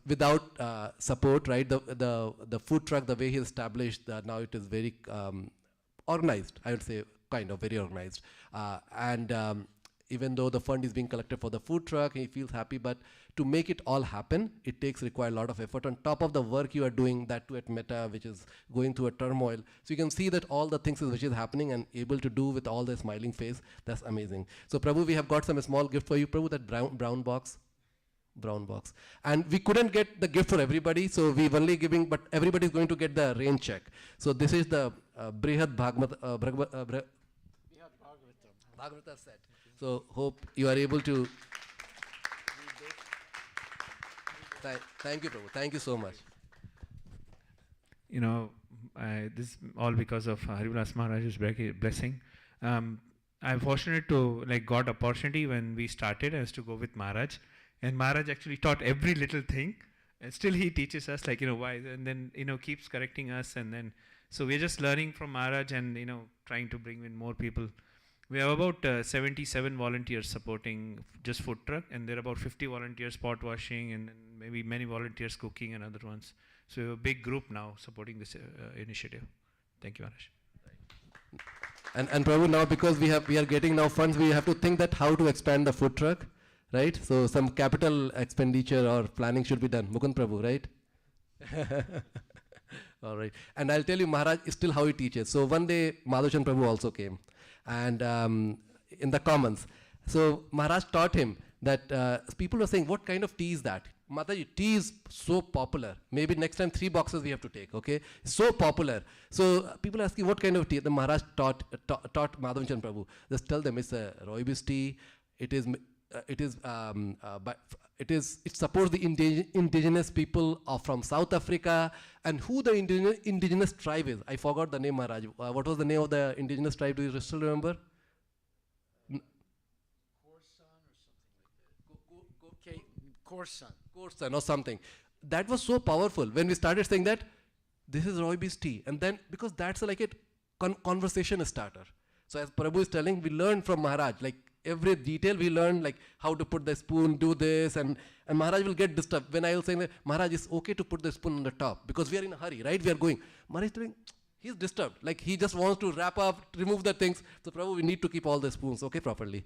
without support, right? The food truck, the way he established, now it is very organized. I would say kind of very organized. Even though the fund is being collected for the food truck, he feels happy, but to make it all happen, it require a lot of effort on top of the work you are doing, that too at Meta, which is going through a turmoil. So you can see that all the things which is happening and able to do with all the smiling face, that's amazing. So Prabhu, we have got some small gift for you, Prabhu, that brown box. And we couldn't get the gift for everybody, so we've only giving, but everybody is going to get the rain check. So this is the Brihad Bhagavata set. So hope you are able to. Thank you, Prabhu. Thank you so much. You know, this all because of Harivilas Maharaj's blessing. I'm fortunate to got opportunity when we started as to go with Maharaj, and Maharaj actually taught every little thing, and still he teaches us why, and then keeps correcting us, and then so we're just learning from Maharaj and trying to bring in more people. We have about 77 volunteers supporting just food truck, and there are about 50 volunteers pot washing, and maybe many volunteers cooking and other ones. So we have a big group now supporting this initiative. Thank you, Maharaj. And Prabhu, now because we are getting now funds, we have to think that how to expand the food truck, right? So some capital expenditure or planning should be done. Mukund Prabhu, right? All right. And I'll tell you, Maharaj is still how he teaches. So one day, Madhushan Prabhu also came. And in the commons. So Maharaj taught him that people were saying, what kind of tea is that? Mataji, tea is so popular. Maybe next time 3 boxes we have to take, okay? So popular. So people are asking, what kind of tea? The Maharaj taught Madhavachan Prabhu. Just tell them it's a rooibos tea. It supports the indigenous people from South Africa, and who the indigenous tribe is. I forgot the name, Maharaj. What was the name of the indigenous tribe? Do you still remember? Korsan or something. That was so powerful. When we started saying that, this is rooibos tea. And then, because that's like a conversation starter. So as Prabhu is telling, we learn from Maharaj, every detail we learn, how to put the spoon, do this, and Maharaj will get disturbed. When I will say that, Maharaj, it's okay to put the spoon on the top, because we are in a hurry, right? We are going. Maharaj is telling, he's disturbed. He just wants to wrap up, remove the things. So Prabhu, we need to keep all the spoons, okay, properly.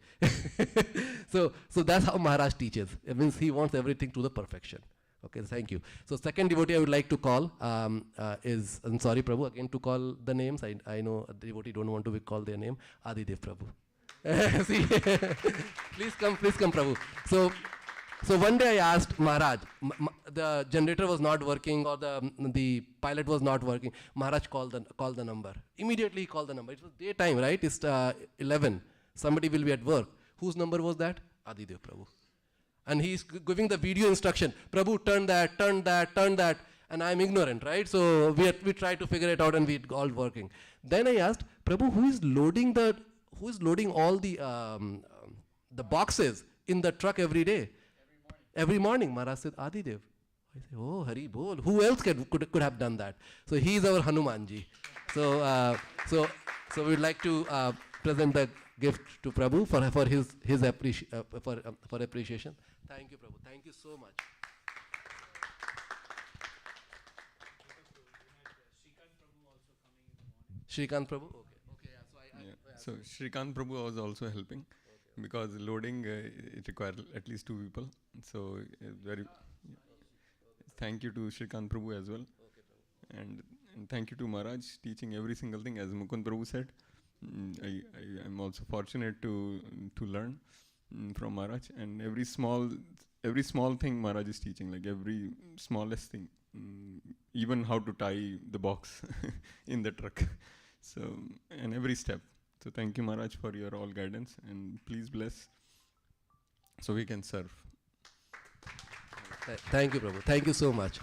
So that's how Maharaj teaches. It means he wants everything to the perfection. Okay, thank you. So second devotee I would like to call I'm sorry, Prabhu, again to call the names. I know the devotee don't want to be called their name. Adidev Prabhu. See, please come, Prabhu. So one day I asked Maharaj, the generator was not working or the pilot was not working. Maharaj called the number. Immediately he called the number. It was daytime, right? It's 11. Somebody will be at work. Whose number was that? Adidev Prabhu. And he's giving the video instruction. Prabhu, turn that. And I'm ignorant, right? So we try to figure it out and we all working. Then I asked, Prabhu, who is loading all the boxes in the truck every day? Every morning. Maharaj said, Adidev. I said, oh, Hari Bol. Who else could have done that? So he's our Hanumanji. So we'd like to present the gift to Prabhu for his appreciation. Thank you, Prabhu. Thank you so much. Shrikant Prabhu? Okay. So Shrikant Prabhu was also helping because loading it required at least 2 people. So thank you to Shrikant Prabhu as well. And thank you to Maharaj teaching every single thing, as Mukund Prabhu said. I am also fortunate to learn from Maharaj, and every small thing Maharaj is teaching, like every smallest thing, even how to tie the box in the truck. So, and every step. So thank you, Maharaj, for your all guidance, and please bless so we can serve. Thank you, Prabhu. Thank you so much.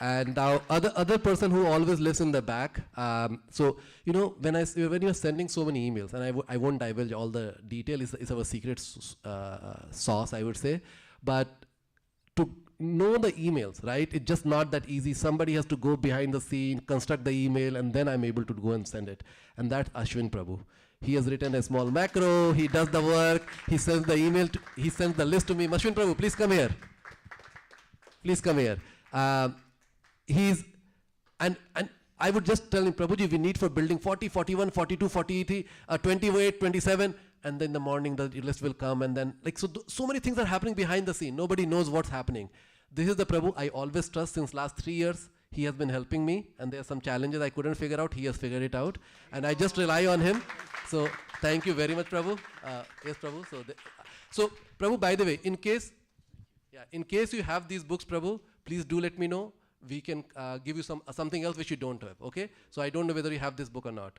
And now other person who always lives in the back. So when you're sending so many emails, and I won't divulge all the detail. It's our secret sauce, I would say. But to know the emails, right? It's just not that easy. Somebody has to go behind the scene, construct the email, and then I'm able to go and send it. And that's Ashwin Prabhu. He has written a small macro. He does the work. He sends the email. He sends the list to me. Ashwin Prabhu, please come here. Please come here. And I would just tell him, Prabhuji, we need for building 40, 41, 42, 43, 28, 27, and then in the morning the list will come, and then so many things are happening behind the scene. Nobody knows what's happening. This is the Prabhu I always trust since last 3 years. He has been helping me, and there are some challenges I couldn't figure out. He has figured it out, and I just rely on him. So thank you very much, Prabhu. Yes, Prabhu. So Prabhu, by the way, in case you have these books, Prabhu, please do let me know. We can give you something else which you don't have. Okay? So I don't know whether you have this book or not.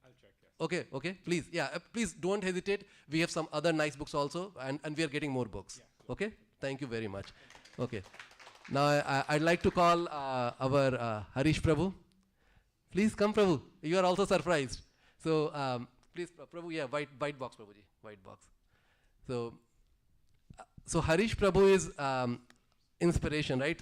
I'll check. Yes. Okay. Please, please don't hesitate. We have some other nice books also, and we are getting more books. Yeah. Okay? Thank you very much. Okay. Now I'd like to call our Harish Prabhu. Please come, Prabhu. You are also surprised. So please, Prabhu, white box, Prabhuji, white box. So Harish Prabhu is inspiration, right?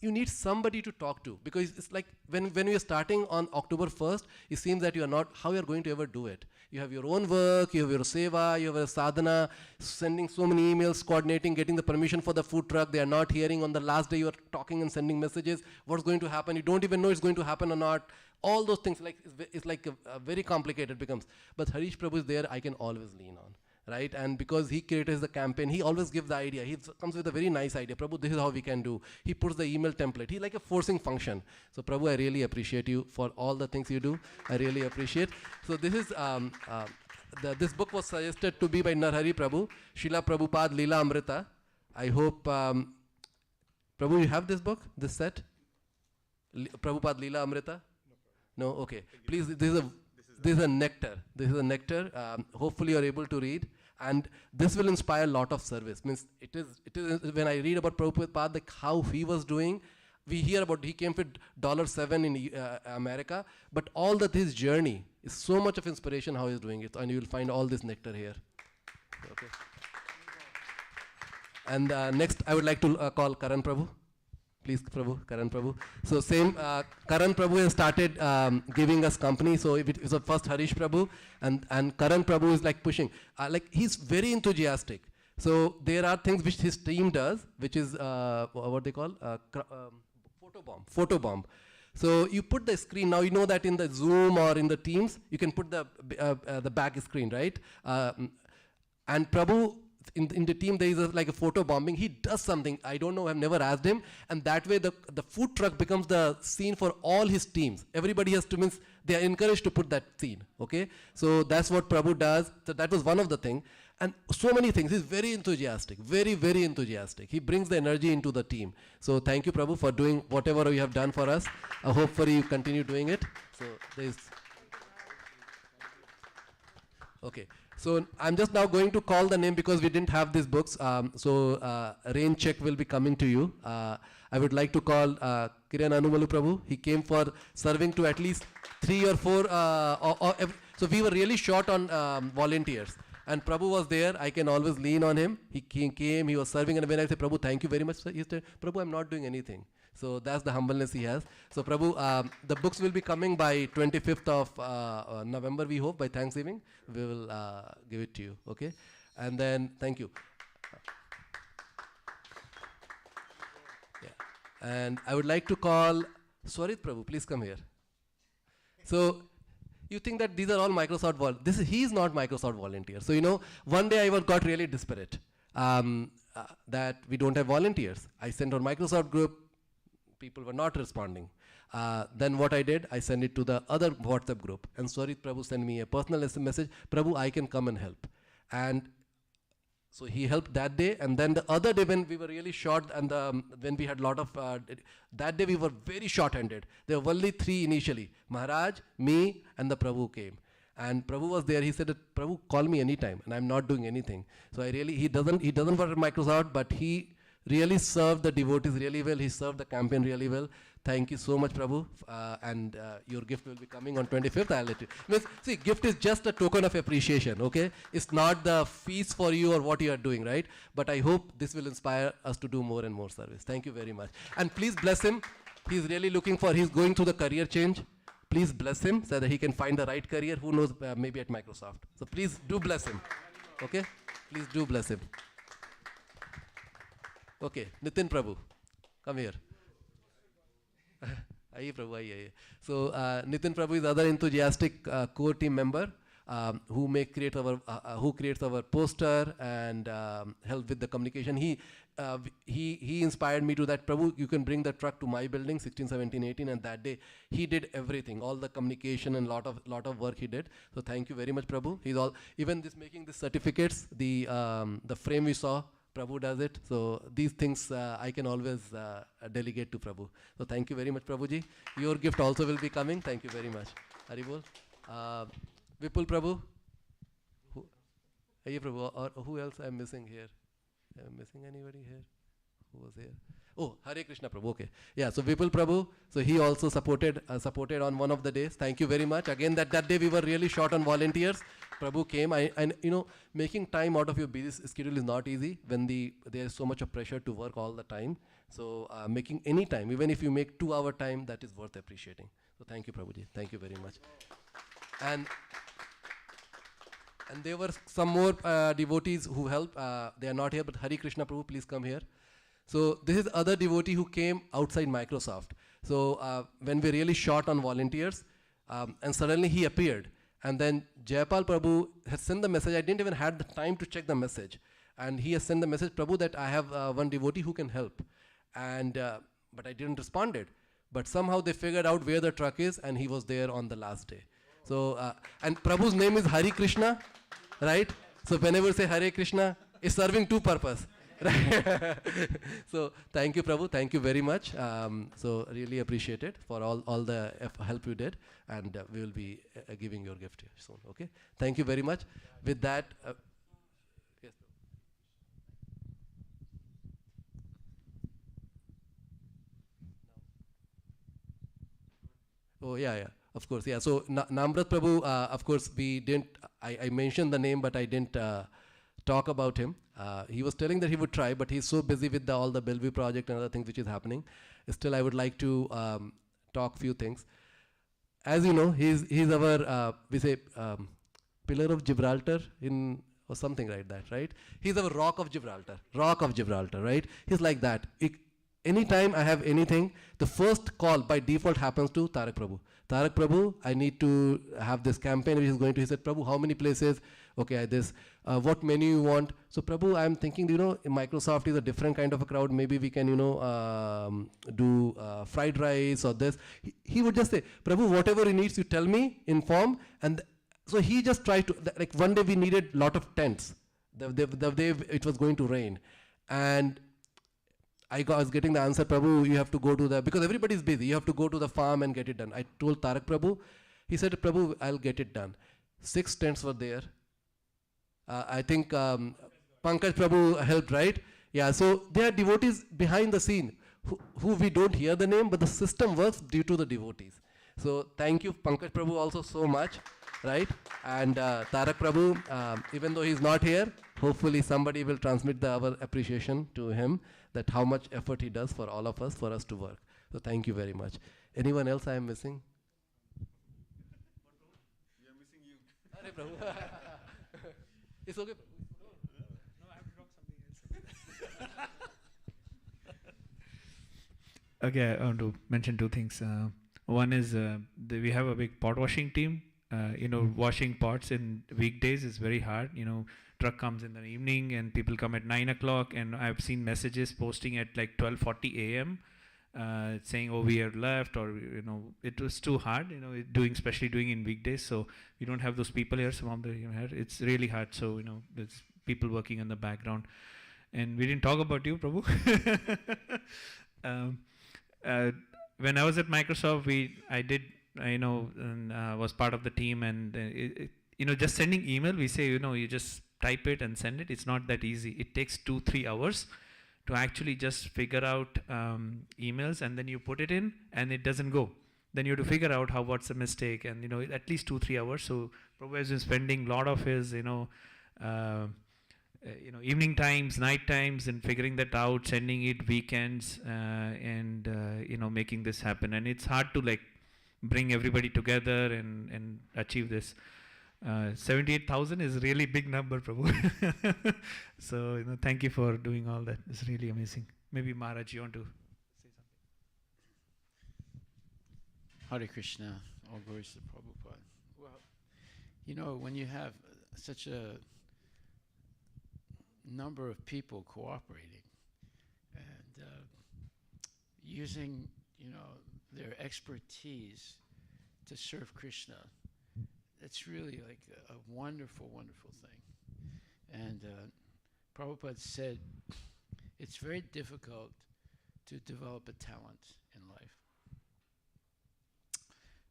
You need somebody to talk to, because it's like when we are starting on October 1st, it seems that you are not, how you are going to ever do it. You have your own work, you have your seva, you have a sadhana, sending so many emails, coordinating, getting the permission for the food truck. They are not hearing. On the last day you are talking and sending messages. What's going to happen? You don't even know it's going to happen or not. All those things, it's like a very complicated becomes. But Harish Prabhu is there, I can always lean on. Right? And because he created the campaign, he always gives the idea. He comes with a very nice idea. Prabhu, this is how we can do. He puts the email template. He's like a forcing function. So Prabhu, I really appreciate you for all the things you do. I really appreciate. So this is, this book was suggested to be by Narhari Prabhu, Srila Prabhupada Leela Amrita. I hope, Prabhu, you have this book, this set? Prabhupada Leela Amrita? No? Okay. Please, this is a nectar. This is a nectar. Hopefully you are able to read. And this will inspire a lot of service. Means it is when I read about Prabhupada, like how he was doing, we hear about he came with $7 in America, but all that his journey is so much of inspiration how he's doing it, and you will find all this nectar here. Okay. And next I would like to call Karan Prabhu. Please, Prabhu, Karan Prabhu. So same, Karan Prabhu has started giving us company. So it was the first Harish Prabhu, and Karan Prabhu is like pushing. Like he's very enthusiastic. So there are things which his team does, which is what they call photo bomb. So you put the screen. Now you know that in the Zoom or in the Teams, you can put the back screen, right? And Prabhu, in the team, there is like a photo bombing. He does something. I don't know. I've never asked him. And that way, the food truck becomes the scene for all his teams. Everybody has to, means they are encouraged to put that scene. Okay. So that's what Prabhu does. So that was one of the things. And so many things. He's very enthusiastic. Very, very enthusiastic. He brings the energy into the team. So thank you, Prabhu, for doing whatever you have done for us. Hopefully you continue doing it. So there's. Okay. So I'm just now going to call the name because we didn't have these books. Rain check will be coming to you. I would like to call Kiran Anumalu Prabhu. He came for serving to at least 3 or 4. So we were really short on volunteers. And Prabhu was there. I can always lean on him. He came, he was serving. And when I said, Prabhu, thank you very much, he said, Prabhu, I'm not doing anything. So that's the humbleness he has. So Prabhu, the books will be coming by 25th of November, we hope, by Thanksgiving. We will give it to you, okay? And then, thank you. Yeah. And I would like to call Swarit Prabhu, please come here. So, you think that these are all Microsoft he is not Microsoft volunteer. So, you know, one day I got really desperate that we don't have volunteers. I sent on Microsoft group, people were not responding. Then what I did, I sent it to the other WhatsApp group, and Swarit Prabhu sent me a personal message, Prabhu, I can come and help. And so he helped that day, and then the other day when we were really short, and when we had a lot of, that day we were very short-handed. There were only 3 initially, Maharaj, me, and the Prabhu came. And Prabhu was there, he said, Prabhu, call me anytime, and I'm not doing anything. So he doesn't work at Microsoft, but he really served the devotees really well, he served the campaign really well. Thank you so much, Prabhu, and your gift will be coming on 25th, I'll let you. See, gift is just a token of appreciation, okay? It's not the fees for you or what you are doing, right? But I hope this will inspire us to do more and more service. Thank you very much. And please bless him. He's really he's going through the career change. Please bless him so that he can find the right career, who knows, maybe at Microsoft. So please do bless him, okay? Please do bless him. Okay, Nitin Prabhu, come here. So Nitin Prabhu is other enthusiastic core team member who creates our poster and help with the communication. He inspired me to that, Prabhu, you can bring the truck to my building, 16, 17, 18, and that day he did everything, all the communication and lot of work he did. So thank you very much, Prabhu. Even making the certificates, the frame we saw, Prabhu does it. So these things I can always delegate to Prabhu. So thank you very much, Prabhuji. Your gift also will be coming. Thank you very much. Haribol. Vipul Prabhu. Hey Prabhu. Or who else I'm missing here? Am I missing anybody here? Who was here? Oh, Hare Krishna Prabhu. Okay. Yeah. So Vipul Prabhu. So he also supported on one of the days. Thank you very much. Again, that day we were really short on volunteers. Prabhu came, and you know, making time out of your busy schedule is not easy when there is so much of pressure to work all the time. So making any time, even if you make 2-hour time, that is worth appreciating. So thank you, Prabhuji. Thank you very much. And there were some more devotees who helped. They are not here, but Hare Krishna Prabhu, please come here. So this is other devotee who came outside Microsoft. So when we really short on volunteers, and suddenly he appeared. And then Jayapal Prabhu has sent the message. I didn't even have the time to check the message. And he has sent the message, Prabhu, that I have one devotee who can help. And but I didn't respond it. But somehow they figured out where the truck is, and he was there on the last day. So, and Prabhu's name is Hare Krishna, right? So whenever say Hare Krishna, it's serving 2 purposes. Right? So thank you, Prabhu. Thank you very much. So really appreciate it for all the help you did, and we will be giving your gift soon. Okay. Thank you very much. With that, yes. Oh yeah. Of course, yeah. So Namrat Prabhu, of course, we didn't. I mentioned the name, but I didn't talk about him. He was telling that he would try, but he's so busy with all the Bellevue project and other things which is happening. Still, I would like to talk few things. As you know, he's our pillar of Gibraltar or something like that, right? He's our rock of Gibraltar, right? He's like that. Anytime I have anything, the first call by default happens to Tarak Prabhu. Tarak Prabhu, I need to have this campaign which is going to. He said, Prabhu, how many places? Okay, what menu you want? So Prabhu, I'm thinking, Microsoft is a different kind of a crowd. Maybe we can, do fried rice or this. He would just say, Prabhu, whatever he needs, you tell me, inform. And so he just tried to, like one day we needed a lot of tents. The day it was going to rain. And I was getting the answer, Prabhu, you have to go to because everybody is busy, you have to go to the farm and get it done. I told Tarak Prabhu, he said, Prabhu, I'll get it done. 6 tents were there. I think Pankaj Prabhu helped, right? Yeah, so there are devotees behind the scene who we don't hear the name, but the system works due to the devotees. So thank you, Pankaj Prabhu, also so much. right? And Tarak Prabhu, even though he's not here, hopefully somebody will transmit our appreciation to him, that how much effort he does for all of us, for us to work. So thank you very much. Anyone else I am missing? We are missing you. Arey Prabhu. It's okay. No, I have to talk something else. Okay, I want to mention two things. One is we have a big pot washing team. Washing pots in weekdays is very hard. Truck comes in the evening and people come at 9 o'clock, and I've seen messages posting at like 12:40 a.m. Saying, "Oh, we are left," or it was too hard. Especially doing in weekdays. So we don't have those people here. Some of the it's really hard. So there's people working in the background, and we didn't talk about you, Prabhu. When I was at Microsoft, was part of the team, and just sending email, we say, you just type it and send it. It's not that easy. It takes 2-3 hours to actually just figure out emails, and then you put it in, and it doesn't go. Then you have to figure out what's the mistake, and at least 2-3 hours. So Prabhu has been spending a lot of his evening times, night times, and figuring that out, sending it weekends, and making this happen. And it's hard to bring everybody together and achieve this. 78,000 is a really big number, Prabhu. So thank you for doing all that. It's really amazing. Maybe Maharaj, you want to say something? Hare Krishna, all glories to Prabhupada. Well, when you have such a number of people cooperating and using, their expertise to serve Krishna, it's really like a wonderful, wonderful thing. And Prabhupada said it's very difficult to develop a talent in life.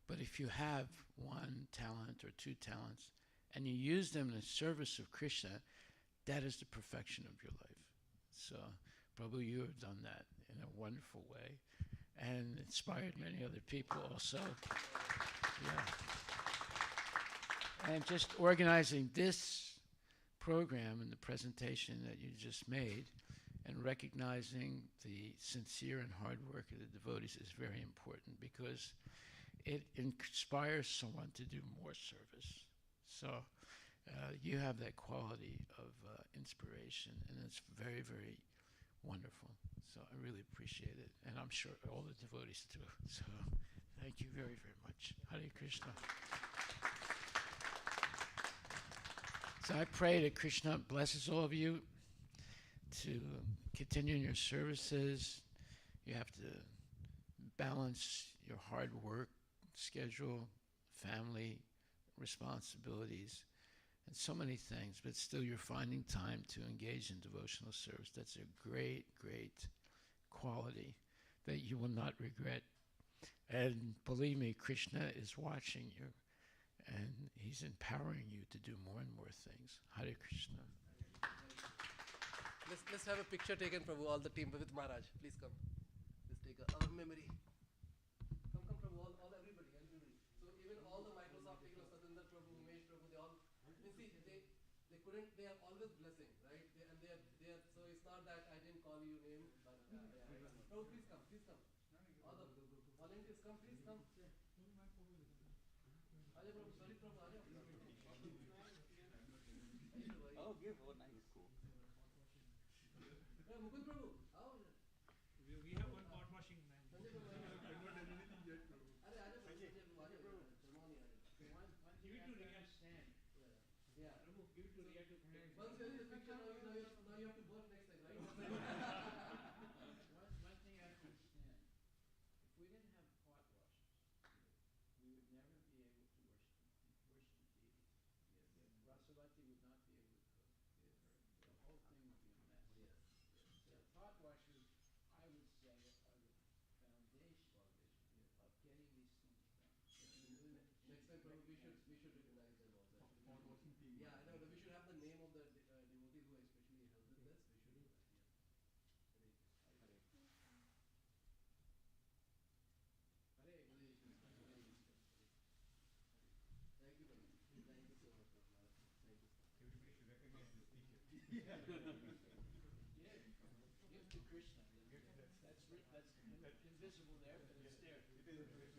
But if you have one talent or two talents and you use them in the service of Krishna, that is the perfection of your life. So, Prabhu, you have done that in a wonderful way and inspired many other people also. Yeah. And just organizing this program and the presentation that you just made and recognizing the sincere and hard work of the devotees is very important, because it inspires someone to do more service. So you have that quality of inspiration, and it's very, very wonderful. So I really appreciate it, and I'm sure all the devotees do. So thank you very, very much. Hare Krishna. So I pray that Krishna blesses all of you to continue in your services. You have to balance your hard work schedule, family responsibilities, and so many things, but still you're finding time to engage in devotional service. That's a great, great quality that you will not regret. And believe me, Krishna is watching you, and he's empowering you to do more and more things. Hare Krishna. Let's have a picture taken, Prabhu, all the team with Maharaj. Please come. Let's take our memory. Come, Prabhu, all everybody. So even all the Microsoft people, Satendra Prabhu, Umesh Prabhu, they all, they couldn't, they are always blessing, right? So it's not that I didn't call you name, but Prabhu, please come. All the volunteers, come, please come. Aja Prabhu, sorry Prabhu, Aja. Oh, give, oh, nice. Mukund Prabhu, how is it? We have one pot washing man. Sanjay Prabhu, I've not done anything yet, Prabhu. Aja Prabhu, Sanjay Prabhu, ceremony. Give it to Riya. Yeah. Prabhu, give it to Riya to connect. Once you see the picture, now you have to work next time, right? One thing I don't understand, if we didn't have pot washers, we would never be able to worship the deities. Rasavati would not be able to cook. The whole thing would be a mess. So pot washers, I would say, are the foundation of getting these things done. Next time, Prabhu, we should recognize them also. Yeah, I know. We should have the name of the devotee who especially invisible there, but it's there.